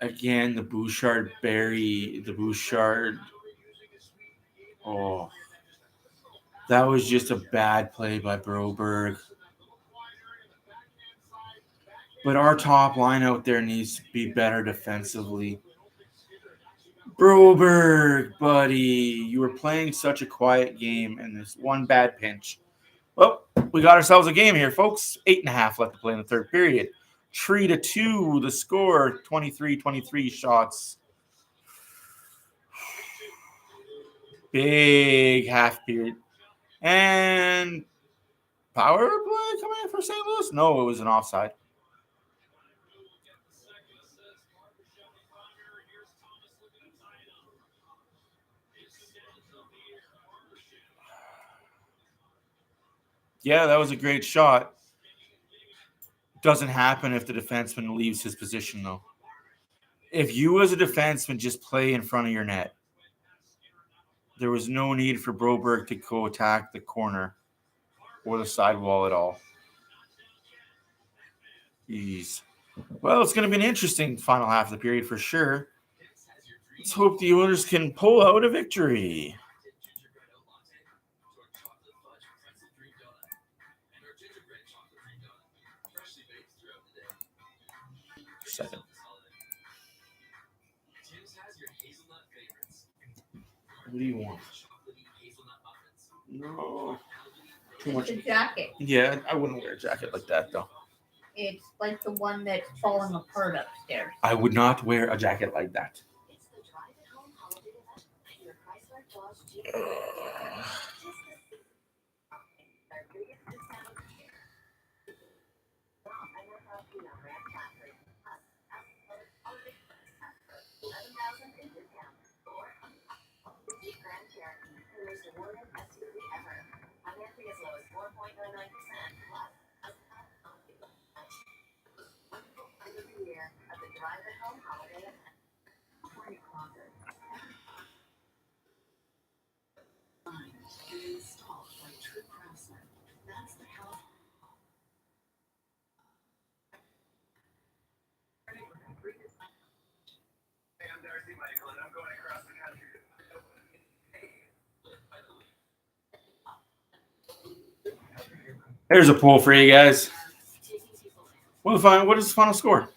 Again, the Bouchard Berry, the Bouchard. Oh, that was just a bad play by Broberg. But our top line out there needs to be better defensively. Broberg, buddy, you were playing such a quiet game and this one bad pinch. Well, we got ourselves a game here, folks. 8.5 left to play in the third period. 3-2, the score, 23-23 shots. Big half period. And power play coming in for St. Louis? No, it was an offside. Yeah, that was a great shot. Doesn't happen if the defenseman leaves his position, though. If you as a defenseman just play in front of your net, there was no need for Broberg to go attack the corner or the sidewall at all. Jeez. Well, it's going to be an interesting final half of the period for sure. Let's hope the Oilers can pull out a victory. Second. What do you want? No. Too much. It's a jacket. Yeah, I wouldn't wear a jacket like that, though. It's like the one that's falling apart upstairs. I would not wear a jacket like that. Here's a poll for you guys. What is the final score?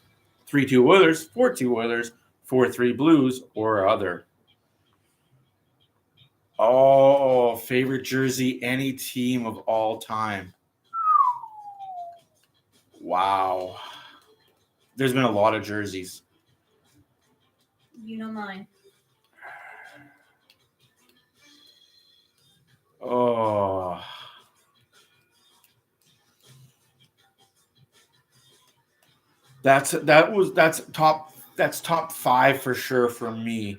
3-2 Oilers, 4-2 Oilers, 4-3 Blues, or other. Oh, favorite jersey, any team of all time. Wow. There's been a lot of jerseys. You know mine. Oh. That's top 5 for sure for me.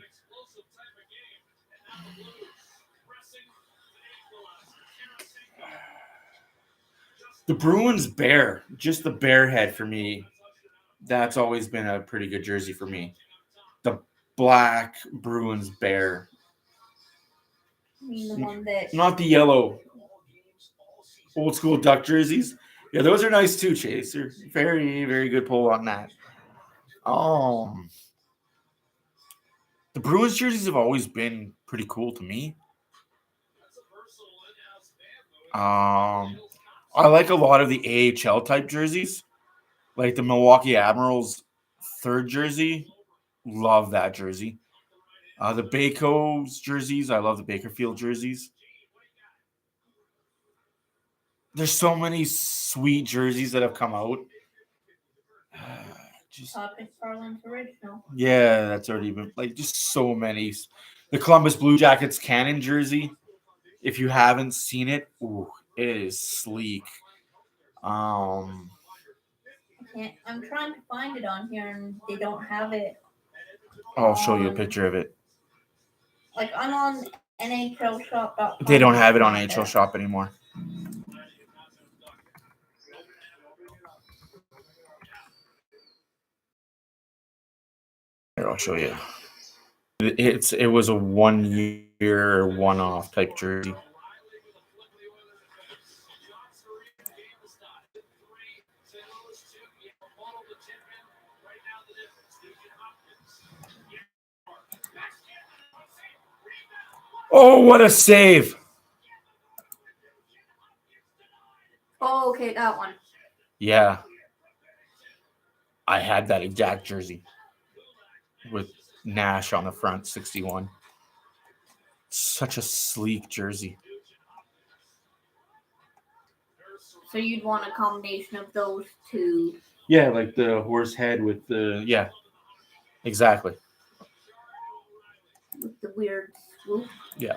The Bruins bear, just the bear head for me. That's always been a pretty good jersey for me. The black Bruins bear. I mean the one that Not the yellow old school duck jerseys. Yeah, those are nice too, Chase. They're very, very good pull on that. The Bruins jerseys have always been pretty cool to me. I like a lot of the AHL type jerseys, like the Milwaukee Admirals third jersey. Love that jersey. The Bayco's jerseys. I love the Bakerfield jerseys. There's so many sweet jerseys that have come out. Just, Todd McFarlane's original. yeah, that's already been like just so many. The Columbus Blue Jackets cannon jersey. If you haven't seen it, ooh, it is sleek. I can't. I'm trying to find it on here, and they don't have it. I'll show you a picture of it. Like I'm on NHLshop.com. They don't have it on NHL Shop anymore. Here, I'll show you. It was a 1 year, one-off type jersey. Oh, what a save! Oh, okay, that one. Yeah. I had that exact jersey with Nash on the front, 61. Such a sleek jersey. So you'd want a combination of those two. Yeah, like the horse head with the, yeah, exactly. With the weird swoop. Yeah.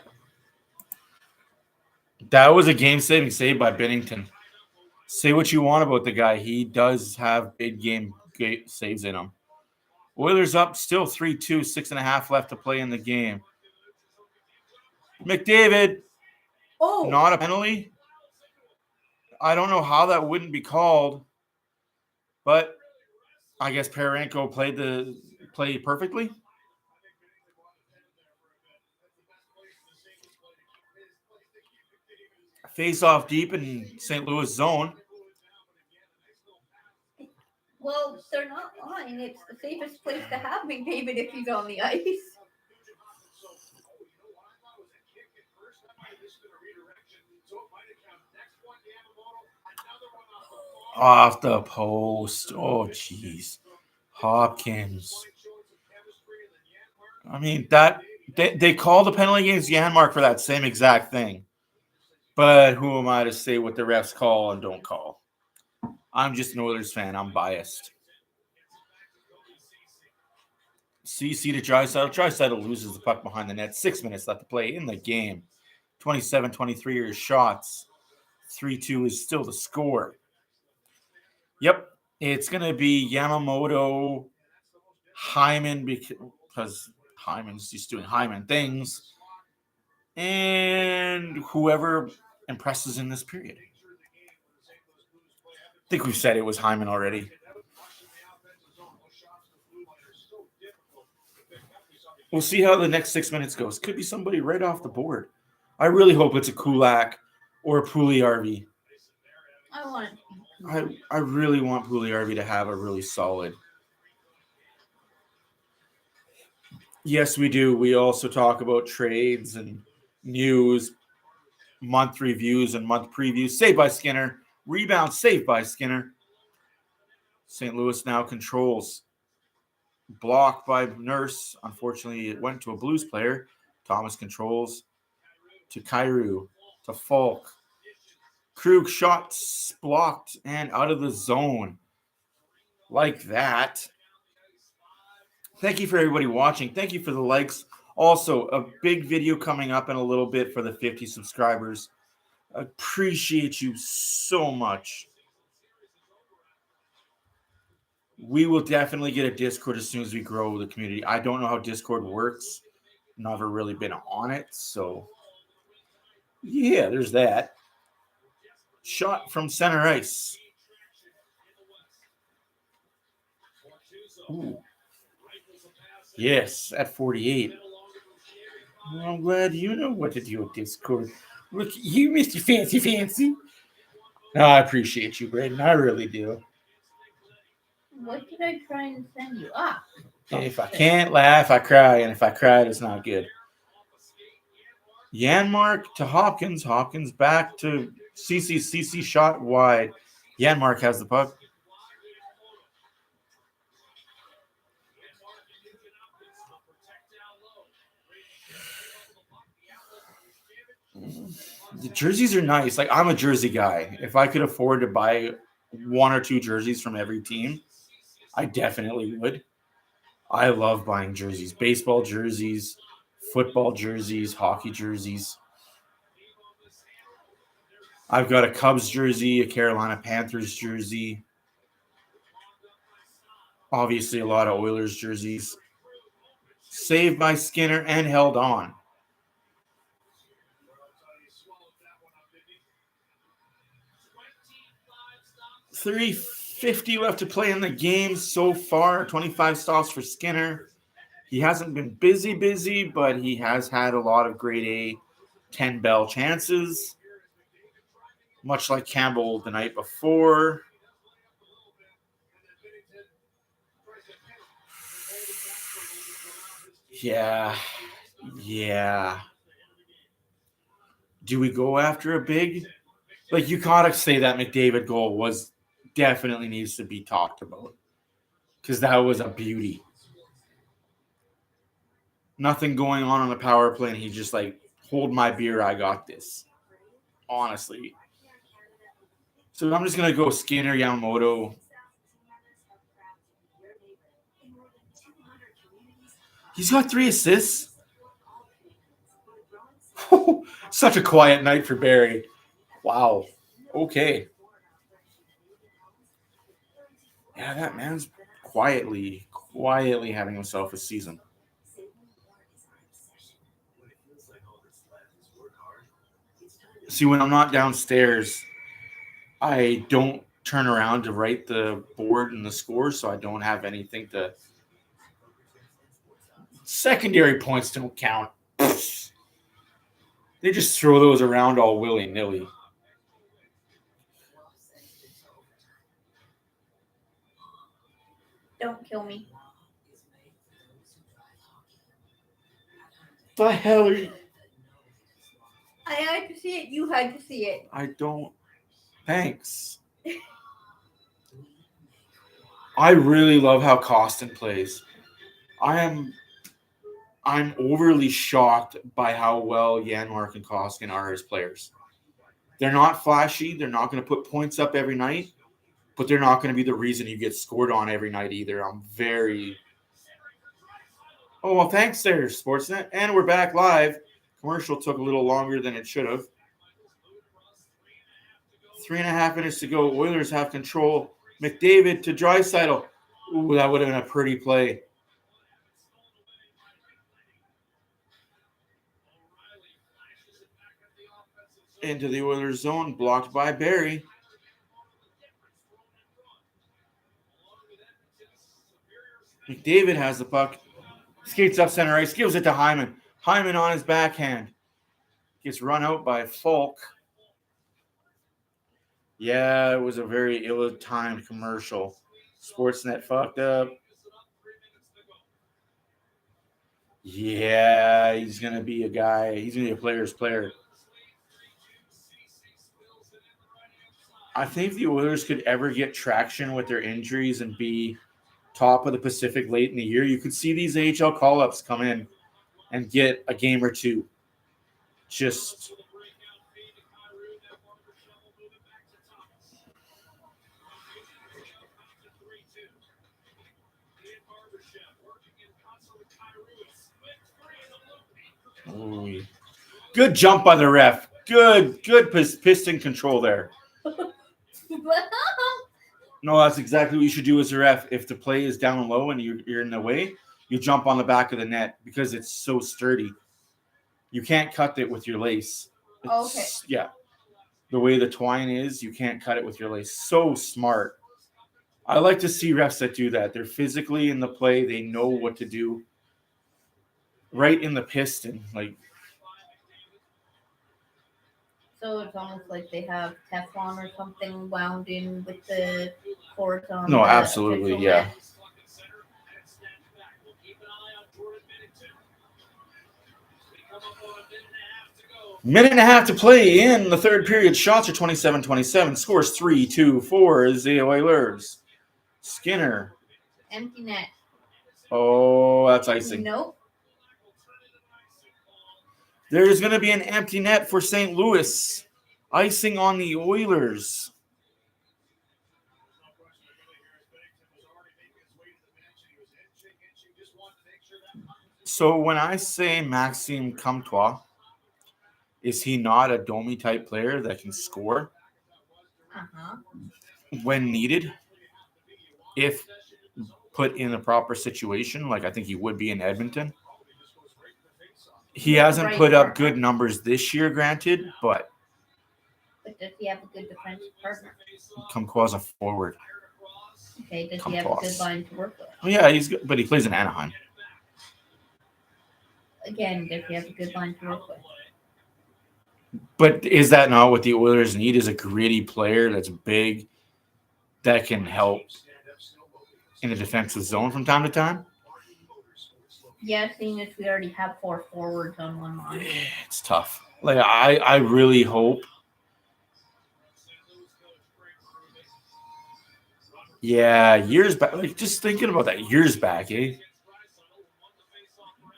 That was a game-saving save by Binnington. Say what you want about the guy. He does have big game saves in him. Oilers up still 3-2, 6.5 left to play in the game. McDavid, Oh, not a penalty. I don't know how that wouldn't be called, but I guess Pararenko played perfectly. Face off deep in St. Louis zone. well, they're not lying. It's the safest place to have McDavid if he's on the ice. Off the post. Oh, jeez. Hopkins. I mean, that they called the penalty against Janmark for that same exact thing. But who am I to say what the refs call and don't call? I'm just an Oilers fan. I'm biased. CC to Draisaitl. Draisaitl loses the puck behind the net. 6 minutes left to play in the game. 27-23 are shots. 3-2 is still the score. Yep. It's going to be Yamamoto, Hyman, because Hyman's just doing Hyman things, and whoever impresses in this period. I think we've said it was Hyman already. We'll see how the next 6 minutes goes. Could be somebody right off the board. I really hope it's a Kulak or a Puljujärvi. I want it. I really want Puljujärvi to have a really solid. Yes, we do. We also talk about trades and news, month reviews and month previews. Saved by Skinner. Rebound saved by Skinner. St. Louis now controls. Blocked by Nurse. Unfortunately, it went to a Blues player. Thomas controls to Kyrou, to Falk. Krug shots blocked and out of the zone. Like that. Thank you for everybody watching. Thank you for the likes. Also, a big video coming up in a little bit for the 50 subscribers. Appreciate you so much. We will definitely get a Discord as soon as we grow the community. I don't know how Discord works. Never really been on it, so yeah, there's that. Shot from center ice. Ooh. Yes, at 48. Well, I'm glad you know what to do with Discord. Look at you, Mr. Fancy. No, I appreciate you, Braden. I really do. What did I try and send you? Ah. If I can't laugh, I cry. And if I cry, it's not good. Janmark to Hopkins. Hopkins back to CC. CC shot wide. Janmark has the puck. The jerseys are nice. Like, I'm a jersey guy. If I could afford to buy one or two jerseys from every team, I definitely would. I love buying jerseys, baseball jerseys, football jerseys, hockey jerseys. I've got a Cubs jersey, a Carolina Panthers jersey. Obviously, a lot of Oilers jerseys. Saved by Skinner and held on. 3:50 left to play in the game so far. 25 stops for Skinner. He hasn't been busy, but he has had a lot of grade A 10 bell chances, much like Campbell the night before. Yeah. Do we go after a big? Like, you gotta say that McDavid goal was definitely needs to be talked about because that was a beauty. Nothing going on the power play, and he's just like, hold my beer, I got this. Honestly. So I'm just going to go Skinner, Yamamoto. He's got 3 assists. Such a quiet night for Barry. Wow. Okay. Yeah, that man's quietly having himself a season. See, when I'm not downstairs, I don't turn around to write the board and the score, so I don't have anything to... Secondary points don't count. They just throw those around all willy-nilly. Don't kill me. The hell are you... I had to see it. You had to see it. I don't... Thanks. I really love how Kostin plays. I'm overly shocked by how well Janmark and Kostin are as players. They're not flashy. They're not going to put points up every night, but they're not going to be the reason you get scored on every night either. I'm very... Oh, well, thanks there, Sportsnet. And we're back live. Commercial took a little longer than it should have. 3.5 minutes to go. Oilers have control. McDavid to Draisaitl. Ooh, that would have been a pretty play. Into the Oilers zone, blocked by Barry. McDavid has the puck. Skates up center ice, gives it to Hyman. Hyman on his backhand. Gets run out by Falk. Yeah, it was a very ill-timed commercial. Sportsnet fucked up. Yeah, he's going to be a guy. He's going to be a player's player. I think if the Oilers could ever get traction with their injuries and be top of the Pacific late in the year, you could see these AHL call-ups come in and get a game or two. Just... Ooh. Good jump by the ref. Good piston control there. No, that's exactly what you should do as a ref. If the play is down low and you're in the way, you jump on the back of the net because it's so sturdy. You can't cut it with your lace. Okay. Yeah. The way the twine is, you can't cut it with your lace. So smart. I like to see refs that do that. They're physically in the play. They know what to do. Right in the piston. Like, So it's almost like they have Teflon or something wound in with the cords on. no, the absolutely, official yeah. net. Minute and a half to play in the third period. Shots are 27-27. Scores 3-2-4 is the Oilers. Skinner. Empty net. Oh, that's icing. Nope. There's going to be an empty net for St. Louis. Icing on the Oilers. So when I say Maxime Comtois, is he not a Domi type player that can score Uh-huh. when needed? If put in a proper situation, like I think he would be in Edmonton. He hasn't Right put up partner. good numbers this year, granted, but But does he have a good defensive partner? Comtois a forward. Okay, does he have a good line to work with? Oh, yeah, he's good, but he plays in Anaheim. Again, does he have a good line to work with? But is that not what the Oilers need? Is a gritty player that's big, that can help in the defensive zone from time to time? Yeah, seeing as we already have 4 forwards on one line. It's tough. Like I really hope. Yeah, years back. Like just thinking about that years back, eh?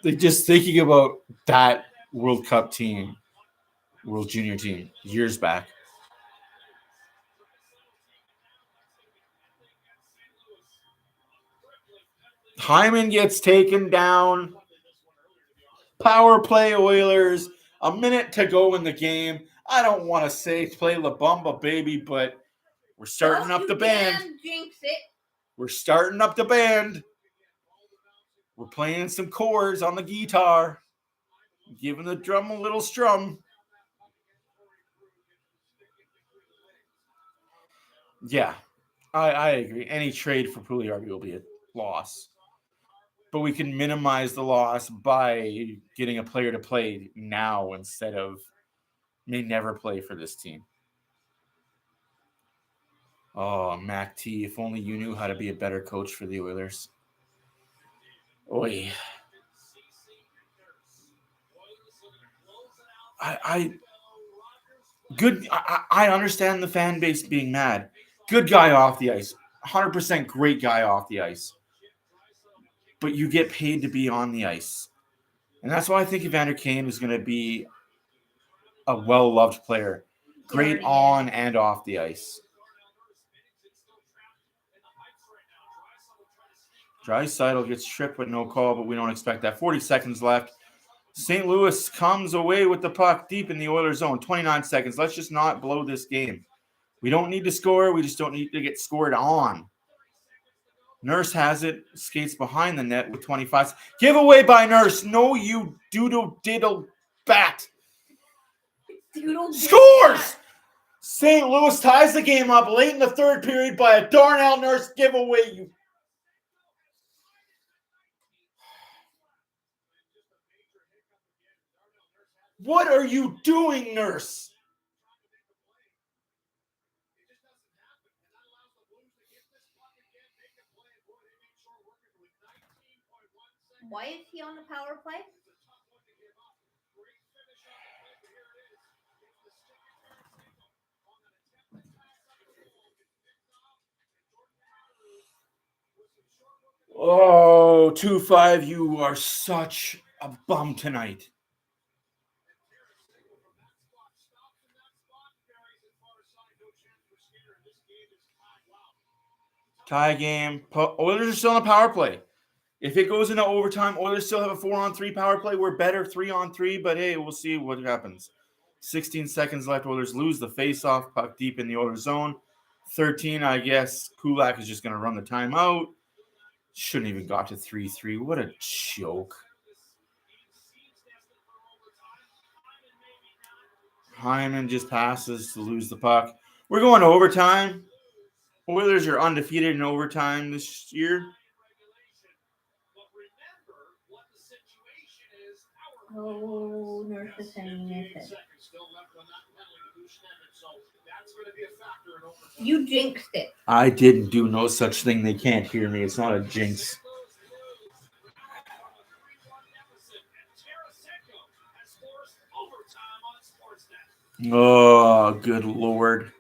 Like just thinking about that World Cup team, World Junior team, years back. Hyman gets taken down. Power play Oilers. A minute to go in the game. I don't want to say play La Bamba, baby, but we're starting up the band. Jinx it. We're starting up the band. We're playing some chords on the guitar. Giving the drum a little strum. Yeah, I agree. Any trade for Pugliarvi will be a loss. But we can minimize the loss by getting a player to play now instead of may never play for this team. Oh, Mac T, if only you knew how to be a better coach for the Oilers. Oy. I understand the fan base being mad. Good guy off the ice. 100% great guy off the ice. But you get paid to be on the ice. And that's why I think Evander Kane is going to be a well-loved player. Great on and off the ice. Draisaitl gets tripped with no call, but we don't expect that. 40 seconds left. St. Louis comes away with the puck deep in the Oilers zone. 29 seconds. Let's just not blow this game. We don't need to score. We just don't need to get scored on. Nurse has it. Skates behind the net with 25. Giveaway by Nurse. No, you doodle diddle bat. Scores! St. Louis ties the game up late in the third period by a Darnell Nurse giveaway. You. What are you doing, Nurse? Why is he on the power play? Oh, 2-5, you are such a bum tonight. Tie game. Oilers are still on a power play. If it goes into overtime, Oilers still have a 4-on-3 power play. We're better 3-on-3, but hey, we'll see what happens. 16 seconds left. Oilers lose the face-off. Puck deep in the Oilers zone. 13, I guess. Kulak is just going to run the timeout. Shouldn't even got to 3-3. What a joke. Hyman just passes to lose the puck. We're going to overtime. Oilers are undefeated in overtime this year. Oh, Nurse is hanging his head. You jinxed it. I didn't do no such thing. They can't hear me. It's not a jinx. Oh, good Lord.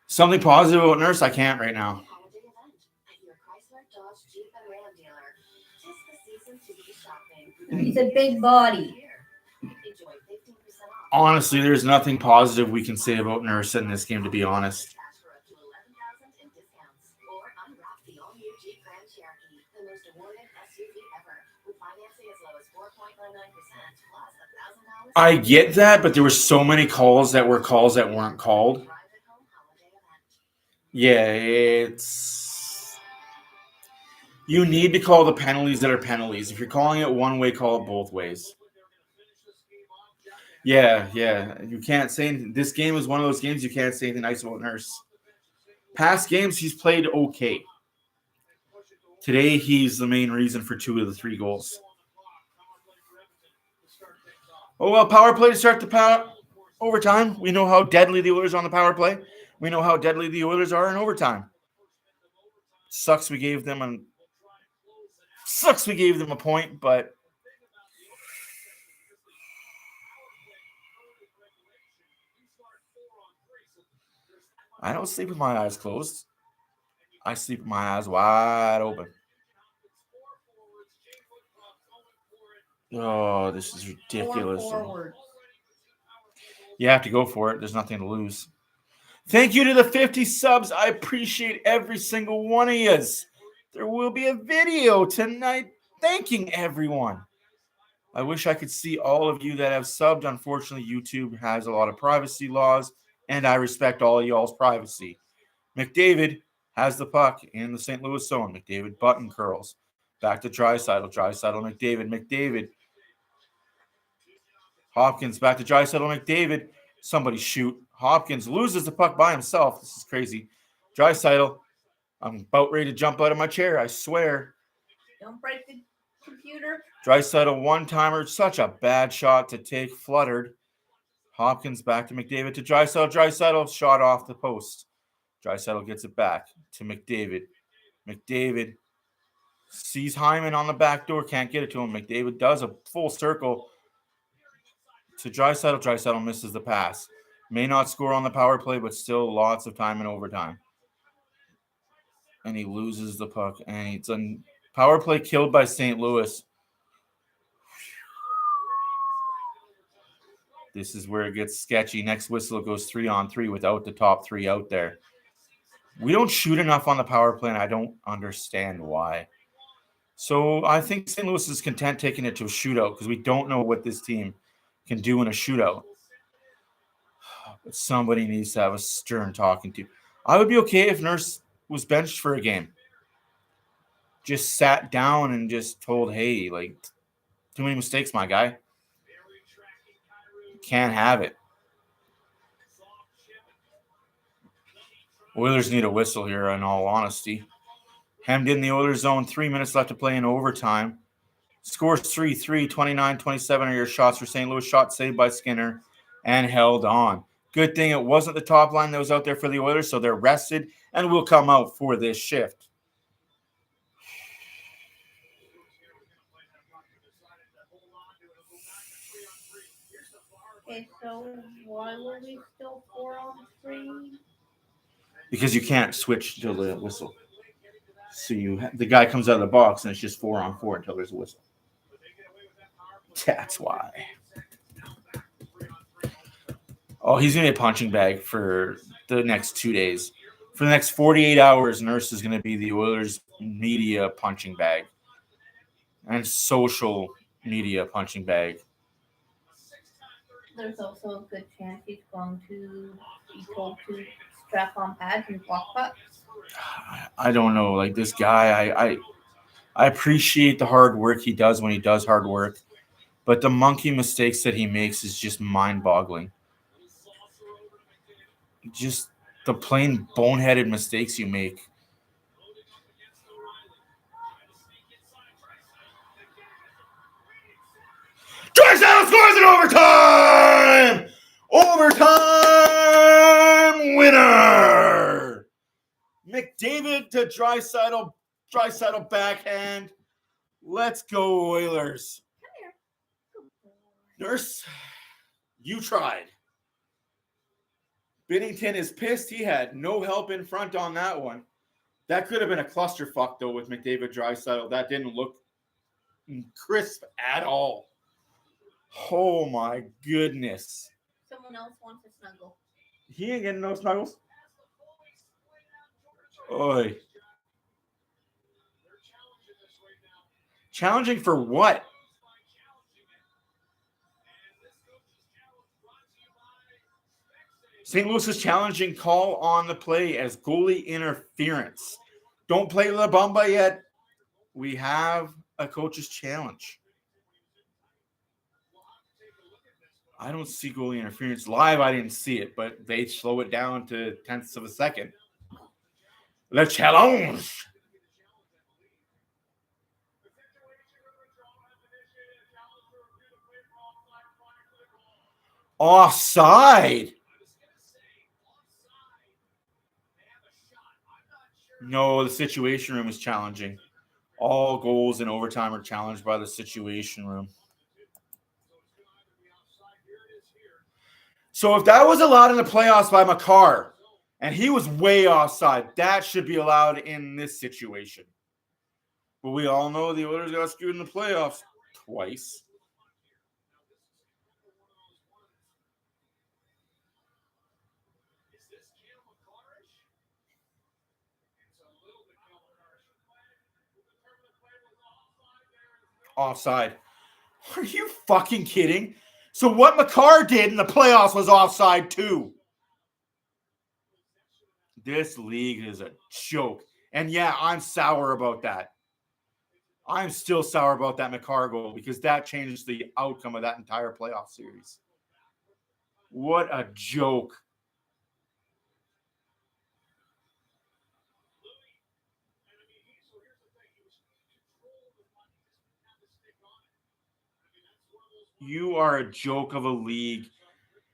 Something positive about Nurse? I can't right now. He's a big body. Honestly, there's nothing positive we can say about Nurse in this game, to be honest. I get that, but there were so many calls that weren't called. Yeah, it's you need to call the penalties that are penalties. If you're calling it one way, call it both ways. Yeah. You can't say anything. This game is one of those games you can't say anything nice about Nurse. Past games, he's played okay. Today, he's the main reason for 2 of the 3 goals. Oh, well, power play to start the overtime. We know how deadly the Oilers are on the power play. We know how deadly the Oilers are in overtime. Sucks we gave them a point, but I don't sleep with my eyes closed. I sleep with my eyes wide open. Oh, this is ridiculous. You have to go for it. There's nothing to lose. Thank you to the 50 subs. I appreciate every single one of yous. There will be a video tonight thanking everyone. I wish I could see all of you that have subbed. Unfortunately, YouTube has a lot of privacy laws, and I respect all of y'all's privacy. McDavid has the puck in the St. Louis zone. McDavid button curls. Back to Draisaitl. McDavid. Hopkins back to Draisaitl. McDavid. Somebody shoot. Hopkins loses the puck by himself. This is crazy. Draisaitl. I'm about ready to jump out of my chair. I swear. Don't break the computer. Draisaitl one-timer. Such a bad shot to take. Fluttered. Hopkins back to McDavid to Draisaitl. Draisaitl shot off the post. Draisaitl gets it back to McDavid. McDavid sees Hyman on the back door. Can't get it to him. McDavid does a full circle to Draisaitl. Draisaitl misses the pass. May not score on the power play, but still lots of time in overtime. And he loses the puck. And it's a power play killed by St. Louis. This is where it gets sketchy. Next whistle goes 3-on-3 without the top 3 out there. We don't shoot enough on the power play, and I don't understand why. So I think St. Louis is content taking it to a shootout because we don't know what this team can do in a shootout. But somebody needs to have a stern talking to. I would be okay if Nurse was benched for a game. Just sat down and just told, hey, like, too many mistakes, my guy. Can't have it. Oilers need a whistle here, in all honesty. Hemmed in the Oilers zone, 3 minutes left to play in overtime. Scores 3-3, 29-27 are your shots for St. Louis. Shot saved by Skinner and held on. Good thing it wasn't the top line that was out there for the Oilers, so they're rested and will come out for this shift. Okay, so why were we still 4-on-3? Because you can't switch to the whistle. So the guy comes out of the box and it's just 4-on-4 until there's a whistle. That's why. Oh, he's going to be a punching bag for the next 2 days. For the next 48 hours, Nurse is going to be the Oilers media punching bag and social media punching bag. There's also a good chance he's going to be told to strap on pads and block pucks. I don't know. Like this guy, I appreciate the hard work he does when he does hard work, but the monkey mistakes that he makes is just mind-boggling. Just the plain boneheaded mistakes you make. Draisaitl scores in overtime! Overtime winner! McDavid to Draisaitl. Draisaitl backhand. Let's go, Oilers. Nurse, you tried. Binnington is pissed. He had no help in front on that one. That could have been a clusterfuck, though, with McDavid Draisaitl. That didn't look crisp at all. Oh, my goodness. Someone else wants a snuggle. He ain't getting no snuggles. Oi. Challenging for what? St. Louis is challenging call on the play as goalie interference. Don't play La Bamba yet. We have a coach's challenge. I don't see goalie interference live. I didn't see it, but they slow it down to tenths of a second. The challenge. Offside. No, the Situation Room is challenging. All goals in overtime are challenged by the Situation Room. So if that was allowed in the playoffs by Makar, and he was way offside, that should be allowed in this situation. But we all know the Oilers got screwed in the playoffs twice. Offside. Are you fucking kidding? So what Makar did in the playoffs was offside too. This league is a joke. And yeah, I'm sour about that. I'm still sour about that Makar goal because that changed the outcome of that entire playoff series. What a joke. You are a joke of a league.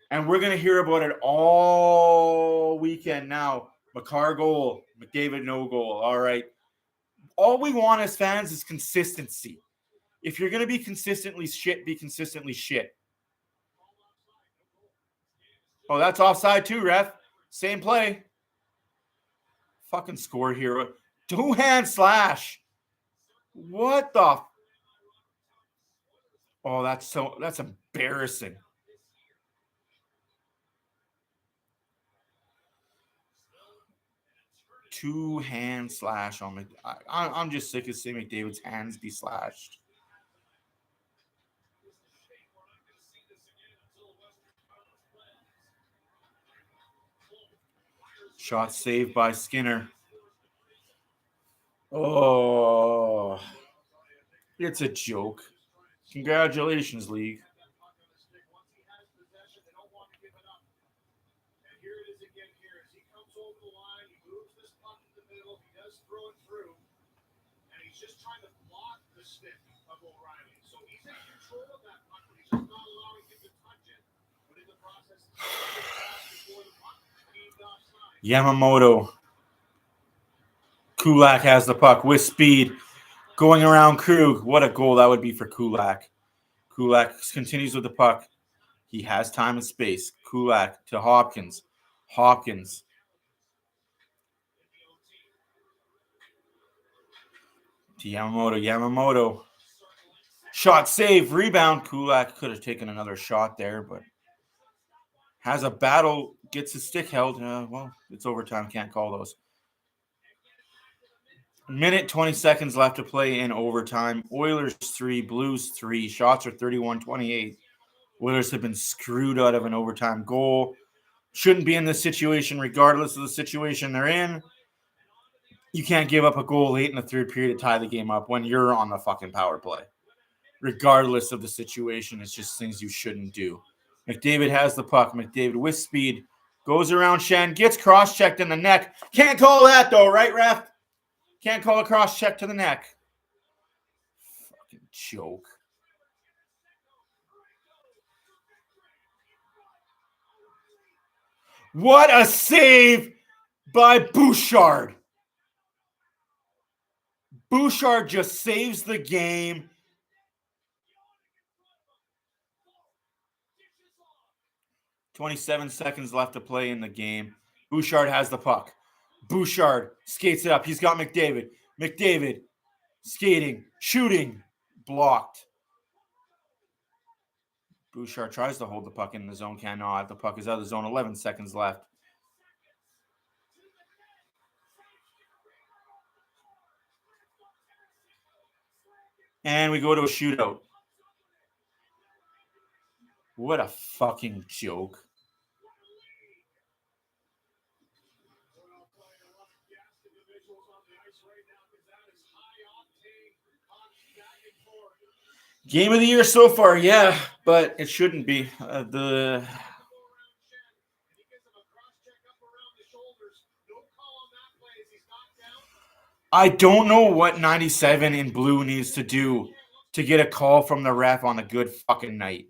And we're going to hear about it all weekend now. Makar goal, McDavid no goal. All right. All we want as fans is consistency. If you're going to be consistently shit, be consistently shit. Oh, that's offside too, ref. Same play. Fucking score here. Two-hand slash. What the? Oh, that's embarrassing. Two-hand slash on me. I'm just sick of seeing McDavid's hands be slashed. Shot saved by Skinner. Oh, it's a joke. Congratulations, league. Just trying to block the stick of O'Reilly. So he's in control of that puck, but he's just not allowing him to touch it. But in the process, before the puck, he's offside. Yamamoto. Kulak has the puck with speed. Going around Krug. What a goal that would be for Kulak. Kulak continues with the puck. He has time and space. Kulak to Hopkins. Hopkins. To Yamamoto. Yamamoto. Shot save. Rebound. Kulak could have taken another shot there, but has a battle. Gets his stick held. Well, it's overtime. Can't call those. Minute 20 seconds left to play in overtime. Oilers 3, Blues 3. Shots are 31-28. Oilers have been screwed out of an overtime goal. Shouldn't be in this situation regardless of the situation they're in. You can't give up a goal late in the third period to tie the game up when you're on the fucking power play. Regardless of the situation, it's just things you shouldn't do. McDavid has the puck. McDavid with speed. Goes around Shen. Gets cross-checked in the neck. Can't call that though, right, ref? Can't call a cross-check to the neck. Fucking joke. What a save by Bouchard. Bouchard just saves the game. .27 seconds left to play in the game. Bouchard has the puck. Bouchard skates it up. He's got McDavid. McDavid skating, shooting, blocked. Bouchard tries to hold the puck in the zone, cannot. The puck is out of the zone. 11 seconds left. And we go to a shootout. What a fucking joke. Game of the year so far, yeah, but it shouldn't be. I don't know what 97 in blue needs to do to get a call from the ref on a good fucking night.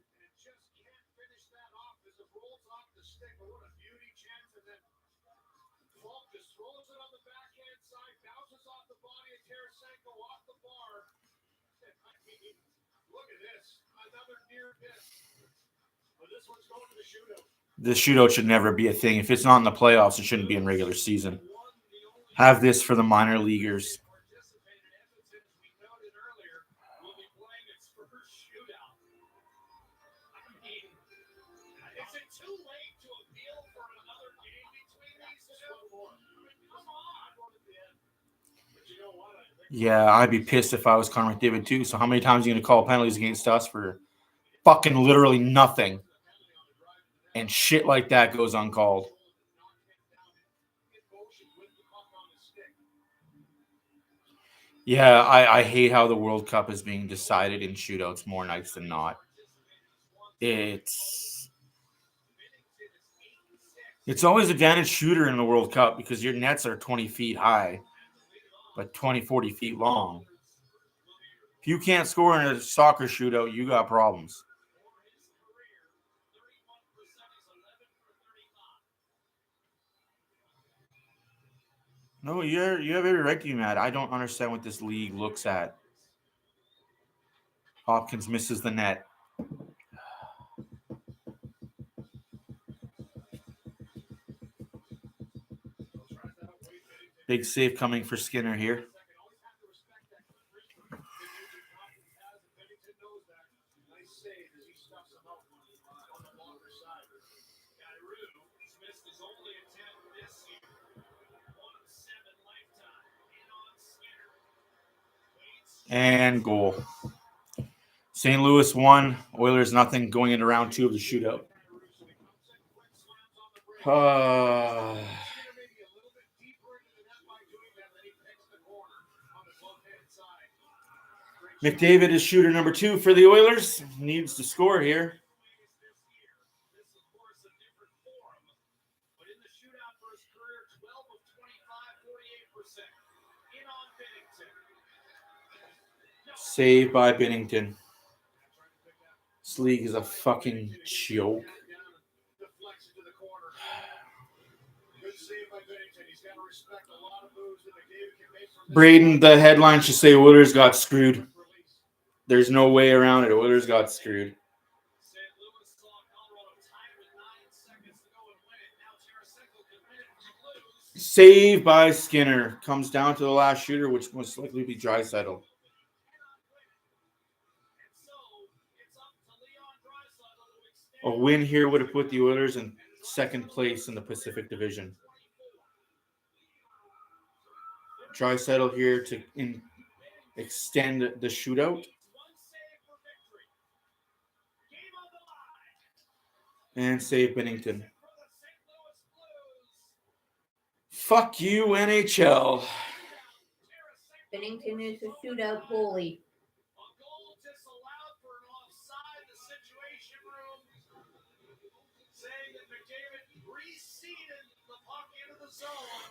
The shootout should never be a thing. If it's not in the playoffs, it shouldn't be in regular season. Have this for the minor leaguers. Yeah, I'd be pissed if I was Connor McDavid too. So how many times are you going to call penalties against us for fucking literally nothing? And shit like that goes uncalled. Yeah, I hate how the World Cup is being decided in shootouts more nights than not. It's always advantage shooter in the World Cup because your nets are 20 feet high, but 20, 40 feet long. If you can't score in a soccer shootout, you got problems. No, you have every right to be mad. I don't understand what this league looks at. Hopkins misses the net. Big save coming for Skinner here. And goal. St. Louis 1, Oilers nothing going into round 2 of the shootout. McDavid is shooter number 2 for the Oilers. Needs to score here. Saved by Binnington. This league is a fucking joke. Braden, the headline should say Oilers got screwed. There's no way around it. Oilers got screwed. Save by Skinner. Comes down to the last shooter, which most likely be Draisaitl. A win here would have put the Oilers in second place in the Pacific Division. Draisaitl here to extend the shootout. And save Binnington. Fuck you, NHL. Binnington is a shootout goalie.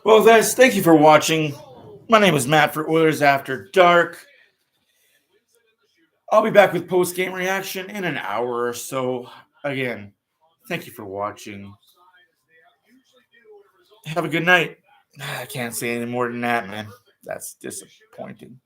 Well, guys, thank you for watching. My name is Matt for Oilers After Dark. I'll be back with post-game reaction in an hour or so. Again, thank you for watching. Have a good night. I can't say any more than that, man. That's disappointing.